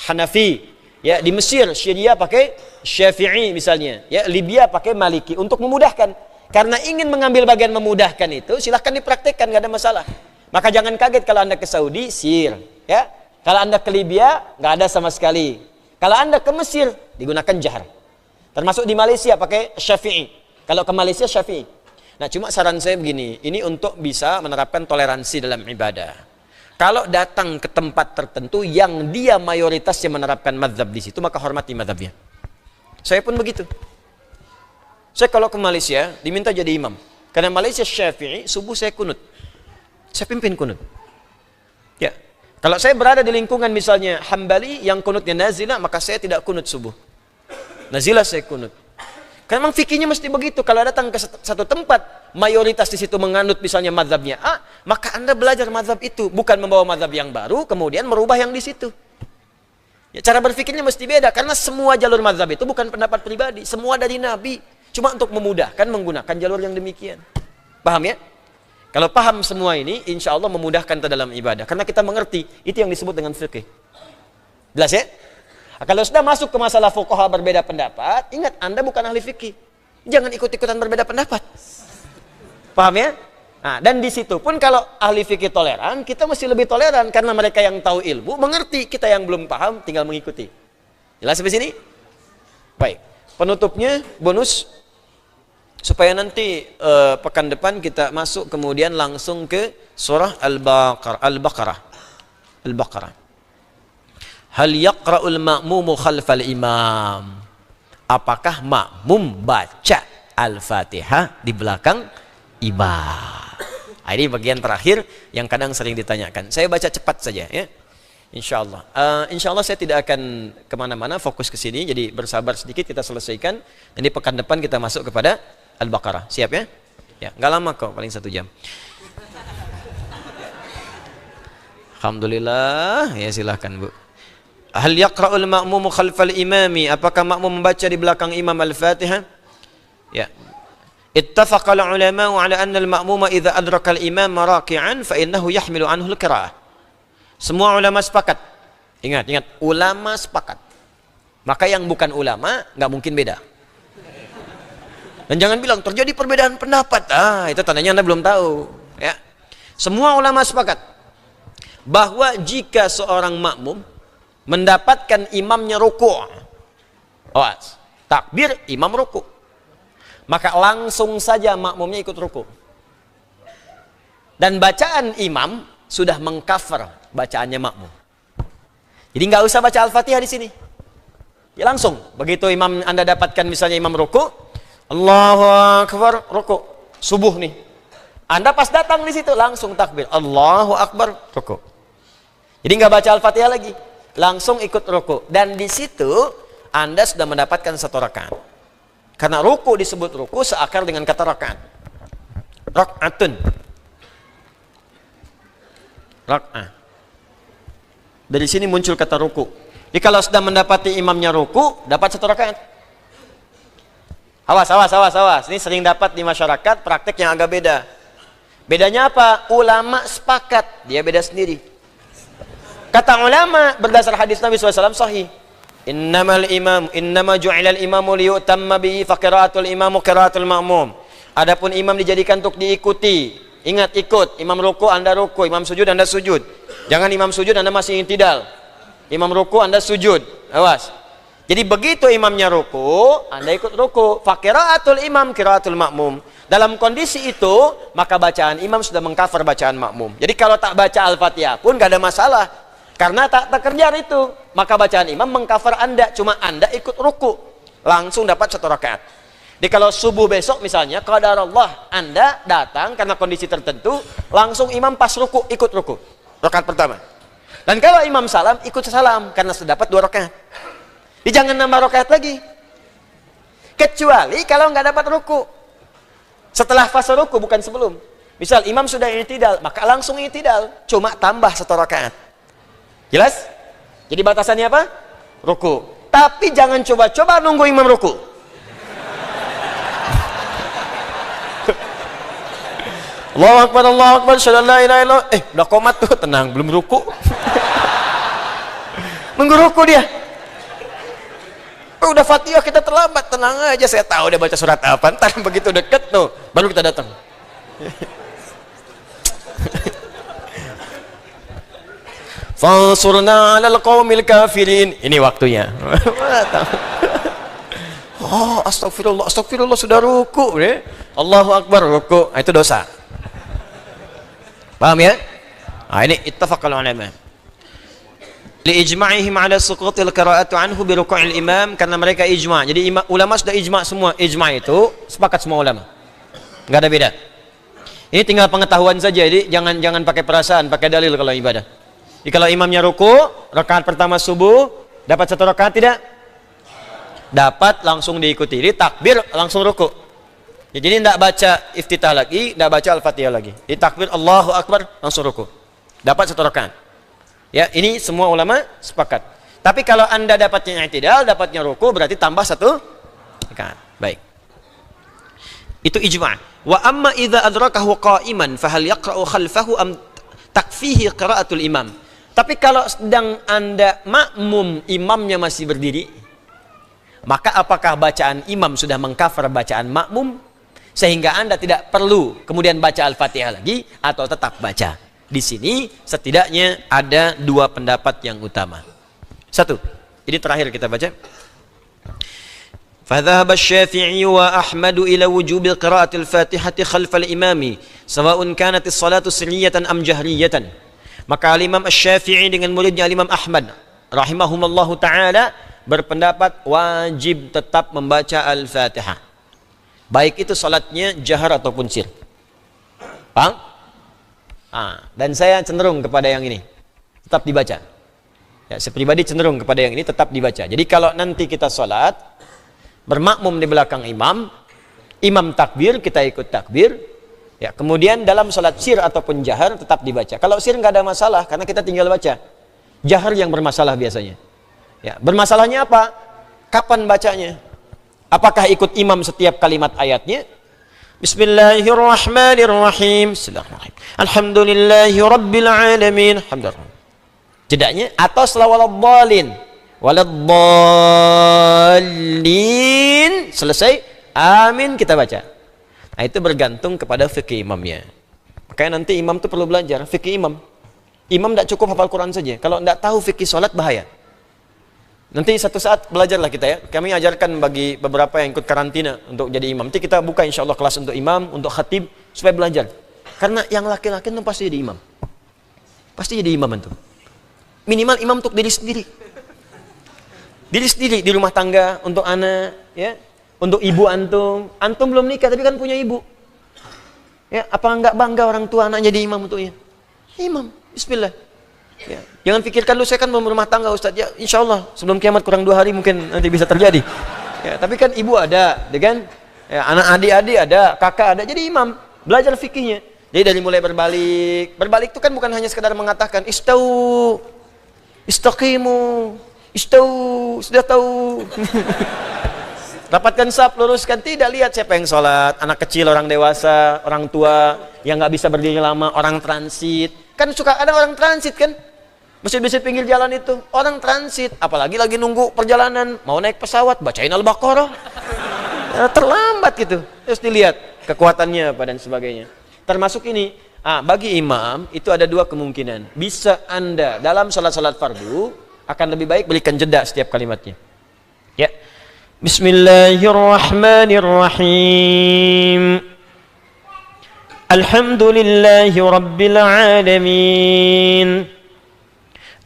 Hanafi, ya, di Mesir Syria pakai Syafi'i misalnya, ya, Libya pakai Maliki untuk memudahkan. Karena ingin mengambil bagian memudahkan itu, silahkan dipraktekkan, nggak ada masalah. Maka jangan kaget kalau Anda ke Saudi sir, ya. Kalau Anda ke Libya nggak ada sama sekali. Kalau Anda ke Mesir digunakan jahr. Termasuk di Malaysia pakai Syafi'i. Kalau ke Malaysia Syafi'i. Nah, cuma saran saya begini, ini untuk bisa menerapkan toleransi dalam ibadah. Kalau datang ke tempat tertentu yang dia mayoritasnya menerapkan mazhab di situ, maka hormati mazhabnya. Saya pun begitu. Saya kalau ke Malaysia diminta jadi imam. Karena Malaysia Syafi'i, subuh saya kunut. Saya pimpin kunut. Ya. Kalau saya berada di lingkungan misalnya Hambali yang kunutnya nazilah, maka saya tidak kunut subuh. Nazilah saya kunut. Karena memang fikihnya mesti begitu. Kalau datang ke satu tempat, mayoritas di situ menganut misalnya mazhabnya A, maka Anda belajar mazhab itu, bukan membawa mazhab yang baru kemudian merubah yang di situ. Ya, cara berfikirnya mesti beda karena semua jalur mazhab itu bukan pendapat pribadi, semua dari Nabi, cuma untuk memudahkan menggunakan jalur yang demikian. Paham ya? Kalau paham semua ini, insya Allah memudahkan kita dalam ibadah karena kita mengerti itu yang disebut dengan fikih. Jelas ya? Kalau sudah masuk ke masalah fuqaha berbeda pendapat, ingat Anda bukan ahli fikih. Jangan ikut-ikutan berbeda pendapat. Paham ya? Nah, dan di situ pun kalau ahli fikih toleran, kita mesti lebih toleran karena mereka yang tahu ilmu mengerti, kita yang belum paham tinggal mengikuti. Jelas sampai sini? Baik. Penutupnya bonus supaya nanti pekan depan kita masuk kemudian langsung ke surah Al-Baqarah. Al-Baqarah. Hal yaqra'ul ma'mumu khalfal imam. Apakah makmum baca Al-Fatihah di belakang imam? Nah, ini bagian terakhir yang kadang sering ditanyakan. Saya baca cepat saja ya. Insyaallah. Insyaallah saya tidak akan kemana-mana, fokus ke sini. Jadi bersabar sedikit kita selesaikan. Jadi pekan depan kita masuk kepada Al-Baqarah. Siap ya? Ya, nggak lama kok, paling 1 jam. Alhamdulillah. Ya silahkan Bu. Hal yaqra'ul ma'mumu khalfal imami? Apakah makmum membaca di belakang imam Al-Fatihah? Ya. Ittafaqal ulama'u ala anna al-ma'muma idza adraka al-imam raki'an fa innahu yahmilu anhu al-qira'ah. Semua ulama sepakat. Ingat, ulama sepakat. Maka yang bukan ulama nggak mungkin beda. Dan jangan bilang terjadi perbedaan pendapat. Itu tandanya Anda belum tahu, ya. Semua ulama sepakat bahwa jika seorang makmum mendapatkan imamnya ruku', takbir imam ruku', maka langsung saja makmumnya ikut ruku'. Dan bacaan imam sudah mengcover bacaannya makmum. Jadi nggak usah baca Al-Fatihah di sini. Ya langsung, begitu imam Anda dapatkan misalnya imam ruku', Allahu Akbar, ruku', subuh nih. Anda pas datang di situ langsung takbir, Allahu Akbar, ruku'. Jadi nggak baca Al-Fatihah lagi. Langsung ikut ruku, dan di situ Anda sudah mendapatkan 1 rakaat. Karena ruku disebut ruku seakar dengan kata rakaat. Rakaatun. Rak'ah. Dari sini muncul kata ruku. Jadi kalau sudah mendapati imamnya ruku, dapat 1 rakaat. Awas. Ini sering dapat di masyarakat praktek yang agak beda. Bedanya apa? Ulama sepakat, dia beda sendiri. Kata ulama berdasar hadis Nabi SAW sahih. Innama ju'ilal imamu liyutamma bihi fa qiraatul imamu qiraatul ma'mum. Adapun imam dijadikan untuk diikuti. Ingat, ikut. Imam ruku Anda ruku, imam sujud Anda sujud. Jangan imam sujud Anda masih i'tidal. Imam ruku Anda sujud. Awas. Jadi begitu imamnya ruku, Anda ikut ruku. Fa qiraatul imam qiraatul ma'mum. Dalam kondisi itu, maka bacaan imam sudah mengcover bacaan makmum. Jadi kalau tak baca Al-Fatihah pun gak ada masalah. Karena tak terkejar itu, maka bacaan imam mengcover Anda, cuma Anda ikut ruku, langsung dapat 1 rakaat. Jadi kalau subuh besok misalnya, qadarullah Anda datang karena kondisi tertentu, langsung imam pas ruku, ikut ruku, rakaat pertama. Dan kalau imam salam, ikut salam karena sudah dapat 2 rakaat. Jadi jangan nambah rakaat lagi. Kecuali kalau nggak dapat ruku. Setelah fase ruku, bukan sebelum. Misal imam sudah i'tidal, maka langsung i'tidal, cuma tambah 1 rakaat. Jelas? Jadi batasannya apa? Ruku. Tapi jangan coba-coba nunggu imam ruku. Allahu Akbar, syahadu an la ilaha illallah. Udah komat tuh, tenang, belum ruku. Nunggu ruku dia. Udah Fatihah kita terlambat, tenang aja, saya tahu dia baca surat apa. Ntar begitu deket tuh, baru kita datang. Fansurna 'alal qaumil kafirin. Ini waktunya. Oh, astagfirullah, astagfirullah, sudah ruku ya. Allahu Akbar, ruku. Itu dosa. Paham ya? Ini ittafaqal ulama. Liijma'ihim 'ala suqutil qira'atu anhu bi ruku'il imam, karena mereka ijma'. Jadi ulama sudah ijma' semua. Ijma' itu sepakat semua ulama. Enggak ada beda. Ini tinggal pengetahuan saja. Jadi jangan pakai perasaan, pakai dalil kalau ibadah. Jadi kalau imamnya ruku, rakaat pertama subuh, dapat 1 rakaat tidak? Dapat, langsung diikuti. Jadi takbir langsung ruku. Jadi tidak baca iftitah lagi, tidak baca al-fatihah lagi. Jadi takbir Allahu Akbar langsung ruku. Dapat 1 rakaat. Ya, ini semua ulama sepakat. Tapi kalau Anda dapatnya i'tidal, dapatnya ruku, berarti tambah 1 rakaat. Baik. Itu ijma'. Wa amma idza adrakahu qa'iman fahal yaqra'u khalfahu am takfihi qira'atul imam. Tapi kalau sedang Anda makmum, imamnya masih berdiri, maka apakah bacaan imam sudah mengcover bacaan makmum sehingga Anda tidak perlu kemudian baca Al-Fatihah lagi atau tetap baca? Di sini setidaknya ada 2 pendapat yang utama. 1, ini terakhir kita baca. فذهب الشافعي وأحمد إلى وجوب قراءة الفاتحة خلف الإمام سواء كانت الصلاة سرية أم جهرية. Maka Imam Asy-Syafi'i dengan muridnya Imam Ahmad rahimahumallahu taala berpendapat wajib tetap membaca Al-Fatihah. Baik itu salatnya jahar ataupun sir. Paham? Dan saya cenderung kepada yang ini. Tetap dibaca. Ya, saya pribadi cenderung kepada yang ini tetap dibaca. Jadi kalau nanti kita salat bermakmum di belakang imam, imam takbir, kita ikut takbir. Ya, kemudian dalam salat sir ataupun jahar tetap dibaca. Kalau sir nggak ada masalah karena kita tinggal baca. Jahar yang bermasalah biasanya. Ya, bermasalahnya apa? Kapan bacanya? Apakah ikut imam setiap kalimat ayatnya? Bismillahirrahmanirrahim. Alhamdulillahi rabbil alamin. Alhamdulillah. Jedaknya atau selawatdallin. Waladdallin. Selesai, amin kita baca. Nah, itu bergantung kepada fikih imamnya. Makanya nanti imam itu perlu belajar fikih imam. Imam tidak cukup hafal Quran saja. Kalau tidak tahu fikih sholat bahaya. Nanti satu saat belajarlah kita ya. Kami ajarkan bagi beberapa yang ikut karantina untuk jadi imam. Nanti kita buka insya Allah kelas untuk imam, untuk khatib supaya belajar. Karena yang laki-laki itu pasti jadi imam. Pasti jadi imam itu. Minimal imam untuk diri sendiri. Diri sendiri di rumah tangga, untuk anak, ya. Untuk ibu antum belum nikah tapi kan punya ibu. Ya, apa enggak bangga orang tua anak jadi imam untuknya? Imam, bismillah. Ya, jangan pikirkan lu saya kan mau berumah tangga Ustaz. Ya, insyaallah sebelum kiamat kurang 2 hari mungkin nanti bisa terjadi. Ya, tapi kan ibu ada, ya kan? Ya, anak adik-adik ada, kakak ada, jadi imam. Belajar fikihnya. Jadi dari mulai berbalik. Berbalik itu kan bukan hanya sekedar mengatakan istau, istaqimu, istau, sudah tahu. Rapatkan saf, luruskan, tidak lihat siapa yang sholat, anak kecil, orang dewasa, orang tua yang nggak bisa berdiri lama, orang transit. Kan suka ada orang transit kan, masjid-masjid pinggir jalan itu orang transit, apalagi lagi nunggu perjalanan, mau naik pesawat, bacain Al-Baqarah, ya, terlambat gitu. Terus dilihat kekuatannya apa dan sebagainya. Termasuk ini, bagi imam itu ada 2 kemungkinan. Bisa Anda dalam salat-salat fardu akan lebih baik berikan jeda setiap kalimatnya. Ya. Bismillahirrahmanirrahim. Alhamdulillahi rabbil alamin.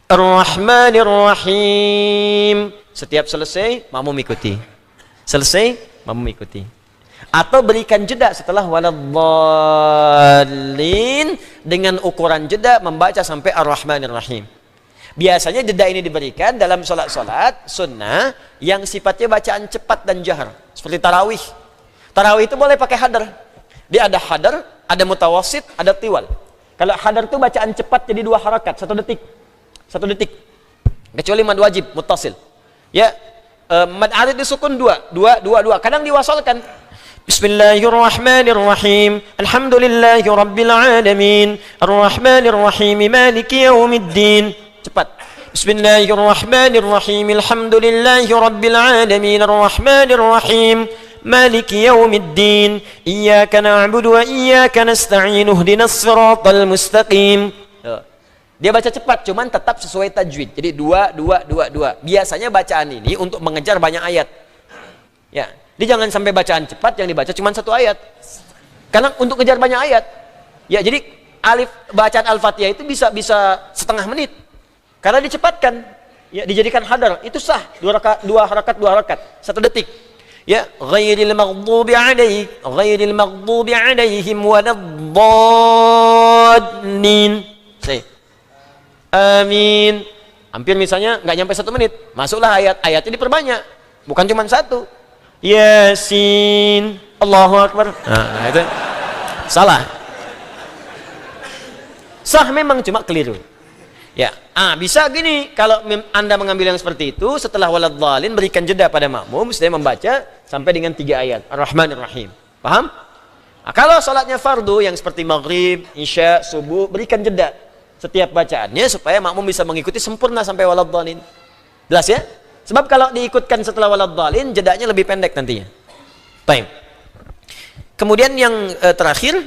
Ar-Rahmanir-Rahim. Setiap selesai, makmum ikuti. Selesai, makmum ikuti. Atau berikan jeda setelah waladdallin dengan ukuran jeda membaca sampai Ar-Rahmanir-Rahim. Biasanya jeda ini diberikan dalam sholat-sholat sunnah yang sifatnya bacaan cepat dan jahar. Seperti tarawih. Tarawih itu boleh pakai hadar. Dia ada hadar, ada mutawasid, ada tiwal. Kalau hadar itu bacaan cepat jadi 2 harakat, 1 detik. 1 detik. Kecuali mad wajib, muttasil. Ya, mad arid disukun 2. Kadang diwasalkan. Bismillahirrahmanirrahim. Alhamdulillahi rabbil alamin. Arrahmanirrahim. Maliki yaumiddin. Cepat. Bismillahirrahmanirrahim. Alhamdulillahi rabbil alamin. Arrahmanirrahim. Maliki yaumiddin. Iyyaka na'budu wa iyyaka nasta'in. Ihdinas siratal mustaqim. Dia baca cepat, cuman tetap sesuai tajwid. Jadi 2, 2, 2, 2. Biasanya bacaan ini untuk mengejar banyak ayat. Ya, dia jangan sampai bacaan cepat yang dibaca cuma 1 ayat. Karena untuk kejar banyak ayat. Ya, jadi alif bacaan Al-Fatihah itu bisa setengah menit. Karena dicepatkan. Ya, dijadikan hadar. Itu sah. 2 harakat, 1 detik. Ya, ghairil maghdubi alaihim waladdallin. Amin. Hampir misalnya nggak nyampe 1 menit. Masuklah ayatnya diperbanyak. Bukan cuma 1. Yasin, Allahu Akbar. Nah, itu salah. Sah memang, cuma keliru. Ya, bisa gini. Kalau Anda mengambil yang seperti itu, setelah waladhdallin berikan jeda pada makmum, saya membaca sampai dengan 3 ayat. Ar-Rahmanir-Rahim. Paham? Kalau salatnya fardu yang seperti maghrib, isya, subuh, berikan jeda setiap bacaannya supaya makmum bisa mengikuti sempurna sampai waladhdallin. Jelas ya? Sebab kalau diikutkan setelah waladhdallin, jedanya lebih pendek nantinya. Baik. Kemudian yang terakhir,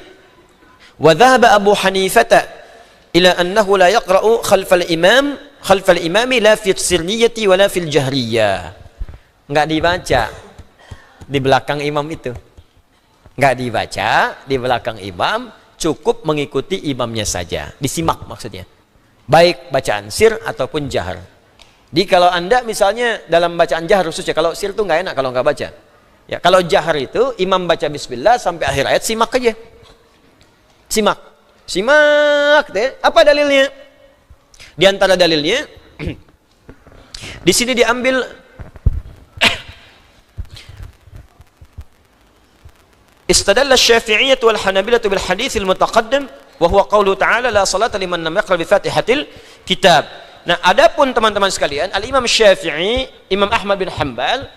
wa dhahaba Abu Hanifah ila annahu la yaqra'u khalfal imami la fi sirriyati wala fil jahriyah. Enggak dibaca di belakang imam itu. Enggak dibaca di belakang imam, cukup mengikuti imamnya saja. Disimak maksudnya. Baik bacaan sir ataupun jahar. Jadi kalau Anda misalnya dalam bacaan jahar khususnya, kalau sir itu nggak enak kalau nggak baca. Ya, kalau jahar itu imam baca bismillah sampai akhir ayat, simak aja. Simak. Apa dalilnya? Di antara dalilnya di sini diambil istadalla Syafi'iyyah wal Hanabilah bil hadits al-mutaqaddam wa huwa qaulu ta'ala la salata liman lam yaqra bi Fatihatil kitab. Nah, adapun teman-teman sekalian, Al-Imam Syafi'i, Imam Ahmad bin Hanbal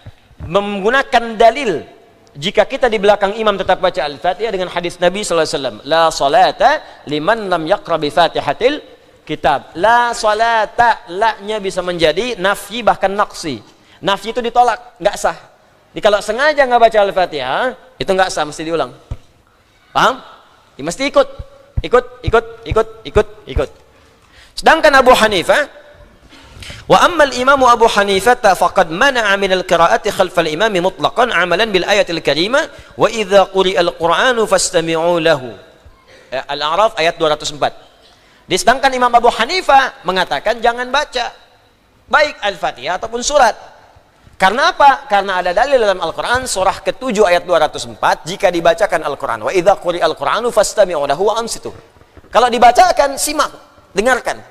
menggunakan dalil jika kita di belakang imam tetap baca Al-Fatihah dengan hadis Nabi sallallahu alaihi wasallam, la salata liman lam yaqra bi Fatihatil kitab. La salata, la-nya bisa menjadi nafyi bahkan naqsi. Nafyi itu ditolak, enggak sah. Jadi kalau sengaja enggak baca Al-Fatihah, itu enggak sah, mesti diulang. Paham? Ya, mesti ikut. Sedangkan Abu Hanifah, wa ammal imamu Abu Hanifah faqad mana'a min al-qira'ati khalfal imami mutlaqan amalan bil ayatil karimah wa idza quri'al qur'anu fastami'u lahu. Al-A'raf ayat 204. Sedangkan Imam Abu Hanifah mengatakan jangan baca baik Al-Fatihah ataupun surat. Karena apa? Karena ada dalil dalam Al-Qur'an surah ke-7 ayat 204, jika dibacakan Al-Qur'an wa idza quri'al qur'anu fastami'u lahu wa ansitu. Kalau dibacakan, simak, dengarkan.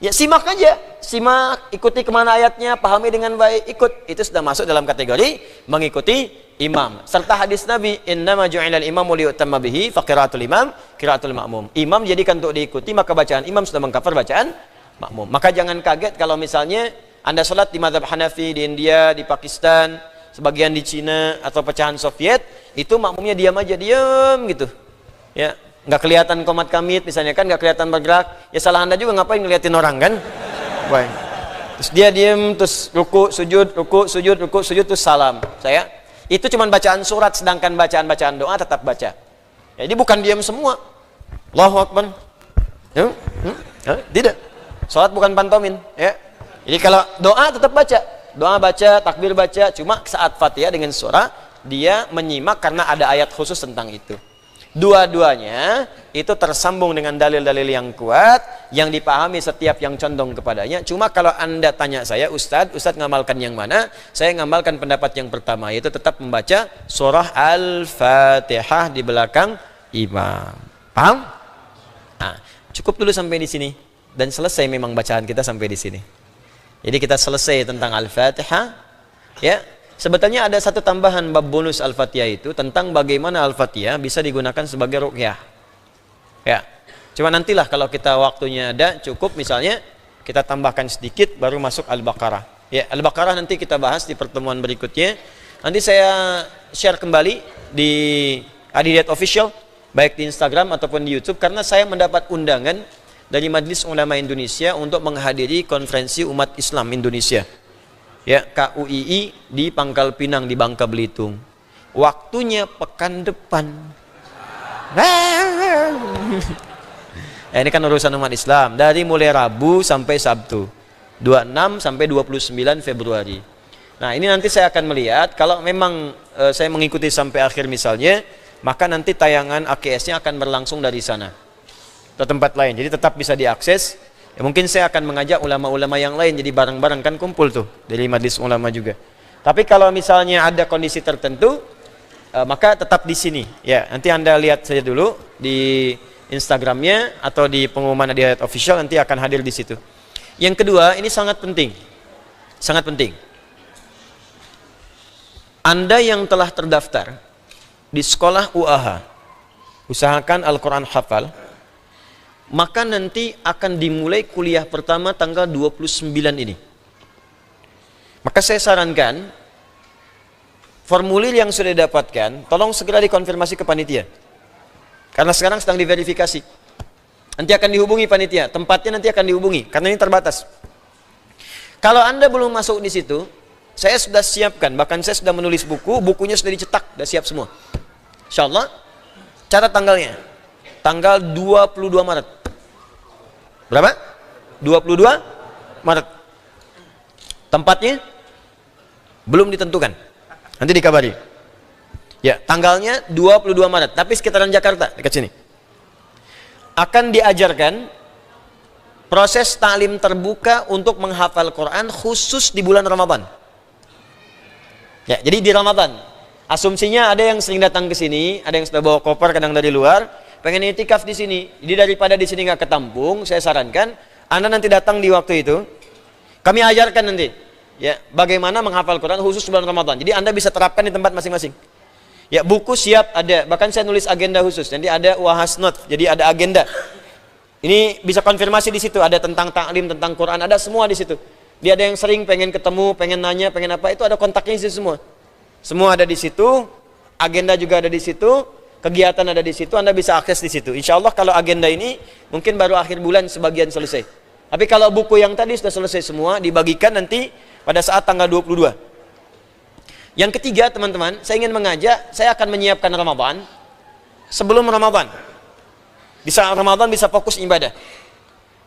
Ya, simak aja, simak, ikuti kemana ayatnya, pahami dengan baik, ikut. Itu sudah masuk dalam kategori mengikuti imam. Serta hadis Nabi, innama ju'ilal imamu liyutamma bihi fa qiraatul imam qiraatul ma'mum. Imam dijadikan untuk diikuti, maka bacaan imam sudah mengcover bacaan makmum. Maka jangan kaget kalau misalnya Anda sholat di mazhab Hanafi di India, di Pakistan, sebagian di Cina atau pecahan Soviet, itu makmumnya diam aja, diam gitu. Ya, nggak kelihatan qomat kamit misalnya kan, nggak kelihatan bergerak. Ya salah Anda juga, ngapain ngeliatin orang kan? Baik. Terus dia diam, terus ruku sujud terus salam. Itu cuma bacaan surat, sedangkan bacaan doa tetap baca. Jadi bukan diam semua. Allahu Akbar. Tidak. Salat bukan pantomin, ya. Jadi kalau doa tetap baca. Doa baca, takbir baca, cuma saat Fatihah dengan surah dia menyimak karena ada ayat khusus tentang itu. Dua-duanya itu tersambung dengan dalil-dalil yang kuat yang dipahami setiap yang condong kepadanya. Cuma kalau Anda tanya saya, Ustadz ngamalkan yang mana? Saya ngamalkan pendapat yang pertama, yaitu tetap membaca surah Al-Fatihah di belakang imam. Paham? Nah, cukup dulu sampai di sini dan selesai memang bacaan kita sampai di sini. Jadi kita selesai tentang Al-Fatihah, ya. Sebetulnya ada satu tambahan bab bonus Al-Fatihah itu tentang bagaimana Al-Fatihah bisa digunakan sebagai ruqyah. Ya. Cuma nantilah kalau kita waktunya ada cukup, misalnya kita tambahkan sedikit baru masuk Al-Baqarah. Ya, Al-Baqarah nanti kita bahas di pertemuan berikutnya. Nanti saya share kembali di Adidayat Official, baik di Instagram ataupun di YouTube, karena saya mendapat undangan dari Majelis Ulama Indonesia untuk menghadiri konferensi umat Islam Indonesia, ya, KUII di Pangkal Pinang di Bangka Belitung. Waktunya pekan depan. Ini kan urusan umat Islam, dari mulai Rabu sampai Sabtu, 26 sampai 29 Februari. Nah, ini nanti saya akan melihat, kalau memang saya mengikuti sampai akhir misalnya, maka nanti tayangan AKS-nya akan berlangsung dari sana ke tempat lain, jadi tetap bisa diakses. Ya, mungkin saya akan mengajak ulama-ulama yang lain, jadi bareng-bareng kan kumpul tuh dari Majelis Ulama juga. Tapi kalau misalnya ada kondisi tertentu, maka tetap di sini. Ya, nanti Anda lihat saja dulu di Instagramnya atau di pengumuman Adidayat Official, nanti akan hadir di situ. Yang kedua, ini sangat penting, sangat penting. Anda yang telah terdaftar di sekolah UAH, usahakan Al-Quran hafal, maka nanti akan dimulai kuliah pertama tanggal 29 ini. Maka saya sarankan, formulir yang sudah didapatkan, tolong segera dikonfirmasi ke panitia. Karena sekarang sedang diverifikasi. Nanti akan dihubungi panitia, tempatnya nanti akan dihubungi, karena ini terbatas. Kalau Anda belum masuk di situ, saya sudah siapkan, bahkan saya sudah menulis buku, bukunya sudah dicetak, sudah siap semua. Insyaallah, catat tanggalnya. Tanggal 22 Maret. Berapa? 22 Maret. Tempatnya belum ditentukan. Nanti dikabari. Ya, tanggalnya 22 Maret, tapi sekitaran Jakarta, dekat sini. Akan diajarkan proses taklim terbuka untuk menghafal Quran khusus di bulan Ramadan. Ya, jadi di Ramadan. Asumsinya ada yang sering datang ke sini, ada yang sudah bawa koper kadang dari luar, pengen itikaf di sini. Jadi daripada di sini nggak ketampung, saya sarankan Anda nanti datang di waktu itu. Kami ajarkan nanti, ya, bagaimana menghafal Quran khusus bulan Ramadan. Jadi Anda bisa terapkan di tempat masing-masing. Ya, buku siap ada, bahkan saya nulis agenda khusus. Nanti ada wahas note, jadi ada agenda. Ini bisa konfirmasi di situ, ada tentang taklim, tentang Quran, ada semua di situ. Dia ada yang sering pengen ketemu, pengen nanya, pengen apa, itu ada kontaknya di situ semua. Semua ada di situ, agenda juga ada di situ, kegiatan ada di situ, Anda bisa akses di situ. Insya Allah kalau agenda ini mungkin baru akhir bulan sebagian selesai. Tapi kalau buku yang tadi sudah selesai semua, dibagikan nanti pada saat tanggal 22. Yang ketiga, teman-teman, saya ingin mengajak, saya akan menyiapkan Ramadan sebelum Ramadan. Di saat Ramadan bisa fokus ibadah.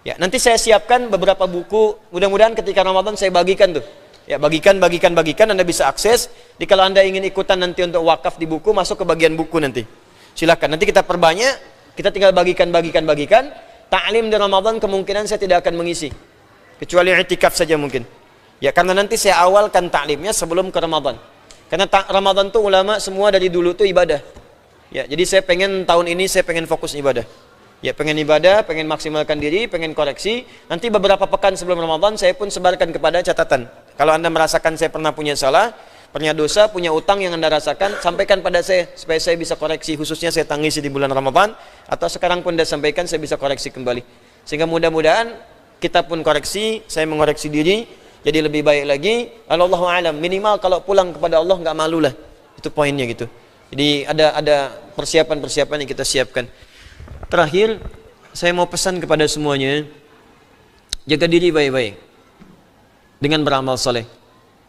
Ya, nanti saya siapkan beberapa buku, mudah-mudahan ketika Ramadan saya bagikan tuh. Ya, bagikan, Anda bisa akses. Jadi kalau Anda ingin ikutan nanti untuk wakaf di buku, masuk ke bagian buku nanti. Silakan, nanti kita perbanyak, kita tinggal bagikan. Ta'lim di Ramadan kemungkinan saya tidak akan mengisi. Kecuali i'tikaf saja mungkin. Ya, karena nanti saya awalkan ta'limnya sebelum ke Ramadan. Karena Ramadan tuh ulama semua dari dulu tuh ibadah. Ya, jadi saya pengen tahun ini saya pengen fokus ibadah. Ya, pengen ibadah, pengen maksimalkan diri, pengen koreksi. Nanti beberapa pekan sebelum Ramadan saya pun sebarkan kepada catatan. Kalau Anda merasakan saya pernah punya salah, punya dosa, punya utang yang Anda rasakan, sampaikan pada saya supaya saya bisa koreksi, khususnya saya tangisi di bulan Ramadan, atau sekarang pun Anda sampaikan saya bisa koreksi kembali. Sehingga mudah-mudahan kita pun koreksi, saya mengoreksi diri jadi lebih baik lagi. Allahu a'lam, minimal kalau pulang kepada Allah nggak malu lah. Itu poinnya gitu. Jadi ada persiapan-persiapan yang kita siapkan. Terakhir, saya mau pesan kepada semuanya, jaga diri baik-baik dengan beramal soleh.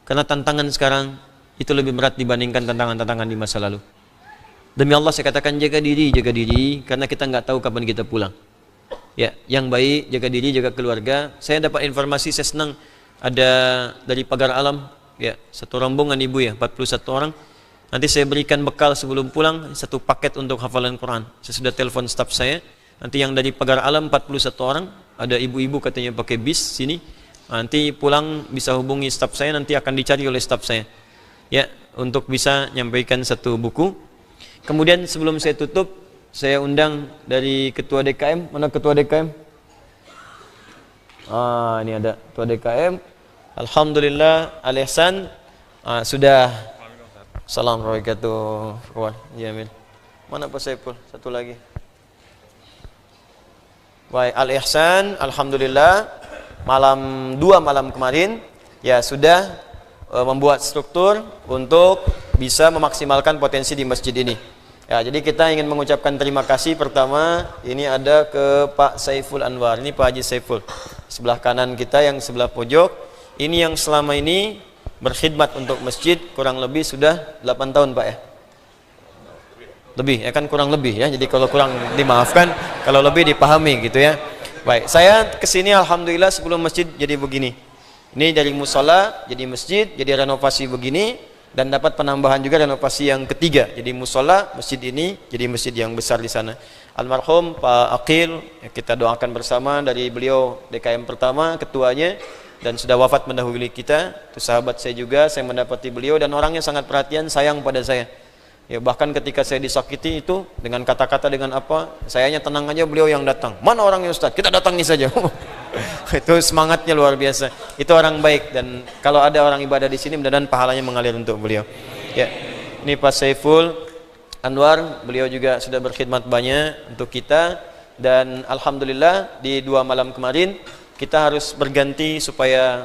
Karena tantangan sekarang itu lebih berat dibandingkan tantangan-tantangan di masa lalu. Demi Allah saya katakan jaga diri, karena kita nggak tahu kapan kita pulang. Ya, yang baik, jaga diri, jaga keluarga. Saya dapat informasi, saya senang ada dari Pagar Alam, ya, satu rombongan ibu ya, 41 orang. Nanti saya berikan bekal sebelum pulang, satu paket untuk hafalan Quran. Saya sudah telepon staf saya. Nanti yang dari Pagar Alam 41 orang, ada ibu-ibu katanya pakai bis sini. Nanti pulang bisa hubungi staf saya, nanti akan dicari oleh staf saya. Ya, untuk bisa nyampaikan satu buku. Kemudian sebelum saya tutup, saya undang dari ketua DKM. Mana ketua DKM? Ini ada ketua DKM. Alhamdulillah, Al-Ihsan sudah. Assalamualaikum warahmatullahi wabarakatuh. Mana Pak Saiful? Satu lagi. Baik, Al-Ihsan, alhamdulillah malam 2 malam kemarin ya sudah membuat struktur untuk bisa memaksimalkan potensi di masjid ini. Ya, jadi kita ingin mengucapkan terima kasih pertama ini ada ke Pak Saiful Anwar. Ini Pak Haji Saiful. Sebelah kanan kita yang sebelah pojok. Ini yang selama ini berkhidmat untuk masjid kurang lebih sudah 8 tahun Pak ya. Lebih ya kan, kurang lebih ya. Jadi kalau kurang dimaafkan, kalau lebih dipahami gitu ya. Baik, saya kesini alhamdulillah sebelum masjid jadi begini. Ini dari musola jadi masjid, jadi renovasi begini. Dan dapat penambahan juga renovasi yang ketiga. Jadi musola masjid ini jadi masjid yang besar di sana. Almarhum Pak Aqil, ya kita doakan bersama, dari beliau DKM pertama ketuanya dan sudah wafat mendahului kita. Itu sahabat saya juga, saya mendapati beliau dan orangnya sangat perhatian, sayang pada saya. Ya bahkan ketika saya disakiti itu dengan kata-kata dengan apa, sayanya tenang aja, beliau yang datang. Mana orangnya Ustaz? Kita datangi saja. Itu semangatnya luar biasa. Itu orang baik dan kalau ada orang ibadah di sini mudah-mudahan pahalanya mengalir untuk beliau. Ya. Ini Pak Saiful Anwar, beliau juga sudah berkhidmat banyak untuk kita dan alhamdulillah di 2 malam kemarin kita harus berganti supaya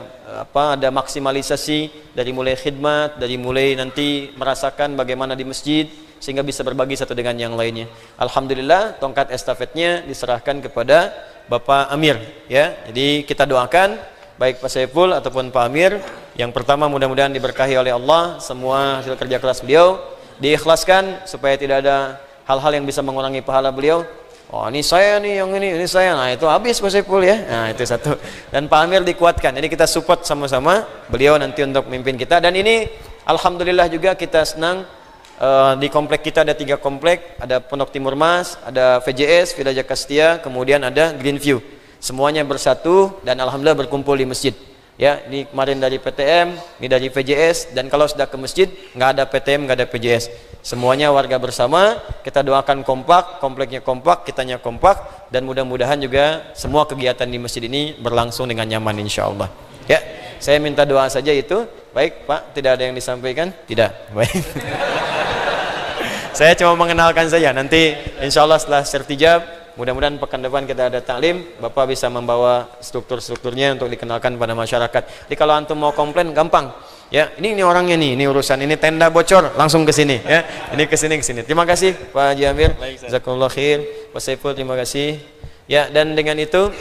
ada maksimalisasi dari mulai khidmat, dari mulai nanti merasakan bagaimana di masjid sehingga bisa berbagi satu dengan yang lainnya. Alhamdulillah tongkat estafetnya diserahkan kepada Bapak Amir ya. Jadi kita doakan baik Pak Saiful ataupun Pak Amir, yang pertama mudah-mudahan diberkahi oleh Allah semua hasil kerja keras beliau, diikhlaskan supaya tidak ada hal-hal yang bisa mengurangi pahala beliau. Oh ini saya nih, yang ini saya. Nah itu habis Pak Saiful ya. Nah itu satu. Dan Pak Amir dikuatkan. Jadi kita support sama-sama beliau nanti untuk memimpin kita. Dan ini alhamdulillah juga kita senang. Di komplek kita ada 3 komplek, ada Pondok Timur Mas, ada VJS, Villa Jakastia, kemudian ada Greenview. Semuanya bersatu dan alhamdulillah berkumpul di masjid. Ya, ini kemarin dari PTM, ini dari VJS, dan kalau sudah ke masjid nggak ada PTM, nggak ada VJS. Semuanya warga bersama, kita doakan kompak, kompleknya kompak, kitanya kompak, dan mudah-mudahan juga semua kegiatan di masjid ini berlangsung dengan nyaman insyaallah. Ya, saya minta doa saja itu. Baik Pak, tidak ada yang disampaikan? Tidak. Baik. Saya cuma mengenalkan saja. Nanti insya Allah setelah sertijab, mudah-mudahan pekan depan kita ada taklim, Bapak bisa membawa struktur-strukturnya untuk dikenalkan pada masyarakat. Jadi kalau antum mau komplain gampang. Ya, ini orangnya nih, ini urusan ini tenda bocor, langsung ke sini ya. Ini ke sini. Terima kasih Pak Jamir. Jazakallahu khair. Pak Saiful, terima kasih. Ya, dan dengan itu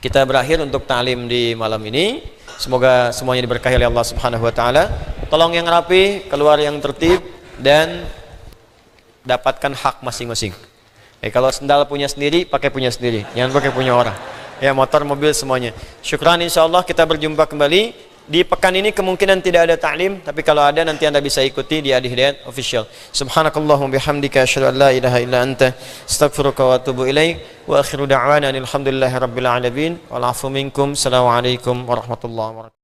kita berakhir untuk taklim di malam ini. Semoga semuanya diberkahi oleh Allah Subhanahu wa taala. Tolong yang rapi, keluar yang tertib dan dapatkan hak masing-masing. Kalau sendal punya sendiri, pakai punya sendiri. Jangan pakai punya orang. Ya, motor, mobil semuanya. Syukran, insyaallah kita berjumpa kembali. Di pekan ini kemungkinan tidak ada ta'lim, tapi kalau ada nanti Anda bisa ikuti di Adi Hidayat Official. Subhanakallahumma bihamdika asyhadu an la ilaha illa anta astaghfiruka wa atubu ilaik. Wa akhiru da'wana alhamdulillahi rabbil alamin. Wal 'afwu minkum. Assalamualaikum warahmatullahi wabarakatuh.